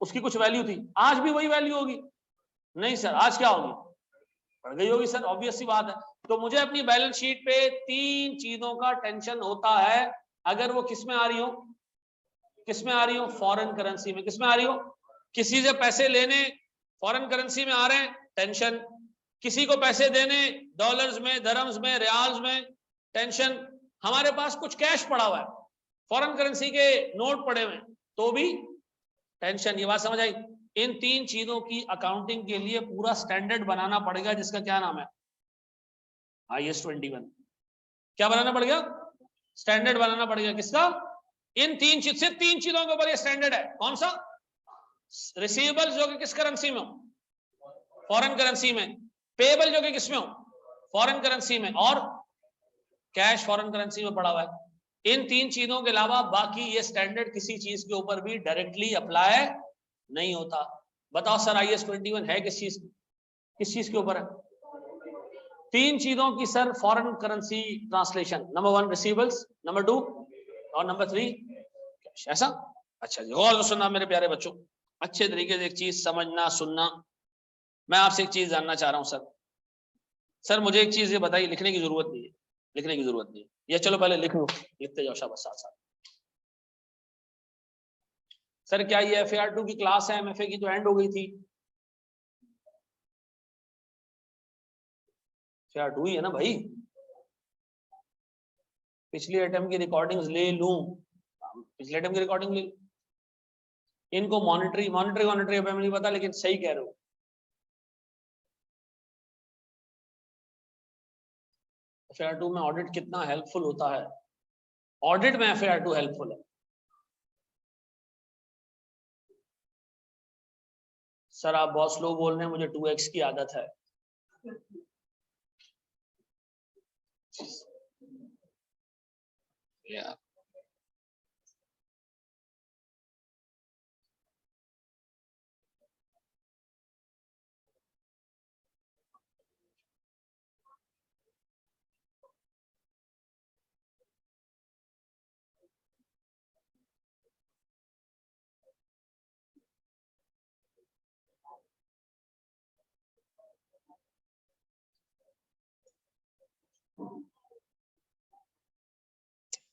उसकी कुछ वैल्यू थी, आज भी वही वैल्यू होगी? नहीं सर, आज क्या होगी? बढ़ गई होगी सर, ऑब्वियस सी बात है। तो मुझे अपनी बैलेंस शीट पे 3 चीजों का टेंशन होता है। अगर वो किस में आ रही हो? किस में आ रही हो? फॉरेन करेंसी में। किस में आ रही हो? किसी से पैसे लेने फॉरेन करेंसी में आ रहे हैं, टेंशन। किसी को पैसे देने डॉलर्स में, दरम्स में, रियाल्स में, टेंशन। हमारे पास कुछ कैश पड़ा हुआ है, फॉरेन करेंसी के नोट पड़े हुए, तो भी टेंशन। ये बात समझ आई? इन 3 चीजों की अकाउंटिंग के लिए पूरा स्टैंडर्ड बनाना पड़ेगा, जिसका क्या नाम है? IAS 21। क्या बनाना पड़ेगा? स्टैंडर्ड बनाना पड़ेगा। किसका? इन 3 चीज, सिर्फ 3 चीजों के ऊपर ये स्टैंडर्ड है। कौन सा? रिसीवेबल जो कि किस करेंसी में हो? फॉरेन करेंसी में। पेएबल जो कि किस में हो? फॉरेन करेंसी में। और कैश फॉरेन करेंसी में पड़ा हुआ है। इन 3 चीजों के अलावा बाकी ये स्टैंडर्ड किसी चीज के ऊपर भी डायरेक्टली अप्लाई नहीं होता। बताओ सर, IAS 21 है किस चीज के ऊपर है? 3 चीजों की sir, foreign currency translation. Number 1 receivables, number 2 और नंबर 3 कैश। ऐसा? अच्छा जी, गौर से सुनना मेरे प्यारे बच्चों, अच्छे तरीके से एक चीज समझना, सुनना। मैं आपसे एक चीज जानना चाह रहा हूं सर। सर मुझे एक चीज ये बताइए, लिखने की जरूरत नहीं है, लिखने की जरूरत नहीं है, ये चलो पहले लिख लो, लिखते जाओ शाबाश साथ साथ। सर क्या ये FAR2 की क्लास है? MFA की तो एंड हो गई थी। FAR2 ही है ना भाई? पिछली अटेम्प्ट की रिकॉर्डिंग्स ले लूं? पिछले अटेम्प्ट की रिकॉर्डिंग ले लूं? इनको मॉनिटरी अब हमें नहीं पता, लेकिन सही कह रहे हो। FAR2 में ऑडिट कितना हेल्पफुल होता है? ऑडिट में FAR2 हेल्पफुल है। सर आप बहुत स्लो बोल रहे हैं, मुझे 2x की आदत है।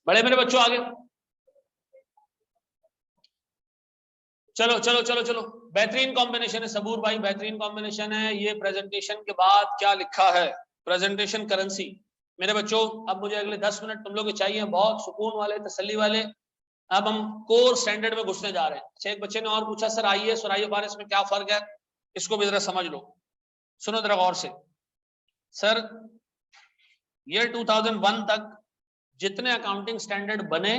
बड़े मेरे बच्चों आगे, चलो चलो चलो चलो, बेहतरीन कॉम्बिनेशन है सबूर भाई, बेहतरीन कॉम्बिनेशन है ये। प्रेजेंटेशन के बाद क्या लिखा है, प्रेजेंटेशन करेंसी। मेरे बच्चों अब मुझे अगले 10 मिनट तुम लोग के चाहिए, बहुत सुकून वाले, तसल्ली वाले। अब हम कोर स्टैंडर्ड में घुसने जा रहे हैं। अच्छा, एक बच्चे ने और पूछा सर आईएएस और आईएफआरएस में क्या फर्क है, इसको भी जरा समझ लो, सुनो जरा गौर से। सर ईयर 2001 तक जितने अकाउंटिंग स्टैंडर्ड बने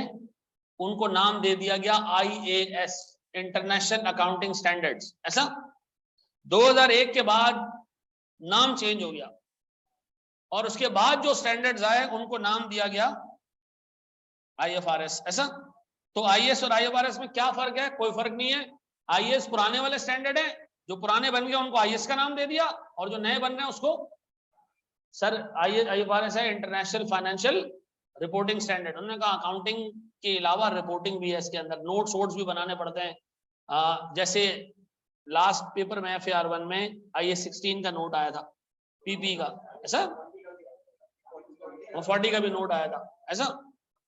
उनको नाम दे दिया गया आईएएस, इंटरनेशनल अकाउंटिंग स्टैंडर्ड्स। ऐसा 2001 के बाद नाम चेंज हो गया और उसके बाद जो स्टैंडर्ड्स आए उनको नाम दिया गया आईएफआरएस। ऐसा तो आईएएस और आईएफआरएस में क्या फर्क है, कोई फर्क नहीं है। आईएएस पुराने वाले स्टैंडर्ड है, जो पुराने बन गए उनको आईएएस का नाम दे दिया, और जो नए बन रहे हैं उसको सर आईएफआरएस है, इंटरनेशनल फाइनेंशियल रिपोर्टिंग स्टैंडर्ड। उन्होंने कहा अकाउंटिंग के अलावा रिपोर्टिंग भी है इसके अंदर, नोट्स वोट्स भी बनाने पड़ते हैं। जैसे लास्ट पेपर में FAR1 में IAS 16 का नोट आया था, PP का, ऐसा 40 का भी नोट आया था, ऐसा।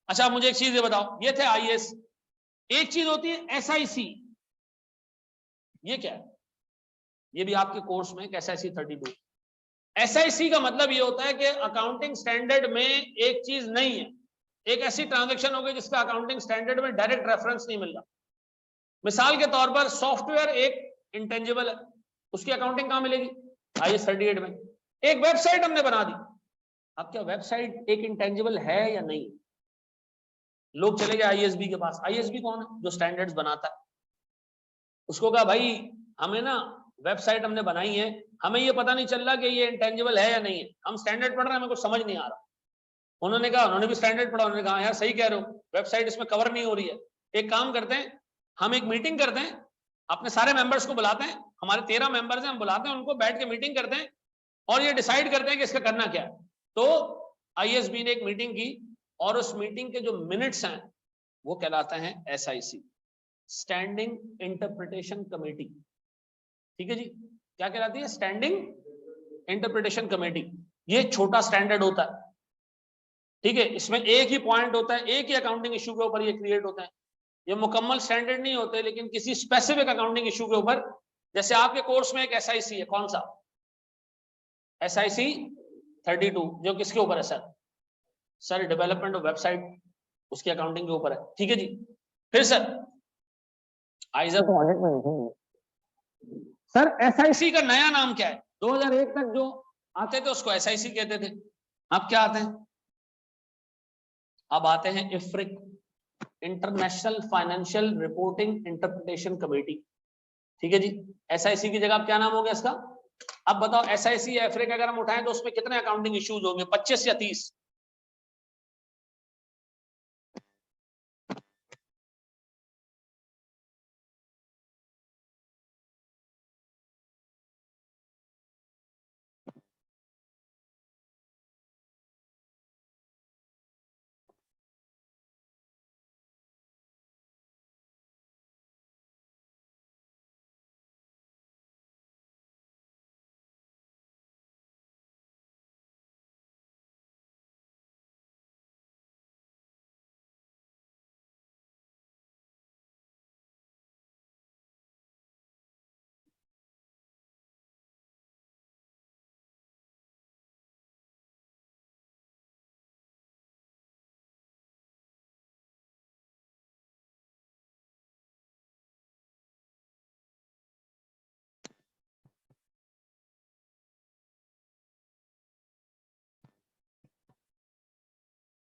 अच्छा मुझे एक चीज ये बताओ, ये थे IAS, एक चीज होती है SIC, ये क्या है, ये भी आपके कोर्स में SIC 32। SIC का मतलब ये होता है कि अकाउंटिंग स्टैंडर्ड में एक चीज नहीं है, एक ऐसी ट्रांजैक्शन हो गई जिसका अकाउंटिंग स्टैंडर्ड में डायरेक्ट रेफरेंस नहीं मिल रहा। मिसाल के तौर पर सॉफ्टवेयर एक इंटेंजिबल है, उसकी अकाउंटिंग कहां मिलेगी, IAS 38 में। एक वेबसाइट हमने बना दी, अब क्या वेबसाइट एक इंटेंजिबल है या नहीं, लोग चले गए ISB के पास। ISB कौन है, जो स्टैंडर्ड्स बनाता है। उसको कहा भाई हमें ना वेबसाइट हमने बनाई है, हमें ये पता नहीं चल रहा कि ये इंटेंजिबल है या नहीं है, हम स्टैंडर्ड पढ़ रहे हैं, हमें कुछ समझ नहीं आ रहा। उन्होंने कहा, उन्होंने भी स्टैंडर्ड पढ़ा, उन्होंने कहा यार सही कह रहे हो, वेबसाइट इसमें कवर नहीं हो रही है, एक काम करते हैं हम एक मीटिंग करते हैं, अपने सारे मेंबर्स को बुलाते हैं, हमारे 13 मेंबर्स हैं, हम बुलाते हैं उनको, बैठ के मीटिंग करते हैं और ये डिसाइड करते हैं कि इसका करना क्या है। तो ISB ने एक मीटिंग की और उस मीटिंग के जो मिनट्स हैं वो कहलाते हैं SIC, स्टैंडिंग इंटरप्रिटेशन कमेटी। ठीक है जी, क्या कहलाती है, स्टैंडिंग इंटरप्रिटेशन कमेटी। ये छोटा स्टैंडर्ड होता है, ठीक है, इसमें एक ही पॉइंट होता है, एक ही अकाउंटिंग इशू के ऊपर ये क्रिएट होते हैं। ये मुकम्मल स्टैंडर्ड नहीं होते, लेकिन किसी स्पेसिफिक अकाउंटिंग इशू के ऊपर, जैसे आपके कोर्स में एक SIC है, कौन सा, SIC 32, जो किसके ऊपर है sir, sir development of website, उसकी अकाउंटिंग के ऊपर है। ठीक है जी, फिर सर सर SIC का नया नाम क्या है, 2001 तक जो आते थे उसको SIC कहते थे, अब क्या आते हैं, अब आते हैं IFRIC, international financial reporting interpretation committee. ठीक है जी, SIC की जगह अब क्या नाम हो गया इसका। अब बताओ SIC या IFRIC अगर हम उठाएं तो उसमें कितने अकाउंटिंग इश्यूज होंगे, 25 या 30,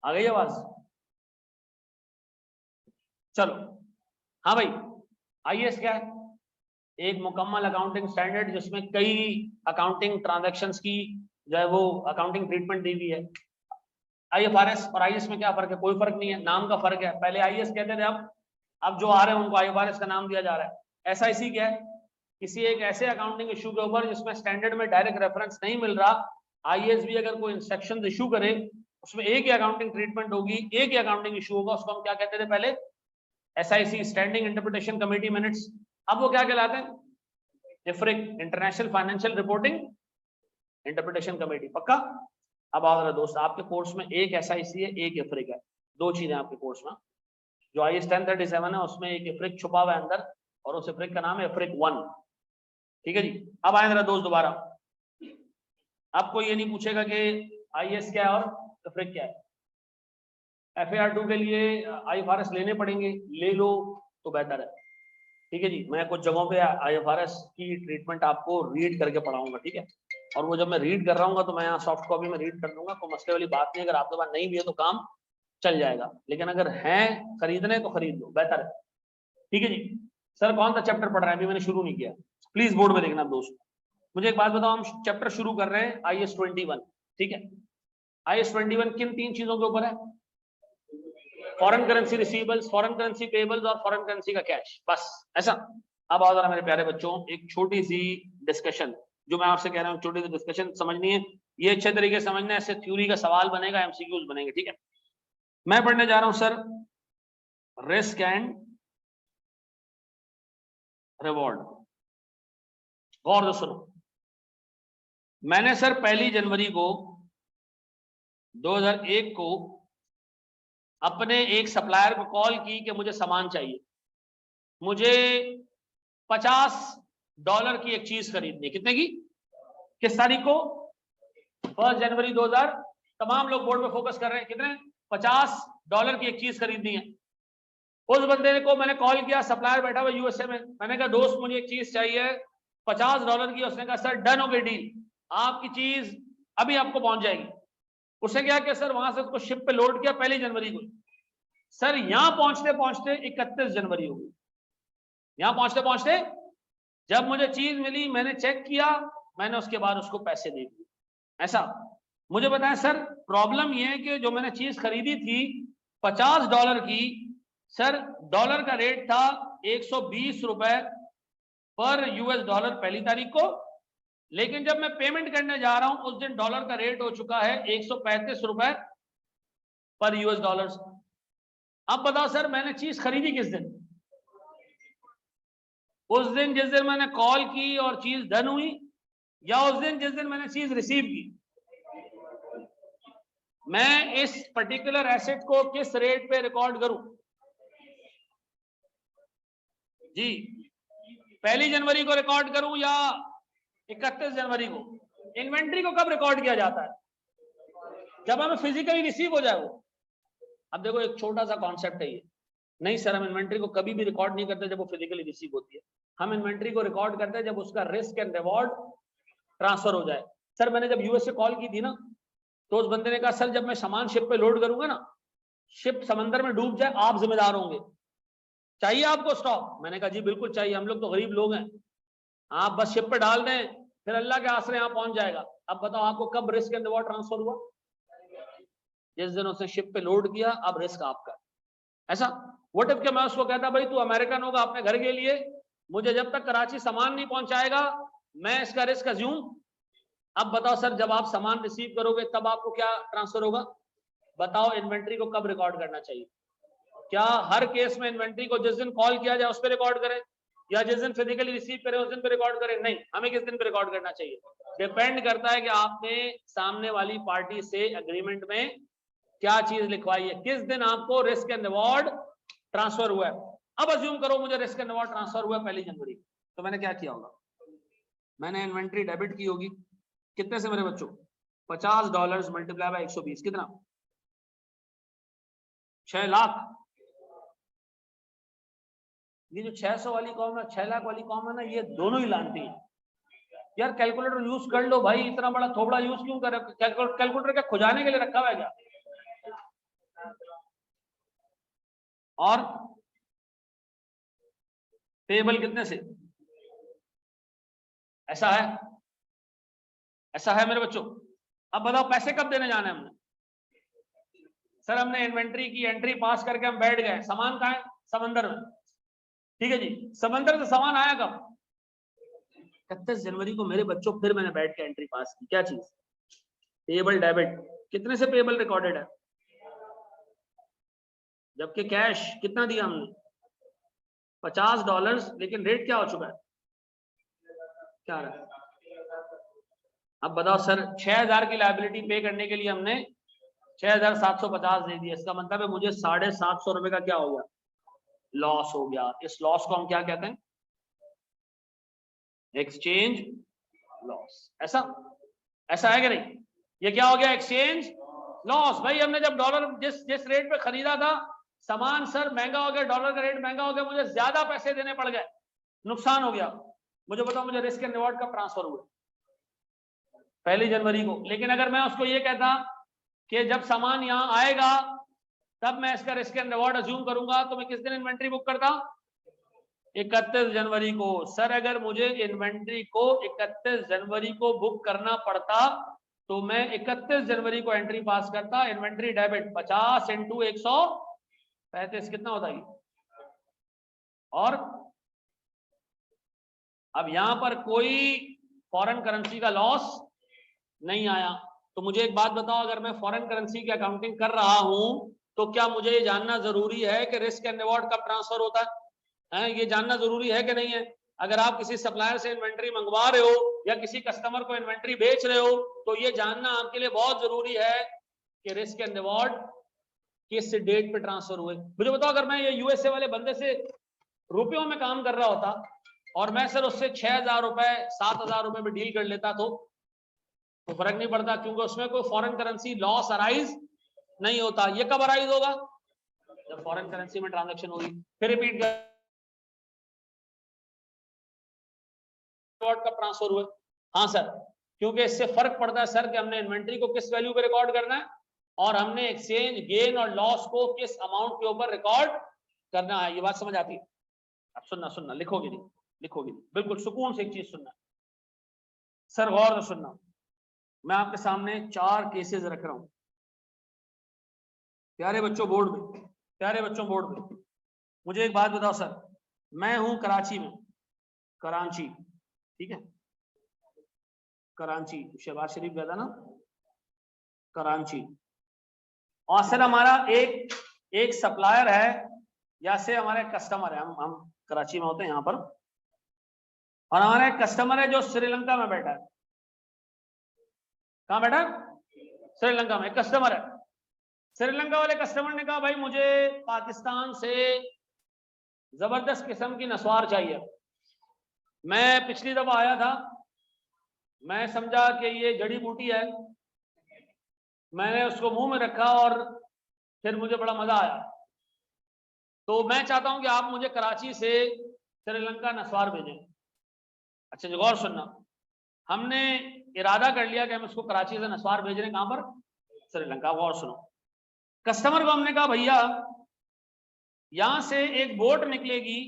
आ गई आवाज, चलो। हाँ भाई, IAS क्या है, एक मुकम्मल अकाउंटिंग स्टैंडर्ड जिसमें कई अकाउंटिंग ट्रांजैक्शंस की जो है वो अकाउंटिंग ट्रीटमेंट दी हुई है। IFRS और IAS में क्या फर्क है, कोई फर्क नहीं है, नाम का फर्क है, पहले IAS कहते थे, अब जो आ रहे हैं उनको IFRS का नाम दिया जा रहा है। SIC क्या है, किसी एक ऐसे अकाउंटिंग इशू के ऊपर जिसमें स्टैंडर्ड में डायरेक्ट रेफरेंस नहीं मिल रहा, IAS भी अगर कोई इंस्ट्रक्शंस इशू करे उसमें एक ही अकाउंटिंग ट्रीटमेंट होगी, एक ही अकाउंटिंग इशू होगा, उसको हम क्या कहते थे पहले, SIC, standing interpretation committee minutes. अब वो क्या कहलाते हैं, IFRIC, international financial reporting interpretation committee. पक्का, अब आओ जरा दोस्त, आपके कोर्स में एक SIC है, एक इफ्रिक है, दो चीजें आपके कोर्स में। जो IS 1037 है उसमें एक इफ्रिक छुपा हुआ है अंदर, और उस इफ्रिक का नाम है इफ्रिक 1। ठीक है जी। अब आए जरा दोस्त दोबारा, आपको ये नहीं पूछेगा कि IS क्या है और इफ्रिक क्या है। FAR2 के लिए IFRS लेने पड़ेंगे, ले लो तो बेहतर है। ठीक है जी, मैं कुछ जगहों पे IFRS की ट्रीटमेंट आपको रीड करके पढ़ाऊंगा, ठीक है। और वो जब मैं रीड कर रहा हूँ तो मैं यहाँ सॉफ्ट कॉपी में रीड कर दूंगा, तो मसले वाली बात नहीं। अगर आपके पास नहीं भी है तो काम चल जाएगा, लेकिन अगर है खरीदने तो खरीद लो, बेहतर है। ठीक है जी। सर कौन सा चैप्टर पढ़ रहे हैं? अभी मैंने शुरू नहीं किया, प्लीज बोर्ड में देखना दोस्त। मुझे एक बात बताओ, हम चैप्टर शुरू कर रहे हैं IS 21, ठीक है। IS 21 किन तीन चीजों के ऊपर है? Foreign currency receivables, foreign currency payables और फॉरेन करेंसी का कैश, बस ऐसा। अब आओ जरा मेरे प्यारे बच्चों, एक छोटी सी डिस्कशन, जो मैं आपसे कह रहा हूँ छोटी सी डिस्कशन समझनी है, ये अच्छे तरीके से समझना है, इससे थ्योरी का सवाल बनेगा, MCQs बनेंगे, ठीक है। मैं पढ़ने जा रहा हूं सर रिस्क एंड रिवॉर्ड। गौर से सुनो, मैंने सर 1 जनवरी को 2001 को अपने एक सप्लायर को कॉल की कि मुझे सामान चाहिए, मुझे $50 की एक चीज खरीदनी। कितने की? किस तारीख को? 1 जनवरी 2000। तमाम लोग बोर्ड में फोकस कर रहे हैं, कितने? $50 की एक चीज खरीदनी है। उस बंदे को मैंने कॉल किया, सप्लायर बैठा हुआ USA में। मैंने कहा दोस्त मुझे एक चीज चाहिए $50 की। उसने कहा सर डन हो गई डील, आपकी चीज अभी आपको पहुंच जाएगी। उसने क्या किया सर, वहां से उसको शिप पे लोड किया 1 जनवरी को। सर यहां पहुंचते पहुंचते 31 जनवरी हो गई। यहां पहुंचते पहुंचते जब मुझे चीज मिली, मैंने चेक किया, मैंने उसके बाद उसको पैसे दे दिए। ऐसा मुझे बताएं सर, प्रॉब्लम यह है कि जो मैंने चीज खरीदी थी $50 की, सर डॉलर का रेट था 120 रुपए पर $1 1 तारीख को, लेकिन जब मैं पेमेंट करने जा रहा हूं उस दिन डॉलर का रेट हो चुका है 135 रुपए पर $। अब बताओ सर मैंने चीज खरीदी किस दिन? उस दिन जिस दिन मैंने कॉल की और चीज डन हुई, या उस दिन जिस दिन मैंने चीज रिसीव की? मैं इस पर्टिकुलर एसेट को किस रेट पे रिकॉर्ड करूं जी? 1 जनवरी को रिकॉर्ड करूं या 31 जनवरी को? इन्वेंट्री को कब रिकॉर्ड किया जाता है? जब हमें फिजिकली रिसीव हो जाए वो। अब देखो एक छोटा सा कॉन्सेप्ट है ये, नहीं सर हम इन्वेंट्री को कभी भी रिकॉर्ड नहीं करते जब वो फिजिकली रिसीव होती है। हम इन्वेंट्री को रिकॉर्ड करते हैं जब उसका रिस्क एंड रिवॉर्ड ट्रांसफर हो जाए। सर मैंने जब US से कॉल की थी ना, तो उस बंदे ने कहा सर जब मैं सामान शिप पे लोड करूंगा ना, शिप समंदर में डूब जाए आप जिम्मेदार होंगे, चाहिए आपको स्टॉक? मैंने कहा जी बिल्कुल चाहिए, हम लोग तो गरीब लोग हैं, आप बस शिप पे डाल दें, फिर अल्लाह के आसरे यहाँ पहुंच जाएगा। अब बताओ आपको कब रिस्क एंड रिवॉर्ड ट्रांसफर हुआ? जिस दिन उसने शिप पे लोड किया, अब रिस्क आपका। ऐसा व्हाट इफ के मैं उसको कहता भाई तू अमेरिकन होगा अपने घर के लिए, मुझे जब तक कराची सामान नहीं पहुंचाएगा मैं इसका रिस्क अज्यूम। अब बताओ सर जब आप सामान रिसीव करोगे तब आपको क्या ट्रांसफर होगा? बताओ इन्वेंट्री को कब रिकॉर्ड करना चाहिए? क्या हर केस में इन्वेंट्री को जिस दिन कॉल किया जाए उस पर रिकॉर्ड करें, या जिस दिन फिजिकली रिसीव करें उस दिन पे रिकॉर्ड करें? नहीं, हमें किस दिन पे रिकॉर्ड करना चाहिए? डिपेंड करता है कि आपने सामने वाली पार्टी से एग्रीमेंट में क्या चीज लिखवाई है, किस दिन आपको रिस्क एंड रिवॉर्ड ट्रांसफर हुआ है। अब अज्यूम करो मुझे रिस्क एंड रिवॉर्ड ट्रांसफर हुआ 1 जनवरी, तो मैंने क्या किया होगा? मैंने इन्वेंट्री डेबिट की होगी, कितने से मेरे बच्चों? $50 मल्टीप्लाई बाय 120, कितना? 6 लाख। ये जो 600 वाली कॉम है, 6 लाख वाली कॉम है ना, ये दोनों ही लानती है यार। कैलकुलेटर यूज कर लो भाई, इतना बड़ा थोबड़ा यूज क्यों कर? कैलकुलेटर क्या खुजाने के लिए रखा हुआ है क्या? और पेबल कितने से? ऐसा है, ऐसा है मेरे बच्चों। अब बताओ पैसे कब देने जाने हमने? सर हमने इन्वेंट्री की एंट्री पास करके हम बैठ गए, सामान कहाँ है? समंदर में। ठीक है जी, समंदर से सामान आया कब? 31 जनवरी को मेरे बच्चों। फिर मैंने बैठ के एंट्री पास की, क्या चीज? Payable debit. कितने से पेबल रिकॉर्डेड है? जबकि कैश कितना दिया हमने? $50, लेकिन रेट क्या हो चुका है? क्या रहा? अब बताओ सर 6000 की लायबिलिटी पे करने के लिए हमने 6750 दे दिया, इसका मतलब है मुझे 750 रुपए का क्या हो गया, लॉस हो गया। इस लॉस को हम क्या कहते हैं, एक्सचेंज लॉस। ऐसा ऐसा है कि नहीं, ये क्या हो गया, एक्सचेंज लॉस। भाई हमने जब डॉलर जिस रेट पे खरीदा था, सामान सर महंगा हो गया, डॉलर का रेट महंगा हो गया, मुझे ज्यादा पैसे देने पड़ गए, नुकसान हो गया। मुझे बताओ मुझे रिस्क एंड रिवॉर्ड कब ट्रांसफर हुए, 1 जनवरी को। लेकिन अगर मैं उसको ये कहता कि जब सामान यहां आएगा तब मैं इसका रिस्क एंड रिवॉर्ड अज्यूम करूंगा, तो मैं किस दिन इन्वेंट्री बुक करता, 31 जनवरी को। सर अगर मुझे इन्वेंट्री को 31 जनवरी को बुक करना पड़ता तो मैं 31 जनवरी को एंट्री पास करता, इन्वेंट्री डेबिट 50 इंटू 135 कितना होता है। और अब यहां पर कोई फॉरेन करेंसी का लॉस नहीं आया। तो मुझे एक बात बताओ, अगर मैं फॉरेन करेंसी की अकाउंटिंग कर रहा हूं तो क्या मुझे ये जानना जरूरी है कि रिस्क एंड रिवॉर्ड कब ट्रांसफर होता है, ये जानना जरूरी है कि नहीं है। अगर आप किसी सप्लायर से इन्वेंट्री मंगवा रहे हो या किसी कस्टमर को इन्वेंट्री बेच रहे हो तो ये जानना आपके लिए बहुत जरूरी है कि रिस्क एंड रिवॉर्ड किस डेट पे ट्रांसफर हुए। मुझे बताओ अगर मैं ये यूएसए वाले बंदे से रुपयों में काम कर रहा होता और मैं सर उससे 6000 रुपए 7000 रुपए में डील कर लेता तो फर्क नहीं पड़ता, क्योंकि उसमें कोई फॉरेन करेंसी लॉस अराइज नहीं होता। ये कब अराइज होगा, जब फॉरेन करेंसी में ट्रांजैक्शन होगी। फिर रिपीट कर, कब ट्रांसफर हुए, हाँ सर, क्योंकि इससे फर्क पड़ता है सर कि हमने इन्वेंट्री को किस वैल्यू पे रिकॉर्ड करना है और हमने एक्सचेंज गेन और लॉस को किस अमाउंट के ऊपर रिकॉर्ड करना है। ये बात समझ आती है। अब सुनना लिखोगे नहीं, बिल्कुल सुकून से एक चीज सुनना सर, गौर से सुनना। मैं आपके सामने 4 केसेस रख रहा हूं, प्यारे बच्चों बोर्ड में, मुझे एक बात बताओ सर, मैं हूं कराची में, कराची, ठीक है, कराची, शहबाज शरीफ गया था ना, कराची। और सर हमारा एक सप्लायर है या से हमारे कस्टमर है, हम कराची में होते हैं यहाँ पर, और हमारा एक कस्टमर है जो श्रीलंका में बैठा है। कहाँ बैठा है, श्रीलंका में। एक कस्टमर है, श्रीलंका वाले कस्टमर ने कहा भाई मुझे पाकिस्तान से जबरदस्त किस्म की नस्वार चाहिए। मैं पिछली दफा आया था, मैं समझा कि ये जड़ी बूटी है, मैंने उसको मुंह में रखा और फिर मुझे बड़ा मजा आया। तो मैं चाहता हूं कि आप मुझे कराची से श्रीलंका नस्वार भेजें। अच्छा जी गौर सुनना, हमने इरादा कर लिया कि हम इसको कराची से नस्वार भेज रहे हैं, कहां पर, श्रीलंका। गौर सुनो, कस्टमर को हमने कहा भैया यहां से एक बोट निकलेगी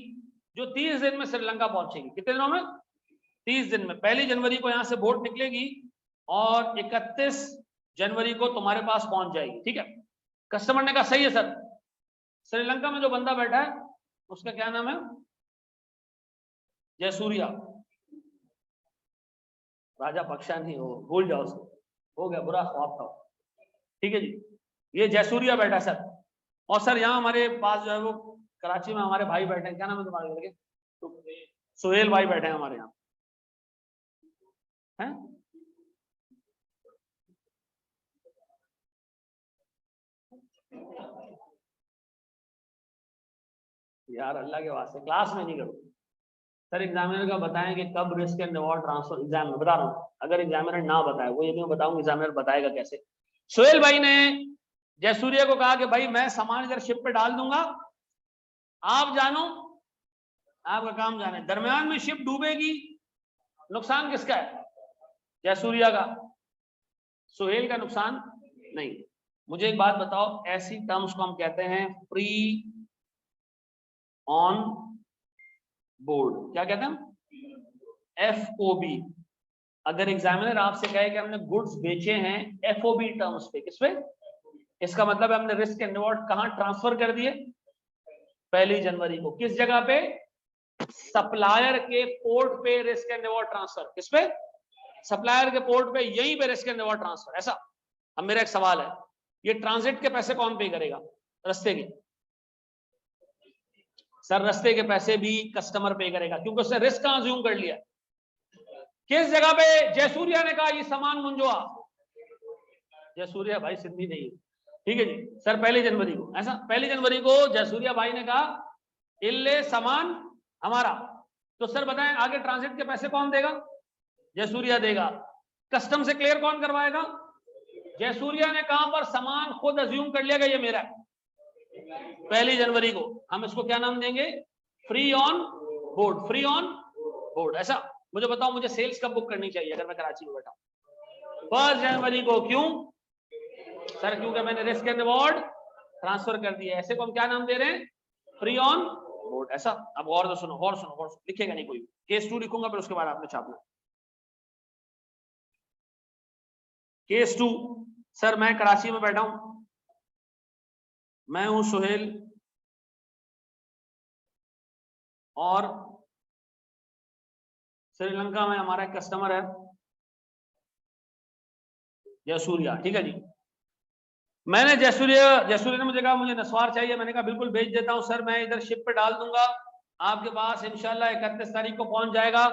जो 30 दिन में श्रीलंका पहुंचेगी। कितने दिनों में, 30 दिन में। 1 जनवरी को यहां से बोट निकलेगी और 31 जनवरी को तुम्हारे पास पहुंच जाएगी, ठीक है। कस्टमर ने कहा सही है सर। श्रीलंका में जो बंदा बैठा है उसका क्या नाम है, जयसूर्या, राजा बख्शा नहीं हो, भूल जाओ उसको, हो गया, बुरा ख्वाब था, ठीक है जी। ये जयसूर्या बैठा सर, और सर यहाँ हमारे पास जो है वो कराची में हमारे भाई बैठे हैं, क्या नाम है तुम्हारे लड़के, सुहेल भाई बैठे हैं हमारे यहाँ हैं। यार अल्लाह के वास्ते क्लास में नहीं करो सर, एग्जामिनर का बताएं कि कब risk and reward transfer, exam में बता रहा हूँ, अगर एग्जामिनर ना बताए, वो ये नहीं बताऊंगा एग्जामिनर बताएगा कैसे। सुहेल भाई ने जयसूर्या को कहा कि भाई मैं सामान इधर शिप पे डाल दूंगा, आप जानो, आपका काम जाने, दरमियान में शिप डूबेगी, नुकसान किसका है, जयसूर्या का, सुहेल का नुकसान नहीं। मुझे एक बात बताओ, ऐसी टर्म्स को हम कहते हैं फ्री ऑन बोर्ड, क्या कहते हैं, FOB। अगर एग्जामिनर आपसे कहे कि हमने गुड्स बेचे हैं FOB टर्म्स पे, किस पे, इसका मतलब है हमने रिस्क एंड रिवॉर्ड कहां ट्रांसफर कर दिए, 1 जनवरी को। किस जगह पे, सप्लायर के पोर्ट पे रिस्क एंड रिवॉर्ड ट्रांसफर, किस पे, सप्लायर के पोर्ट पे, यहीं पे रिस्क एंड रिवॉर्ड ट्रांसफर। ऐसा। अब मेरा एक सवाल है, ये ट्रांजिट के पैसे कौन पे करेगा, रस्ते के, सर रस्ते के पैसे भी कस्टमर पे करेगा, क्योंकि उसने रिस्क कहां अज्यूम कर लिया, किस जगह पे जयसूर्या ने कहा ये सामान मुंजवा, जयसूर्या भाई सिंधी नहीं है, ठीक है जी सर, 1 जनवरी को, ऐसा 1 जनवरी को जयसूर्या भाई ने कहा इल्ले सामान हमारा, तो सर बताएं आगे ट्रांजिट के पैसे कौन देगा? जयसूर्या देगा। कस्टम से क्लियर कौन करवाएगा? जयसूर्या ने कहां पर सामान खुद अज्यूम कर लिया ये मेरा है। 1 जनवरी को हम इसको क्या नाम देंगे? Free on board, free on board. ऐसा मुझे बताओ, मुझे सेल्स कब बुक करनी चाहिए अगर मैं कराची में बैठा? 1 जनवरी को। क्यों सर? क्योंकि मैंने रिस्क एंड रिवॉर्ड ट्रांसफर कर दिया। ऐसे को हम क्या नाम दे रहे हैं? Free on board. ऐसा अब और सुनो, और सुनो, और सुनो, लिखेगा नहीं कोई, केस 2 लिखूंगा फिर उसके बाद आपने छापना। केस 2, सर मैं कराची में बैठा हूं, मैं हूं सुहेल और श्रीलंका में हमारा एक कस्टमर है जयसूर्या, ठीक है जी। मैंने जयसूर्या ने मुझे कहा मुझे नस्वार चाहिए, मैंने कहा बिल्कुल भेज देता हूं सर, मैं इधर शिप पे डाल दूंगा, आपके पास इंशाल्लाह 31 तारीख को पहुंच जाएगा।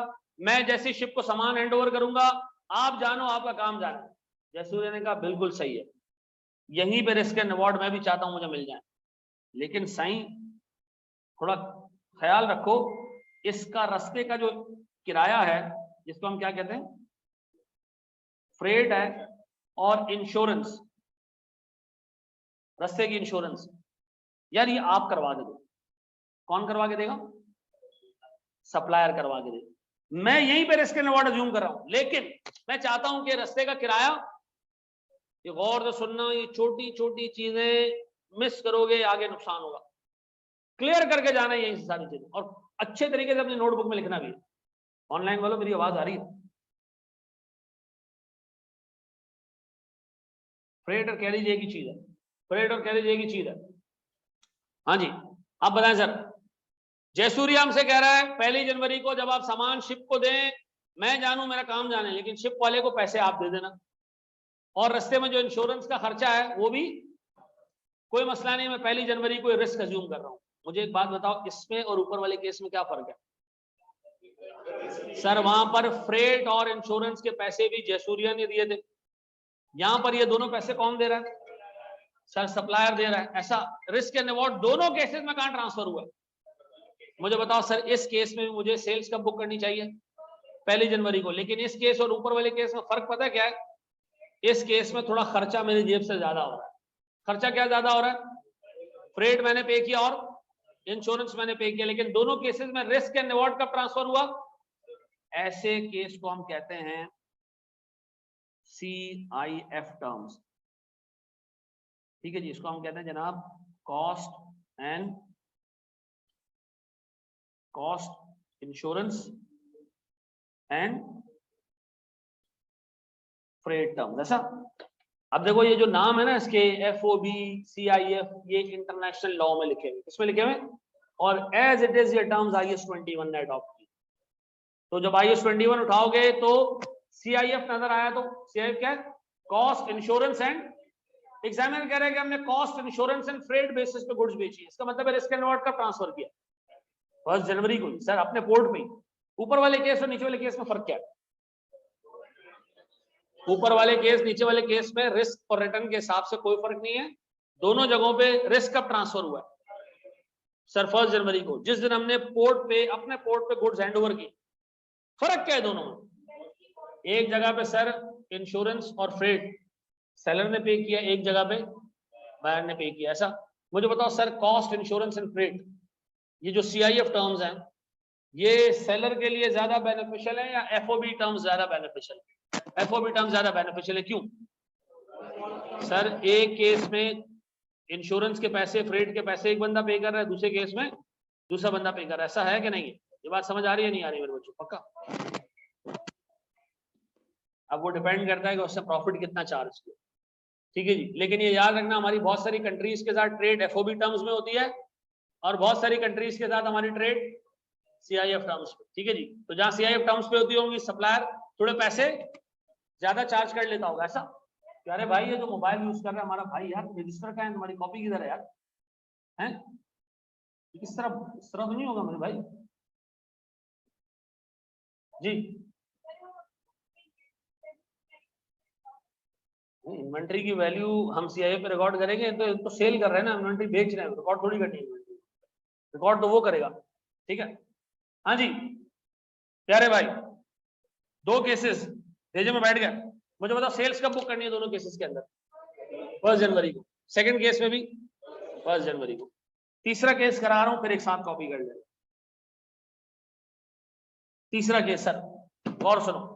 मैं जैसे शिप को सामान हैंड ओवर करूंगा, आप जानो आपका काम जाने। जयसूर्या ने कहा बिल्कुल सही है, यहीं पे रिस्क एंड रिवॉर्ड मैं भी चाहता हूं मुझे मिल जाए, लेकिन साईं थोड़ा ख्याल रखो, इसका रास्ते का जो किराया है जिसको हम क्या कहते हैं, फ्रेट है और इंश्योरेंस, रास्ते की इंश्योरेंस, यार ये आप करवा दे दो। कौन करवा के देगा? सप्लायर करवा के देगा। मैं यहीं पे रिस्क एंड रिवॉर्ड अज्यूम कर रहा हूं, लेकिन मैं चाहता हूं कि रास्ते का किराया, ये गौर से सुनना, ये छोटी छोटी चीजें मिस करोगे आगे नुकसान होगा, क्लियर करके जाना है यही सारी चीजें, और अच्छे तरीके से अपनी नोटबुक में लिखना भी। ऑनलाइन वालों मेरी आवाज आ रही है? फ्रेट और कैरेज एक ही चीज है, फ्रेट और कैरेज एक ही चीज है। हाँ जी, आप बताएं सर। जयसूर्या हमसे कह रहा है 1 जनवरी को जब आप सामान शिप को दें, मैं जानू मेरा काम जाने, लेकिन शिप वाले को पैसे आप दे देना, और रास्ते में जो इंश्योरेंस का खर्चा है वो भी कोई मसला नहीं, मैं 1 जनवरी को रिस्क अज्यूम कर रहा हूं। मुझे एक बात बताओ, इसमें और ऊपर वाले केस में क्या फर्क है? सर वहां पर फ्रेट और इंश्योरेंस के पैसे भी जयसूर्या ने दिए थे, यहां पर ये दोनों पैसे कौन दे रहा है? सर सप्लायर दे रहा है। ऐसा रिस्क एंड रिवॉर्ड दोनों केसेस में कहां ट्रांसफर हुआ? मुझे बताओ सर, इस केस में मुझे सेल्स कब बुक करनी चाहिए? 1 जनवरी को, लेकिन इस केस और ऊपर वाले केस में फर्क पता क्या है? इस केस में थोड़ा खर्चा मेरी जेब से ज्यादा हो रहा है। खर्चा क्या ज्यादा हो रहा है? फ्रेट मैंने पे किया और इंश्योरेंस मैंने पे किया, लेकिन दोनों केसेस में रिस्क एंड रिवॉर्ड कब ट्रांसफर हुआ? ऐसे केस को हम कहते हैं CIF टर्म्स, ठीक है जी। इसको हम कहते हैं जनाब cost insurance and freight terms. ऐसा अब देखो ये जो नाम है ना इसके, FOB CIF, ये इंटरनेशनल लॉ में लिखे हुए, इसमें लिखे हुए, और एज इट इज ये टर्म्स IS 21 ने अडॉप्ट की। तो जब IS 21 उठाओगे तो CIF नजर आया, तो CIF क्या है? कॉस्ट इंश्योरेंस एंड, एग्जामिनर कह रहे हैं कि हमने cost insurance and freight basis पे गुड्स बेची, इसका मतलब है रिस्क एंड रिवॉर्ड का ट्रांसफर किया 1 जनवरी को, सर अपने पोर्ट पे। ऊपर वाले केस और नीचे वाले केस में फर्क क्या है? ऊपर वाले केस नीचे वाले केस में रिस्क और रिटर्न के हिसाब से कोई फर्क नहीं है, दोनों जगहों पे रिस्क कब ट्रांसफर हुआ है? सर 1 जनवरी को, जिस दिन हमने पोर्ट पे, अपने पोर्ट पे गुड्स हैंड ओवर की। फर्क क्या है दोनों में? एक जगह पे सर इंश्योरेंस और फ्रेट सेलर ने पे किया, एक जगह पे बायर ने पे किया। ऐसा मुझे बताओ sir, cost insurance and freight, ये जो CIF टर्म्स हैं, ये सेलर के लिए ज्यादा बेनिफिशियल है या FOB टर्म्स ज्यादा बेनिफिशियल है? FOB टर्म्स ज्यादा बेनिफिशियल है। क्यों? सर एक केस में इंश्योरेंस के पैसे, फ्रेट के पैसे एक बंदा पे कर रहा है, दूसरे केस में दूसरा बंदा पे कर रहा है। ऐसा है कि नहीं? ये बात समझ आ रही है नहीं आ रही मेरे बच्चों? पक्का? अब वो डिपेंड करता है कि उससे प्रॉफिट कितना चार्ज किया, ठीक है जी। लेकिन ये याद रखना, हमारी बहुत सारी कंट्रीज के साथ ट्रेड FOB टर्म्स में होती है, और बहुत सारी कंट्रीज के साथ हमारी ट्रेड CIF टर्म्स पे, ठीक है जी। तो जहां CIF टर्म्स पे होती होंगी, सप्लायर थोड़े पैसे ज्यादा चार्ज कर लेता होगा। ऐसा कि अरे भाई ये जो मोबाइल यूज कर रहा है हमारा भाई, यार रजिस्टर का है, तुम्हारी कॉपी किधर है यार? हैं इस तरह तो नहीं होगा मेरे भाई जी। इन्वेंट्री की वैल्यू हम सीआईए पे रिकॉर्ड करेंगे तो सेल कर रहे हैं ना, इन्वेंट्री बेच रहे हैं, रिकॉर्ड थोड़ी करनी है इन्वेंट्री, रिकॉर्ड तो वो करेगा। ठीक है, हाँ जी प्यारे भाई, 2 केसेस भेजे में बैठ गया, मुझे बताओ सेल्स कब बुक करनी है दोनों केसेस के अंदर? 1 जनवरी को, सेकंड केस में भी 1 जनवरी को, तीसरा केस करा रहा हूं फिर एक साथ कॉपी कर लेना। तीसरा केस सर गौर सुनो,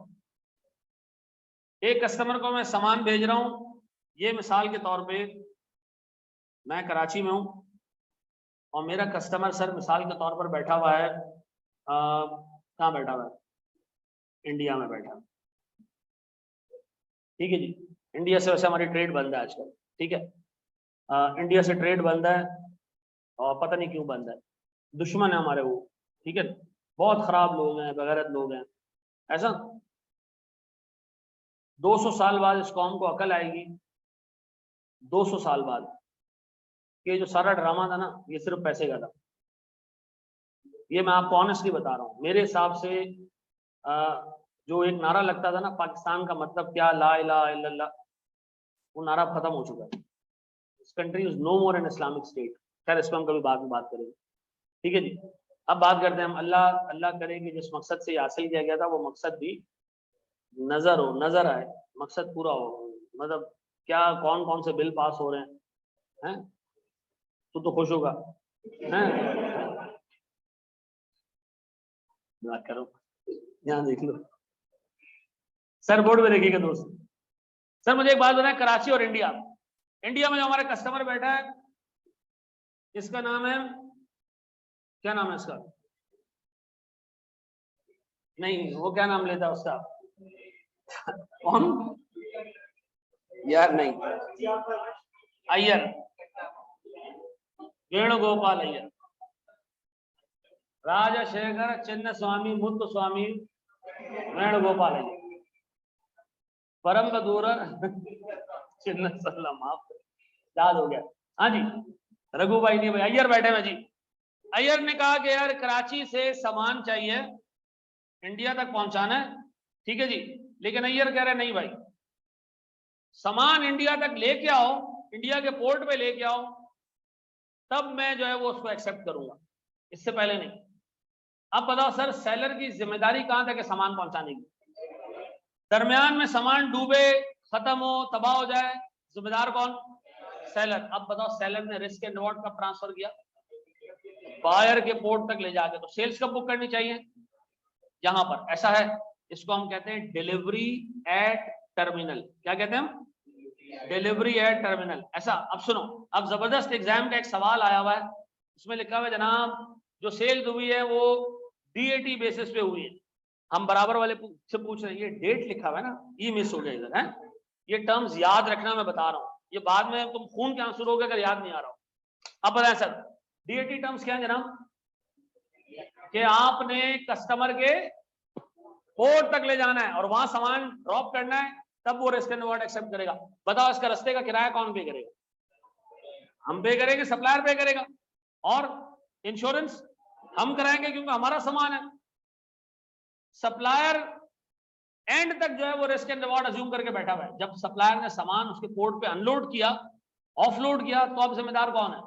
एक कस्टमर को मैं सामान भेज रहा हूं, ये मिसाल के तौर पे मैं कराची में हूं और मेरा कस्टमर सर मिसाल के तौर पर बैठा हुआ है, कहाँ बैठा हुआ है? इंडिया में बैठा। ठीक है जी, इंडिया से वैसे हमारी ट्रेड बंद है आजकल। ठीक है, इंडिया से ट्रेड बंद है और पता नहीं क्यों बंद है, दुश्मन है हमारे वो। ठीक है, बहुत खराब लोग हैं, बेगैरत लोग हैं। ऐसा 200 साल बाद इस कौम को अकल आएगी, 200 साल बाद, कि जो सारा ड्रामा था ना ये सिर्फ पैसे का था। ये मैं आपको ऑनेस्टली बता रहा हूँ, मेरे हिसाब से जो एक नारा लगता था ना, पाकिस्तान का मतलब क्या, ला इलाहा इल्लल्लाह, वो नारा खत्म हो चुका है। This country is no more an Islamic state. खैर इस पर हम कभी बाद में बात करेंगे। ठीक है जी, अब बात करते हैं हम, अल्लाह करे कि जिस मकसद से हासिल किया गया था वो मकसद भी नजर आए, मकसद पूरा हो। मतलब क्या कौन कौन से बिल पास हो रहे हैं? तू तो खुश होगा हैं? बात करो, यहाँ देख लो सर, बोर्ड में देखिएगा दोस्त। सर मुझे एक बात बताएं, कराची और इंडिया में जो हमारा कस्टमर बैठा है, इसका नाम है, क्या नाम है इसका? नहीं, वो क्या नाम लेता है उसका? कौन यार? नहीं, अय्यर, वेणुगोपाल अय्यर, राजशेखर चिन्न स्वामी मुत्तु स्वामी वेणुगोपाल अय्यर, परम बदूर चिन्न सल्लम, आप याद हो गया। हाँ जी, रघु भाई नहीं भाई, अय्यर बैठे हैं जी। अय्यर ने कहा कि यार कराची से सामान चाहिए, इंडिया तक पहुंचाना है। ठीक है जी, लेकिन अय्यर कह रहे नहीं भाई, सामान इंडिया तक लेके आओ, इंडिया के पोर्ट पे लेके आओ, तब मैं जो है वो उसको एक्सेप्ट करूंगा, इससे पहले नहीं। अब बताओ सर, सेलर की जिम्मेदारी कहां तक है सामान पहुंचाने की? दरमियान में सामान डूबे, खत्म हो, तबाह हो जाए, जिम्मेदार कौन? सेलर। अब बताओ सेलर ने रिस्क एंड रिवॉर्ड कब ट्रांसफर किया? बायर के पोर्ट तक ले जाके। तो सेल्स कब बुक करनी चाहिए? यहां पर। ऐसा है, इसको हम कहते हैं डिलीवरी एट टर्मिनल। क्या कहते हैं हम? Delivery at terminal. ऐसा। अब सुनो, अब जबरदस्त एग्जाम का एक सवाल आया हुआ है, उसमें लिखा हुआ है जनाब जो सेल हुई है वो डीएटी बेसिस पे हुई है। हम बराबर वाले से पूछ रहे हैं, ये डेट लिखा हुआ है ना, ये मिस हो गया इधर है। ये टर्म्स याद रखना, मैं बता रहा हूँ, ये बाद में तुम खून के आंसू रोगे अगर याद नहीं आ रहा हो। अब बताएं सर, डीएटी टर्म्स क्या है जनाब? कि आपने कस्टमर के पोर्ट तक ले जाना है और वहां सामान ड्रॉप करना है, तब वो रिस्क एंड रिवॉर्ड एक्सेप्ट करेगा। बताओ इसका रास्ते का किराया कौन पे करेगा? हम पे करेंगे, सप्लायर पे करेगा, और इंश्योरेंस हम कराएंगे क्योंकि हमारा सामान है। सप्लायर एंड तक जो है वो रिस्क एंड रिवॉर्ड अज्यूम करके बैठा हुआ है। जब सप्लायर ने सामान उसके पोर्ट पे अनलोड किया, ऑफलोड किया, तो अब जिम्मेदार कौन है?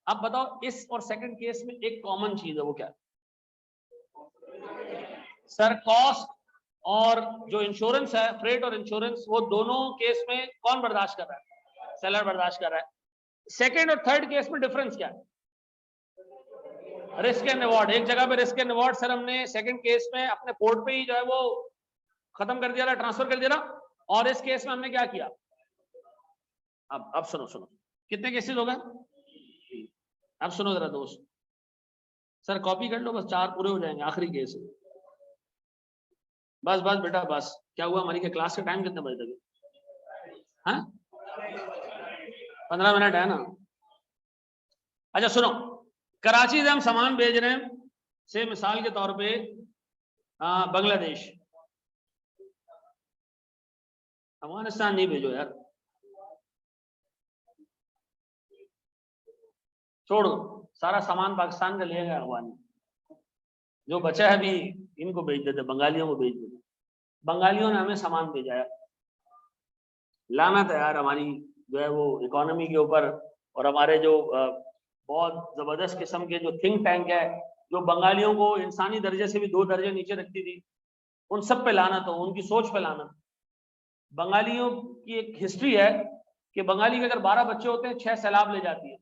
अब बताओ, इस और सेकंड केस में एक कॉमन चीज है, वो क्या? सर कॉस्ट और जो इंश्योरेंस है, फ्रेट और इंश्योरेंस, वो दोनों केस में कौन बर्दाश्त कर रहा है? सेलर बर्दाश्त कर रहा है। सेकंड और थर्ड केस में डिफरेंस क्या है? Risk and reward. एक जगह पे रिस्क एंड रिवॉर्ड सर हमने सेकंड केस में अपने पोर्ट पे ही जो है वो खत्म कर दिया था, ट्रांसफर कर दिया था, और इस केस में हमने क्या किया? अब सुनो सुनो, कितने केसेस हो गए? अब सुनो जरा दोस्त, सर कॉपी कर लो, बस 4 पूरे हो जाएंगे, आखिरी केस है। बस बस बेटा बस। क्या हुआ, हमारी क्लास का टाइम कितने बजे तक है? 15 मिनट है ना। अच्छा सुनो, कराची से हम सामान भेज रहे हैं, से मिसाल के तौर पे बांग्लादेश। अफगानिस्तान नहीं भेजो यार, छोड़ दो, सारा सामान पाकिस्तान का ले गया अफगानी। जो बचा है अभी इनको भेज देते, बंगालियों को भेज देते। बंगालियों ने हमें सामान भेजा है, लानत है यार हमारी जो है वो इकोनॉमी के ऊपर, और हमारे जो बहुत जबरदस्त किस्म के जो थिंक टैंक है, जो बंगालियों को इंसानी दर्जे से भी 2 दर्जे नीचे रखती थी, उन सब पे लानत हो, उनकी सोच पे लानत। बंगालियों की एक हिस्ट्री है कि बंगाली के अगर 12 बच्चे होते हैं 6 सैलाब ले जाती है,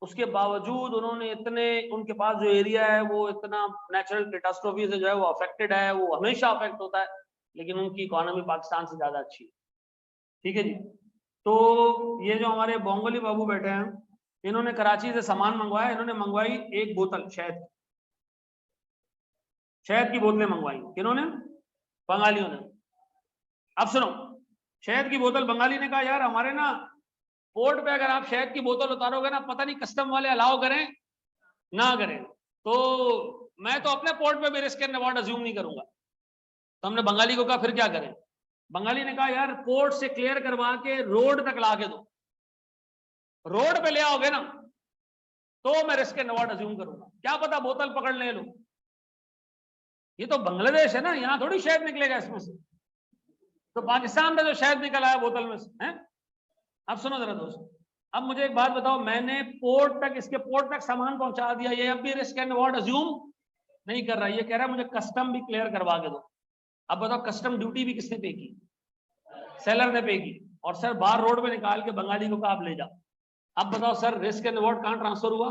उसके बावजूद उन्होंने इतने, उनके पास जो एरिया है वो इतना नेचुरल कैटास्ट्रोफी से जो है वो अफेक्टेड है, वो हमेशा अफेक्ट होता है, लेकिन उनकी इकोनॉमी पाकिस्तान से ज्यादा अच्छी है। ठीक है जी। तो ये जो हमारे बोंगोली बाबू बैठे हैं, इन्होंने कराची से सामान मंगवाया, इन्होंने मंगवाई एक बोतल शहद, शहद की बोतलें मंगवाई, किन्होंने? बंगालियों ने। अब सुनो, शहद की बोतल, बंगाली ने कहा यार हमारे ना पोर्ट पे अगर आप शहद की बोतल उतारोगे ना, पता नहीं कस्टम वाले अलाउ करें ना करें, तो मैं तो अपने पोर्ट पे भी रिस्क एंड रिवॉर्ड अज्यूम नहीं करूंगा। तो हमने बंगाली को कहा फिर क्या करें? बंगाली ने कहा यार पोर्ट से क्लियर करवा के रोड तक ला के दो, रोड पे ले आओगे ना तो मैं रिस्क एंड रिवॉर्ड अज्यूम करूंगा, क्या पता बोतल पकड़ ले लो। ये तो बांग्लादेश है ना, यहां थोड़ी शहद निकलेगा इसमें से, तो पाकिस्तान में जो शहद निकल आया बोतल में से है। अब सुनो जरा दोस्त, अब मुझे एक बात बताओ, मैंने पोर्ट तक, इसके पोर्ट तक सामान पहुंचा दिया, ये अब भी रिस्क एंड रिवॉर्ड अज्यूम नहीं कर रहा, ये कह रहा है मुझे कस्टम भी क्लियर करवा के दो। अब बताओ कस्टम ड्यूटी भी किसने पे की? सेलर ने पे की, और सर बाहर रोड पे निकाल के बंगाली को कहा आप ले जा। अब बताओ सर रिस्क एंड रिवॉर्ड कहां ट्रांसफर हुआ?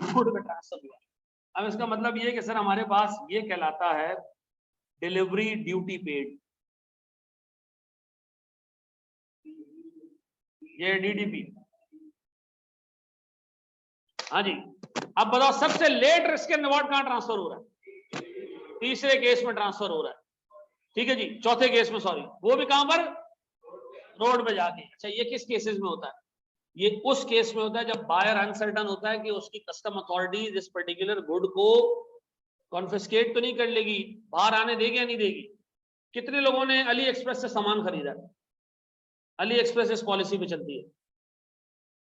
रोड पे ट्रांसफर हुआ। अब इसका मतलब ये कि सर हमारे पास ये कहलाता है डिलीवरी ड्यूटी पेड, ये डीडीपी। हाँ जी। अब बताओ सबसे लेट रिस्क एंड रिवॉर्ड कहां ट्रांसफर हो रहा है? तीसरे केस में ट्रांसफर हो रहा है। ठीक है जी, चौथे केस में, सॉरी, वो भी कहां पर? रोड पे जाके। अच्छा ये किस केसेस में होता है? ये उस केस में होता है जब बायर अनसर्टन होता है कि उसकी कस्टम अथॉरिटीज इस पर्टिकुलर गुड को कॉन्फिस्केट तो नहीं कर लेगी, बाहर आने देगी या नहीं देगी। कितने लोगों ने अली एक्सप्रेस से सामान खरीदा? अली एक्सप्रेस इस पॉलिसी पे चलती है।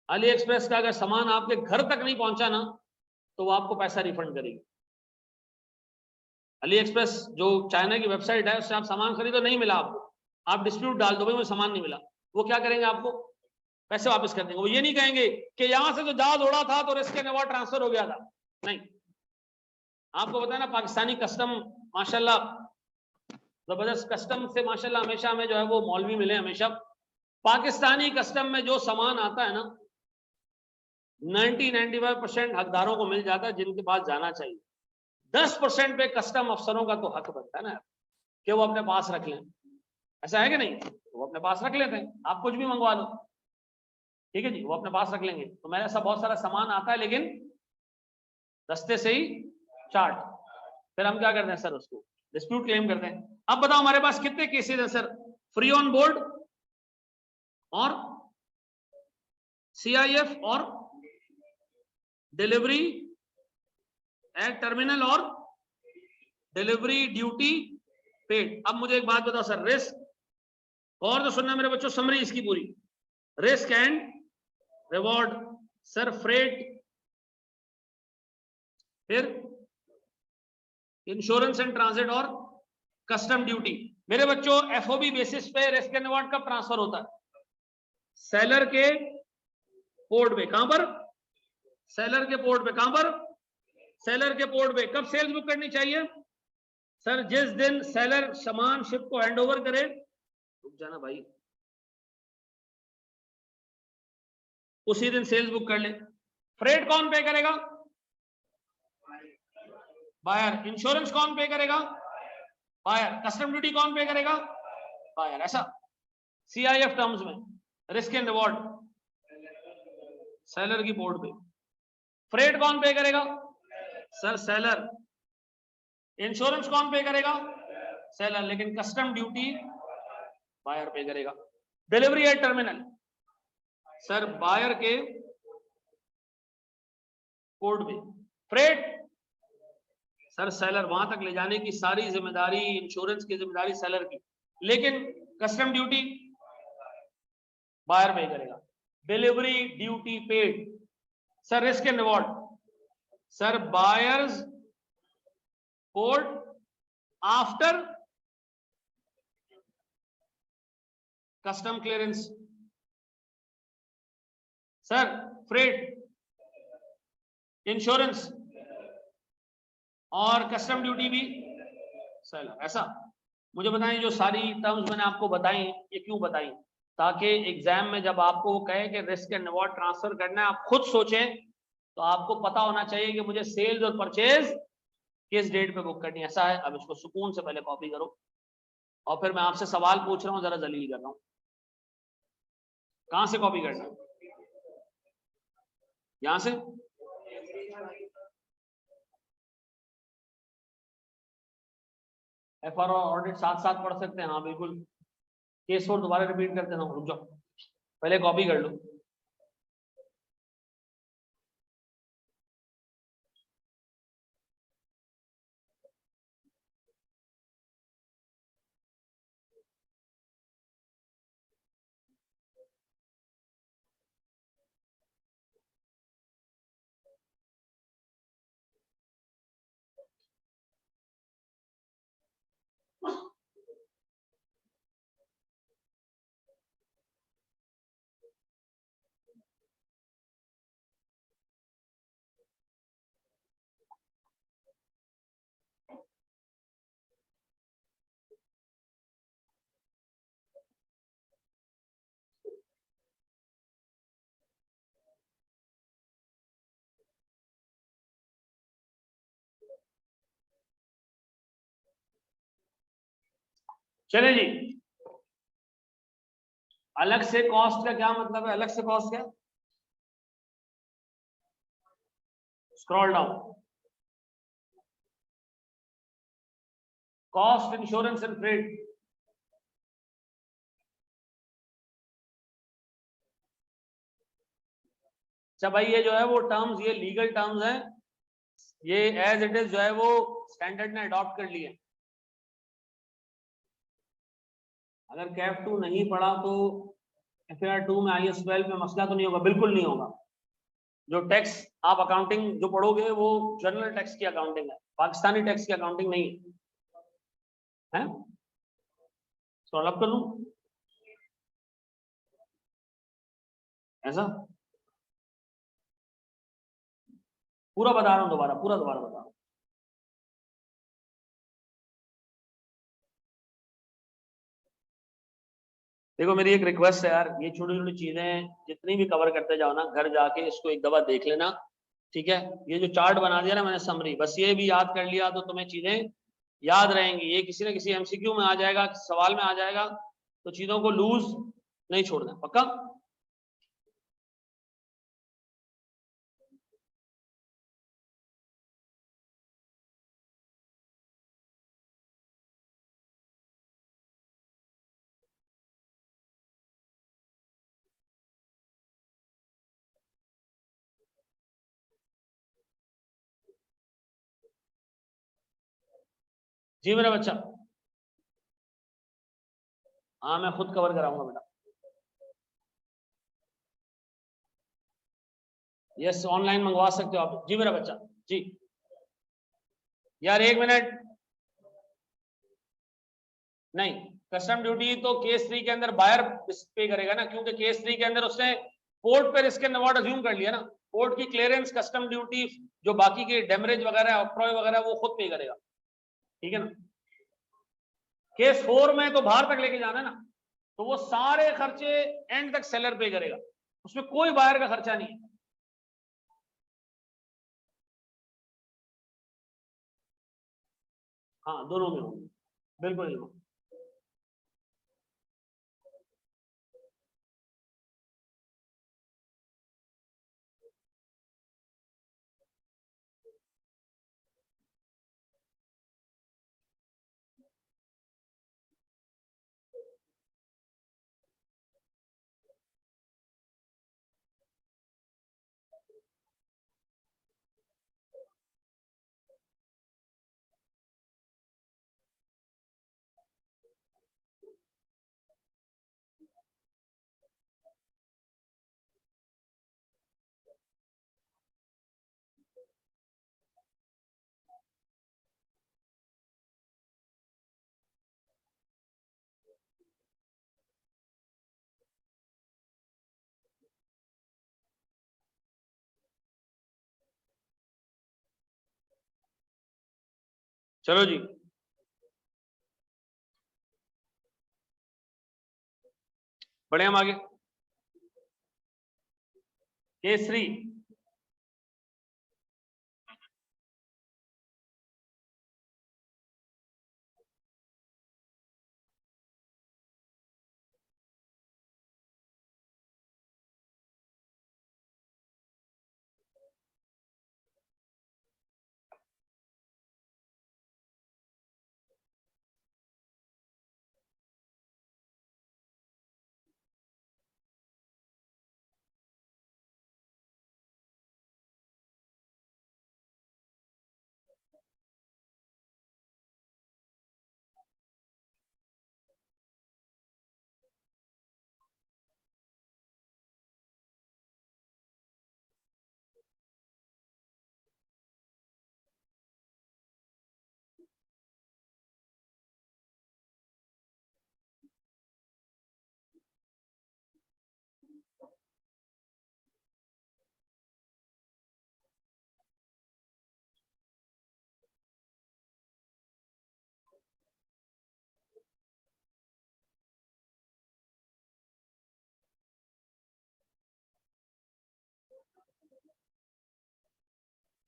अली एक्सप्रेस का अगर सामान आपके घर तक नहीं पहुंचा ना, तो वो आपको पैसा रिफंड करेगी। अली एक्सप्रेस जो चाइना की वेबसाइट है, उससे आप सामान खरीदो, नहीं मिला आपको, आप डिस्प्यूट डाल दो भाई मुझे सामान नहीं मिला, वो क्या करेंगे? आपको पैसे वापस कर देंगे। वो ये नहीं कहेंगे कि यहां से जो जहाज उड़ा था तो रिस्क एंड रिवॉर्ड ट्रांसफर हो गया था, नहीं। आपको पता है ना पाकिस्तानी कस्टम माशाल्लाह जबरदस्त, कस्टम से माशाल्लाह हमेशा हमें जो है वो मौलवी मिले हमेशा। पाकिस्तानी कस्टम में जो सामान आता है ना, 90-95% हकदारों को मिल जाता है जिनके पास जाना चाहिए। 10% पे कस्टम अफसरों का तो हक बनता है ना कि वो अपने पास रख लें। ऐसा है कि नहीं? वो अपने पास रख लेते हैं, आप कुछ भी मंगवा लो, ठीक है जी, वो अपने पास रख लेंगे। तो मेरे ऐसा बहुत सारा सामान आता है लेकिन रस्ते से ही चार्ट, फिर हम क्या करते हैं सर? उसको डिस्प्यूट क्लेम करते हैं। अब बताओ हमारे पास कितने केसेस हैं सर? फ्री ऑन बोर्ड और सीआईएफ और डिलीवरी एट टर्मिनल और डिलीवरी ड्यूटी पेड। अब मुझे एक बात बताओ सर, रिस्क और जो सुनना मेरे बच्चों, समरी इसकी पूरी, risk and reward sir, freight, फिर इंश्योरेंस एंड ट्रांजिट और कस्टम ड्यूटी। मेरे बच्चों एफओबी बेसिस पे रिस्क एंड रिवॉर्ड कब ट्रांसफर होता है? सेलर के पोर्ट पे। कहां पर? सेलर के पोर्ट पे। कहां पर? सेलर के पोर्ट पे। कब सेल्स बुक करनी चाहिए सर? जिस दिन सेलर सामान शिप को हैंड ओवर करे, रुक जाना भाई, उसी दिन सेल्स बुक कर ले। फ्रेट कौन पे करेगा? बायर। इंश्योरेंस कौन पे करेगा? बायर। कस्टम ड्यूटी कौन पे करेगा? बायर। ऐसा सीआईएफ टर्म्स में रिस्क एंड रिवॉर्ड सेलर की पोर्ट पे। फ्रेट कौन पे करेगा सर? सेलर। इंश्योरेंस कौन पे करेगा? सेलर। लेकिन कस्टम ड्यूटी बायर पे करेगा। Delivery at terminal sir, buyer के पोर्ट पे। फ्रेट सर, सेलर, वहां तक ले जाने की सारी जिम्मेदारी, इंश्योरेंस की जिम्मेदारी सेलर की, लेकिन कस्टम ड्यूटी बायर पे करेगा। Delivery duty paid sir, risk and reward sir, buyers port after custom clearance sir, freight, insurance और कस्टम ड्यूटी भी सर। ऐसा मुझे बताएं, जो सारी टर्म्स मैंने आपको बताई ये क्यों बताई? ताकि एग्जाम में जब आपको वो कहे कि रिस्क एंड रिवॉर्ड ट्रांसफर करना है, आप खुद सोचें तो आपको पता होना चाहिए कि मुझे सेल्स और परचेज किस डेट पे बुक करनी है। ऐसा है। अब इसको सुकून से पहले कॉपी करो और फिर मैं आपसे सवाल पूछ रहा हूं, जरा जलील कर रहा हूं। कहां से कॉपी करना? यहां से। FR और ऑडिट साथ साथ पढ़ सकते हैं? हाँ बिल्कुल। केस 4 दोबारा रिपीट करते हैं, रुक जाओ पहले कॉपी कर लो। चले जी, अलग से कॉस्ट का क्या मतलब है? अलग से कॉस्ट क्या? Scroll down, cost insurance and freight. अच्छा भाई, ये जो है वो टर्म्स, ये लीगल टर्म्स हैं, ये एज इट इज जो है वो स्टैंडर्ड ने अडॉप्ट कर लिए। अगर कैफ 2 नहीं पढ़ा तो FAR 2 में IS 12 में मसला तो नहीं होगा? बिल्कुल नहीं होगा। जो टैक्स आप अकाउंटिंग जो पढ़ोगे वो जनरल टैक्स की अकाउंटिंग है, पाकिस्तानी टैक्स की अकाउंटिंग नहीं है। सॉल्व अप कर लूं ऐसा? पूरा बता रहा हूं, दोबारा पूरा दोबारा बता रहा हूं। देखो मेरी एक रिक्वेस्ट है यार, ये छोटी छोटी चीजें जितनी भी कवर करते जाओ ना, घर जाके इसको एक दफा देख लेना, ठीक है? ये जो चार्ट बना दिया ना मैंने समरी, बस ये भी याद कर लिया तो तुम्हें चीजें याद रहेंगी। ये किसी न किसी MCQ में आ जाएगा, सवाल में आ जाएगा, तो चीजों को लूज नहीं छोड़ना, पक्का? जी मेरा बच्चा, हाँ मैं खुद कवर कराऊंगा बेटा। यस, ऑनलाइन मंगवा सकते हो आप। जी मेरा बच्चा, जी। यार एक मिनट, नहीं, कस्टम ड्यूटी तो केस 3 के अंदर बायर पे करेगा ना, क्योंकि केस 3 के अंदर उसने पोर्ट पे रिस्क एंड रिवॉर्ड अज्यूम कर लिया ना। पोर्ट की क्लियरेंस, कस्टम ड्यूटी, जो बाकी के डेमरेज वगैरह, ऑक्ट्रॉय वगैरह, वो खुद पे करेगा, ठीक है ना? केस 4 में तो बाहर तक लेके जाना है ना, तो वो सारे खर्चे एंड तक सेलर पे करेगा, उसमें कोई बायर का खर्चा नहीं है। हाँ दोनों में होंगे, बिल्कुल नहीं होंगे। चलो जी, बढ़े हम आगे। केसरी,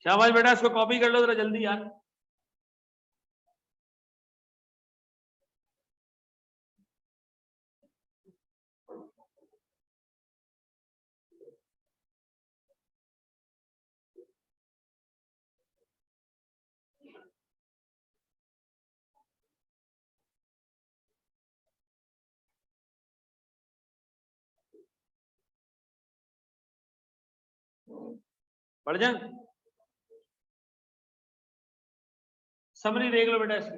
शाबाश बेटा, इसको कॉपी कर लो जरा जल्दी यार। बढ़ जाए, समरी देख लो बेटा इसकी।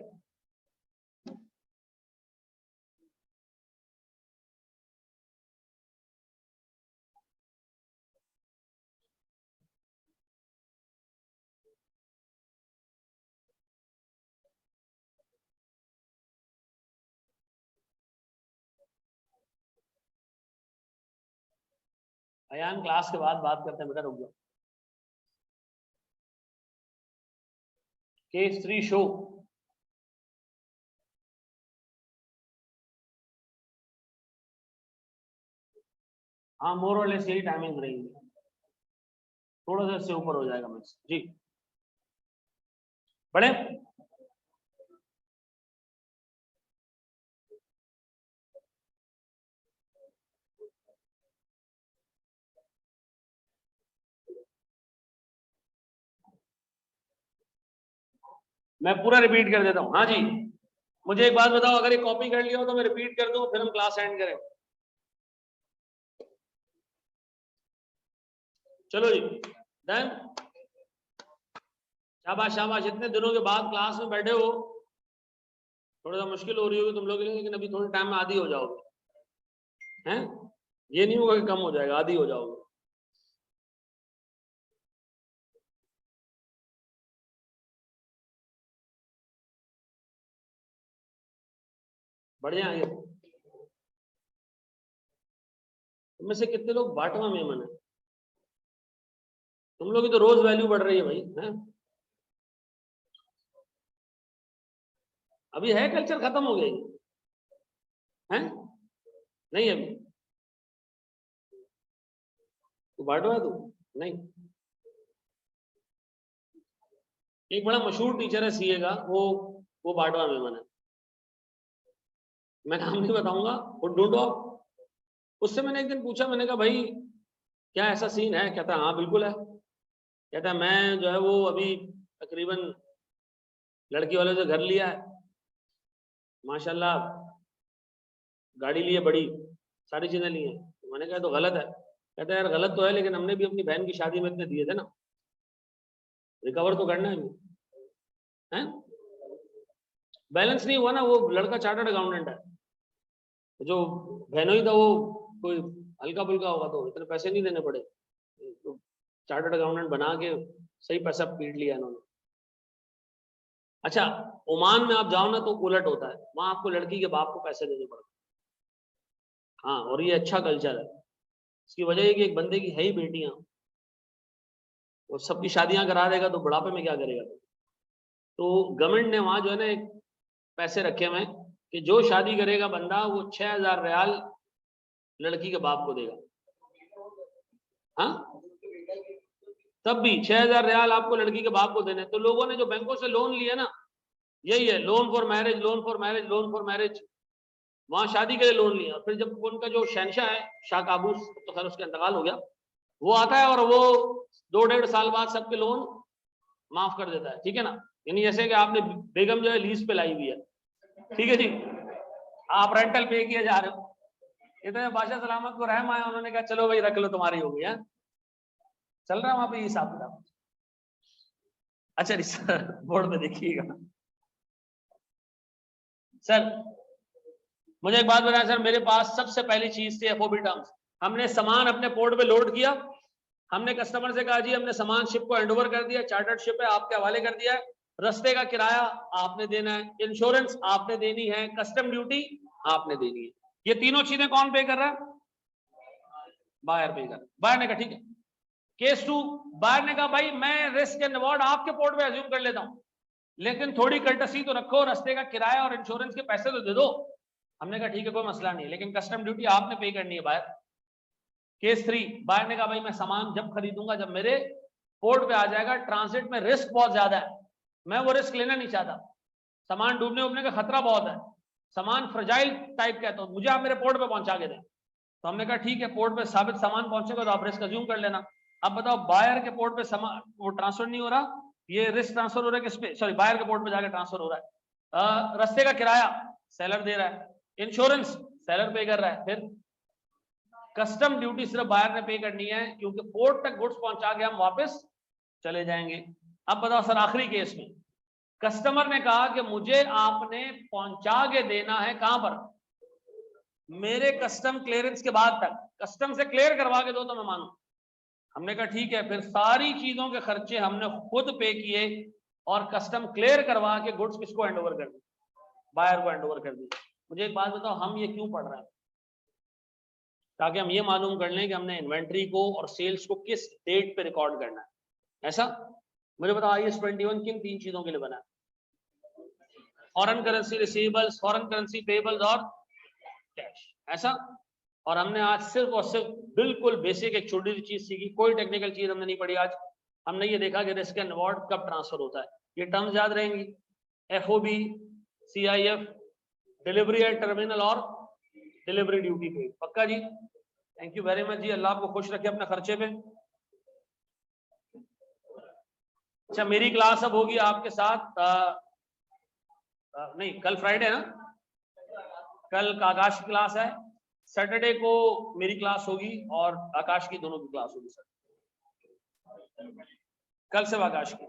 अयान, क्लास के बाद बात करते हैं बेटा, रुक जाओ। केस 3 शो, हाँ मोर और लेस यही टाइमिंग रहेगी, थोड़ा सा इससे ऊपर हो जाएगा मिक्स जी। बढ़े, मैं पूरा रिपीट कर देता हूँ। हाँ जी, मुझे एक बात बताओ, अगर ये कॉपी कर लिया हो तो मैं रिपीट कर दूं, फिर हम क्लास एंड करें। चलो जी, डन। शाबाश शाबाश, इतने दिनों के बाद क्लास में बैठे हो, थोड़ा सा मुश्किल हो रही होगी तुम लोगों के लिए, लेकिन अभी थोड़े टाइम में आदी हो जाओगे। हैं, ये नहीं होगा कि कम हो जाएगा, आदी हो जाओगे। बढ़िया है। तुम में से कितने लोग बाटवा मेमन है? तुम लोग की तो रोज वैल्यू बढ़ रही है भाई, हैं? अभी है कल्चर, खत्म हो गई है? नहीं अभी तू बाटवा है, तू नहीं। एक बड़ा मशहूर टीचर है सीए का, वो बाटवा मेमन है। मैं नाम नहीं बताऊंगा, वो ढूंढो। उससे मैंने एक दिन पूछा, मैंने कहा भाई क्या ऐसा सीन है? कहता हाँ बिल्कुल है। कहता है मैं जो है वो अभी तकरीबन लड़की वाले से घर लिया है, माशाल्लाह गाड़ी ली है बड़ी, सारी चीजें ली हैं। तो मैंने कहा तो गलत है। कहता है यार गलत तो है, लेकिन हमने भी अपनी बहन की शादी में इतने दिए थे ना, रिकवर तो करना है। बैलेंस नहीं हुआ ना, वो लड़का चार्टर्ड अकाउंटेंट है, जो बहनोई था वो कोई हल्का फुल्का होगा, तो इतने पैसे नहीं देने पड़े, तो चार्टर्ड अकाउंटेंट बना के सही पैसा पीट लिया इन्होंने। अच्छा, ओमान में आप जाओ ना तो उलट होता है, वहां आपको लड़की के बाप को पैसे देने पड़ते हैं। हाँ, और ये अच्छा कल्चर है। इसकी वजह है कि एक बंदे की है ही बेटियां, वो सबकी शादियां करा देगा तो बुढ़ापे में क्या करेगा? तो गवर्नमेंट ने वहां जो है ना एक पैसे रखे हुए हैं कि जो शादी करेगा बंदा वो 6000 रियाल लड़की के बाप को देगा। हाँ, तब भी 6000 रियाल आपको लड़की के बाप को देने। तो लोगों ने जो बैंकों से लोन लिया ना, यही है loan for marriage, loan for marriage, loan for marriage. वहां शादी के लिए लोन लिया, फिर जब उनका जो शहनशाह है शाह काबूस, तो खैर उसका इंतकाल हो गया, वो आता है और वो 2-1.5 साल बाद सबके लोन माफ कर देता है। ठीक है ना, यानी जैसे कि आपने बेगम जो है लीज पे लाई हुई है, ठीक है जी, आप रेंटल पे किए जा रहे हो। इतने बादशाह सलामत को रहम आया, उन्होंने कहा चलो भाई रख लो, तुम्हारी हो गई है, चल रहा है वहां पे हिसाब किताब। अच्छा जी सर, बोर्ड में देखिएगा सर। मुझे एक बात बताएं सर, मेरे पास सबसे पहली चीज थी एफओबी टर्म्स। हमने सामान अपने पोर्ट पे लोड किया, हमने कस्टमर से कहा जी हमने सामान शिप को हैंडओवर कर दिया, चार्टर्ड शिप है आपके हवाले कर दिया है, रास्ते का किराया आपने देना है, इंश्योरेंस आपने देनी है, कस्टम ड्यूटी आपने देनी है। ये तीनों चीजें कौन पे कर रहा है? बायर पे कर रहा है। बायर ने कहा ठीक है। केस 2, बायर ने कहा भाई मैं रिस्क एंड रिवॉर्ड आपके पोर्ट पे अज्यूम कर लेता हूं, लेकिन थोड़ी कर्टसी तो रखो, रास्ते का किराया और इंश्योरेंस के पैसे तो दे दो। हमने कहा ठीक है कोई मसला नहीं, लेकिन कस्टम ड्यूटी आपने पे करनी है बायर। केस 3, बायर ने कहा भाई मैं सामान जब खरीदूंगा, जब मेरे पोर्ट पे आ जाएगा, ट्रांजिट में रिस्क बहुत ज्यादा है, मैं वो रिस्क लेना नहीं चाहता, सामान डूबने उबने का खतरा बहुत है, सामान फ्रजाइल टाइप का है, तो मुझे आप मेरे पोर्ट पे पहुंचा के दें। तो हमने कहा ठीक है, पोर्ट पे साबित सामान पहुंचेगा तो आप रिस्क अज्यूम कर लेना। अब बताओ बायर के पोर्ट पे सामान वो ट्रांसफर नहीं हो रहा, ये रिस्क ट्रांसफर हो रहा है किस पे? सॉरी, बायर के पोर्ट पे जाकर ट्रांसफर हो रहा है। रास्ते का किराया सेलर दे रहा है, इंश्योरेंस सेलर पे कर रहा है, फिर कस्टम ड्यूटी सिर्फ बायर ने पे करनी है, क्योंकि पोर्ट तक गुड्स पहुंचा के हम वापस चले जाएंगे। अब बताओ सर, आखिरी केस में कस्टमर ने कहा कि मुझे आपने पहुंचा के देना है कहां पर? मेरे कस्टम क्लियरेंस के बाद तक, कस्टम से क्लियर करवा के दो तो मैं मानू। हमने कहा ठीक है, फिर सारी चीजों के खर्चे हमने खुद पे किए और कस्टम क्लियर करवा के गुड्स किसको हैंडओवर कर दी? बायर को हैंडओवर कर दी। मुझे एक बात बताओ, हम ये क्यों पढ़ रहे हैं? ताकि हम ये मालूम कर लें कि हमने इन्वेंट्री को और सेल्स को किस डेट पे रिकॉर्ड करना है। ऐसा मुझे बताओ, IAS 21 किन 3 चीजों के लिए बना है? Foreign currency receivables, foreign currency payables और कैश। ऐसा, और हमने आज सिर्फ और सिर्फ बिल्कुल बेसिक एक छोटी सी चीज सीखी, कोई टेक्निकल चीज हमने नहीं पढ़ी आज। हमने ये देखा कि रिस्क एंड रिवॉर्ड कब ट्रांसफर होता है, ये टर्म्स याद रहेंगी, FOB, CIF, delivery at terminal और डिलीवरी ड्यूटी पे। पक्का जी? थैंक यू वेरी मच जी, अल्लाह आपको खुश रखे अपने खर्चे पे। अच्छा, मेरी क्लास अब होगी आपके साथ नहीं, कल फ्राइडे ना, कल आकाश की क्लास है, सैटरडे को मेरी क्लास होगी और आकाश की, दोनों की क्लास होगी सर, कल से आकाश की।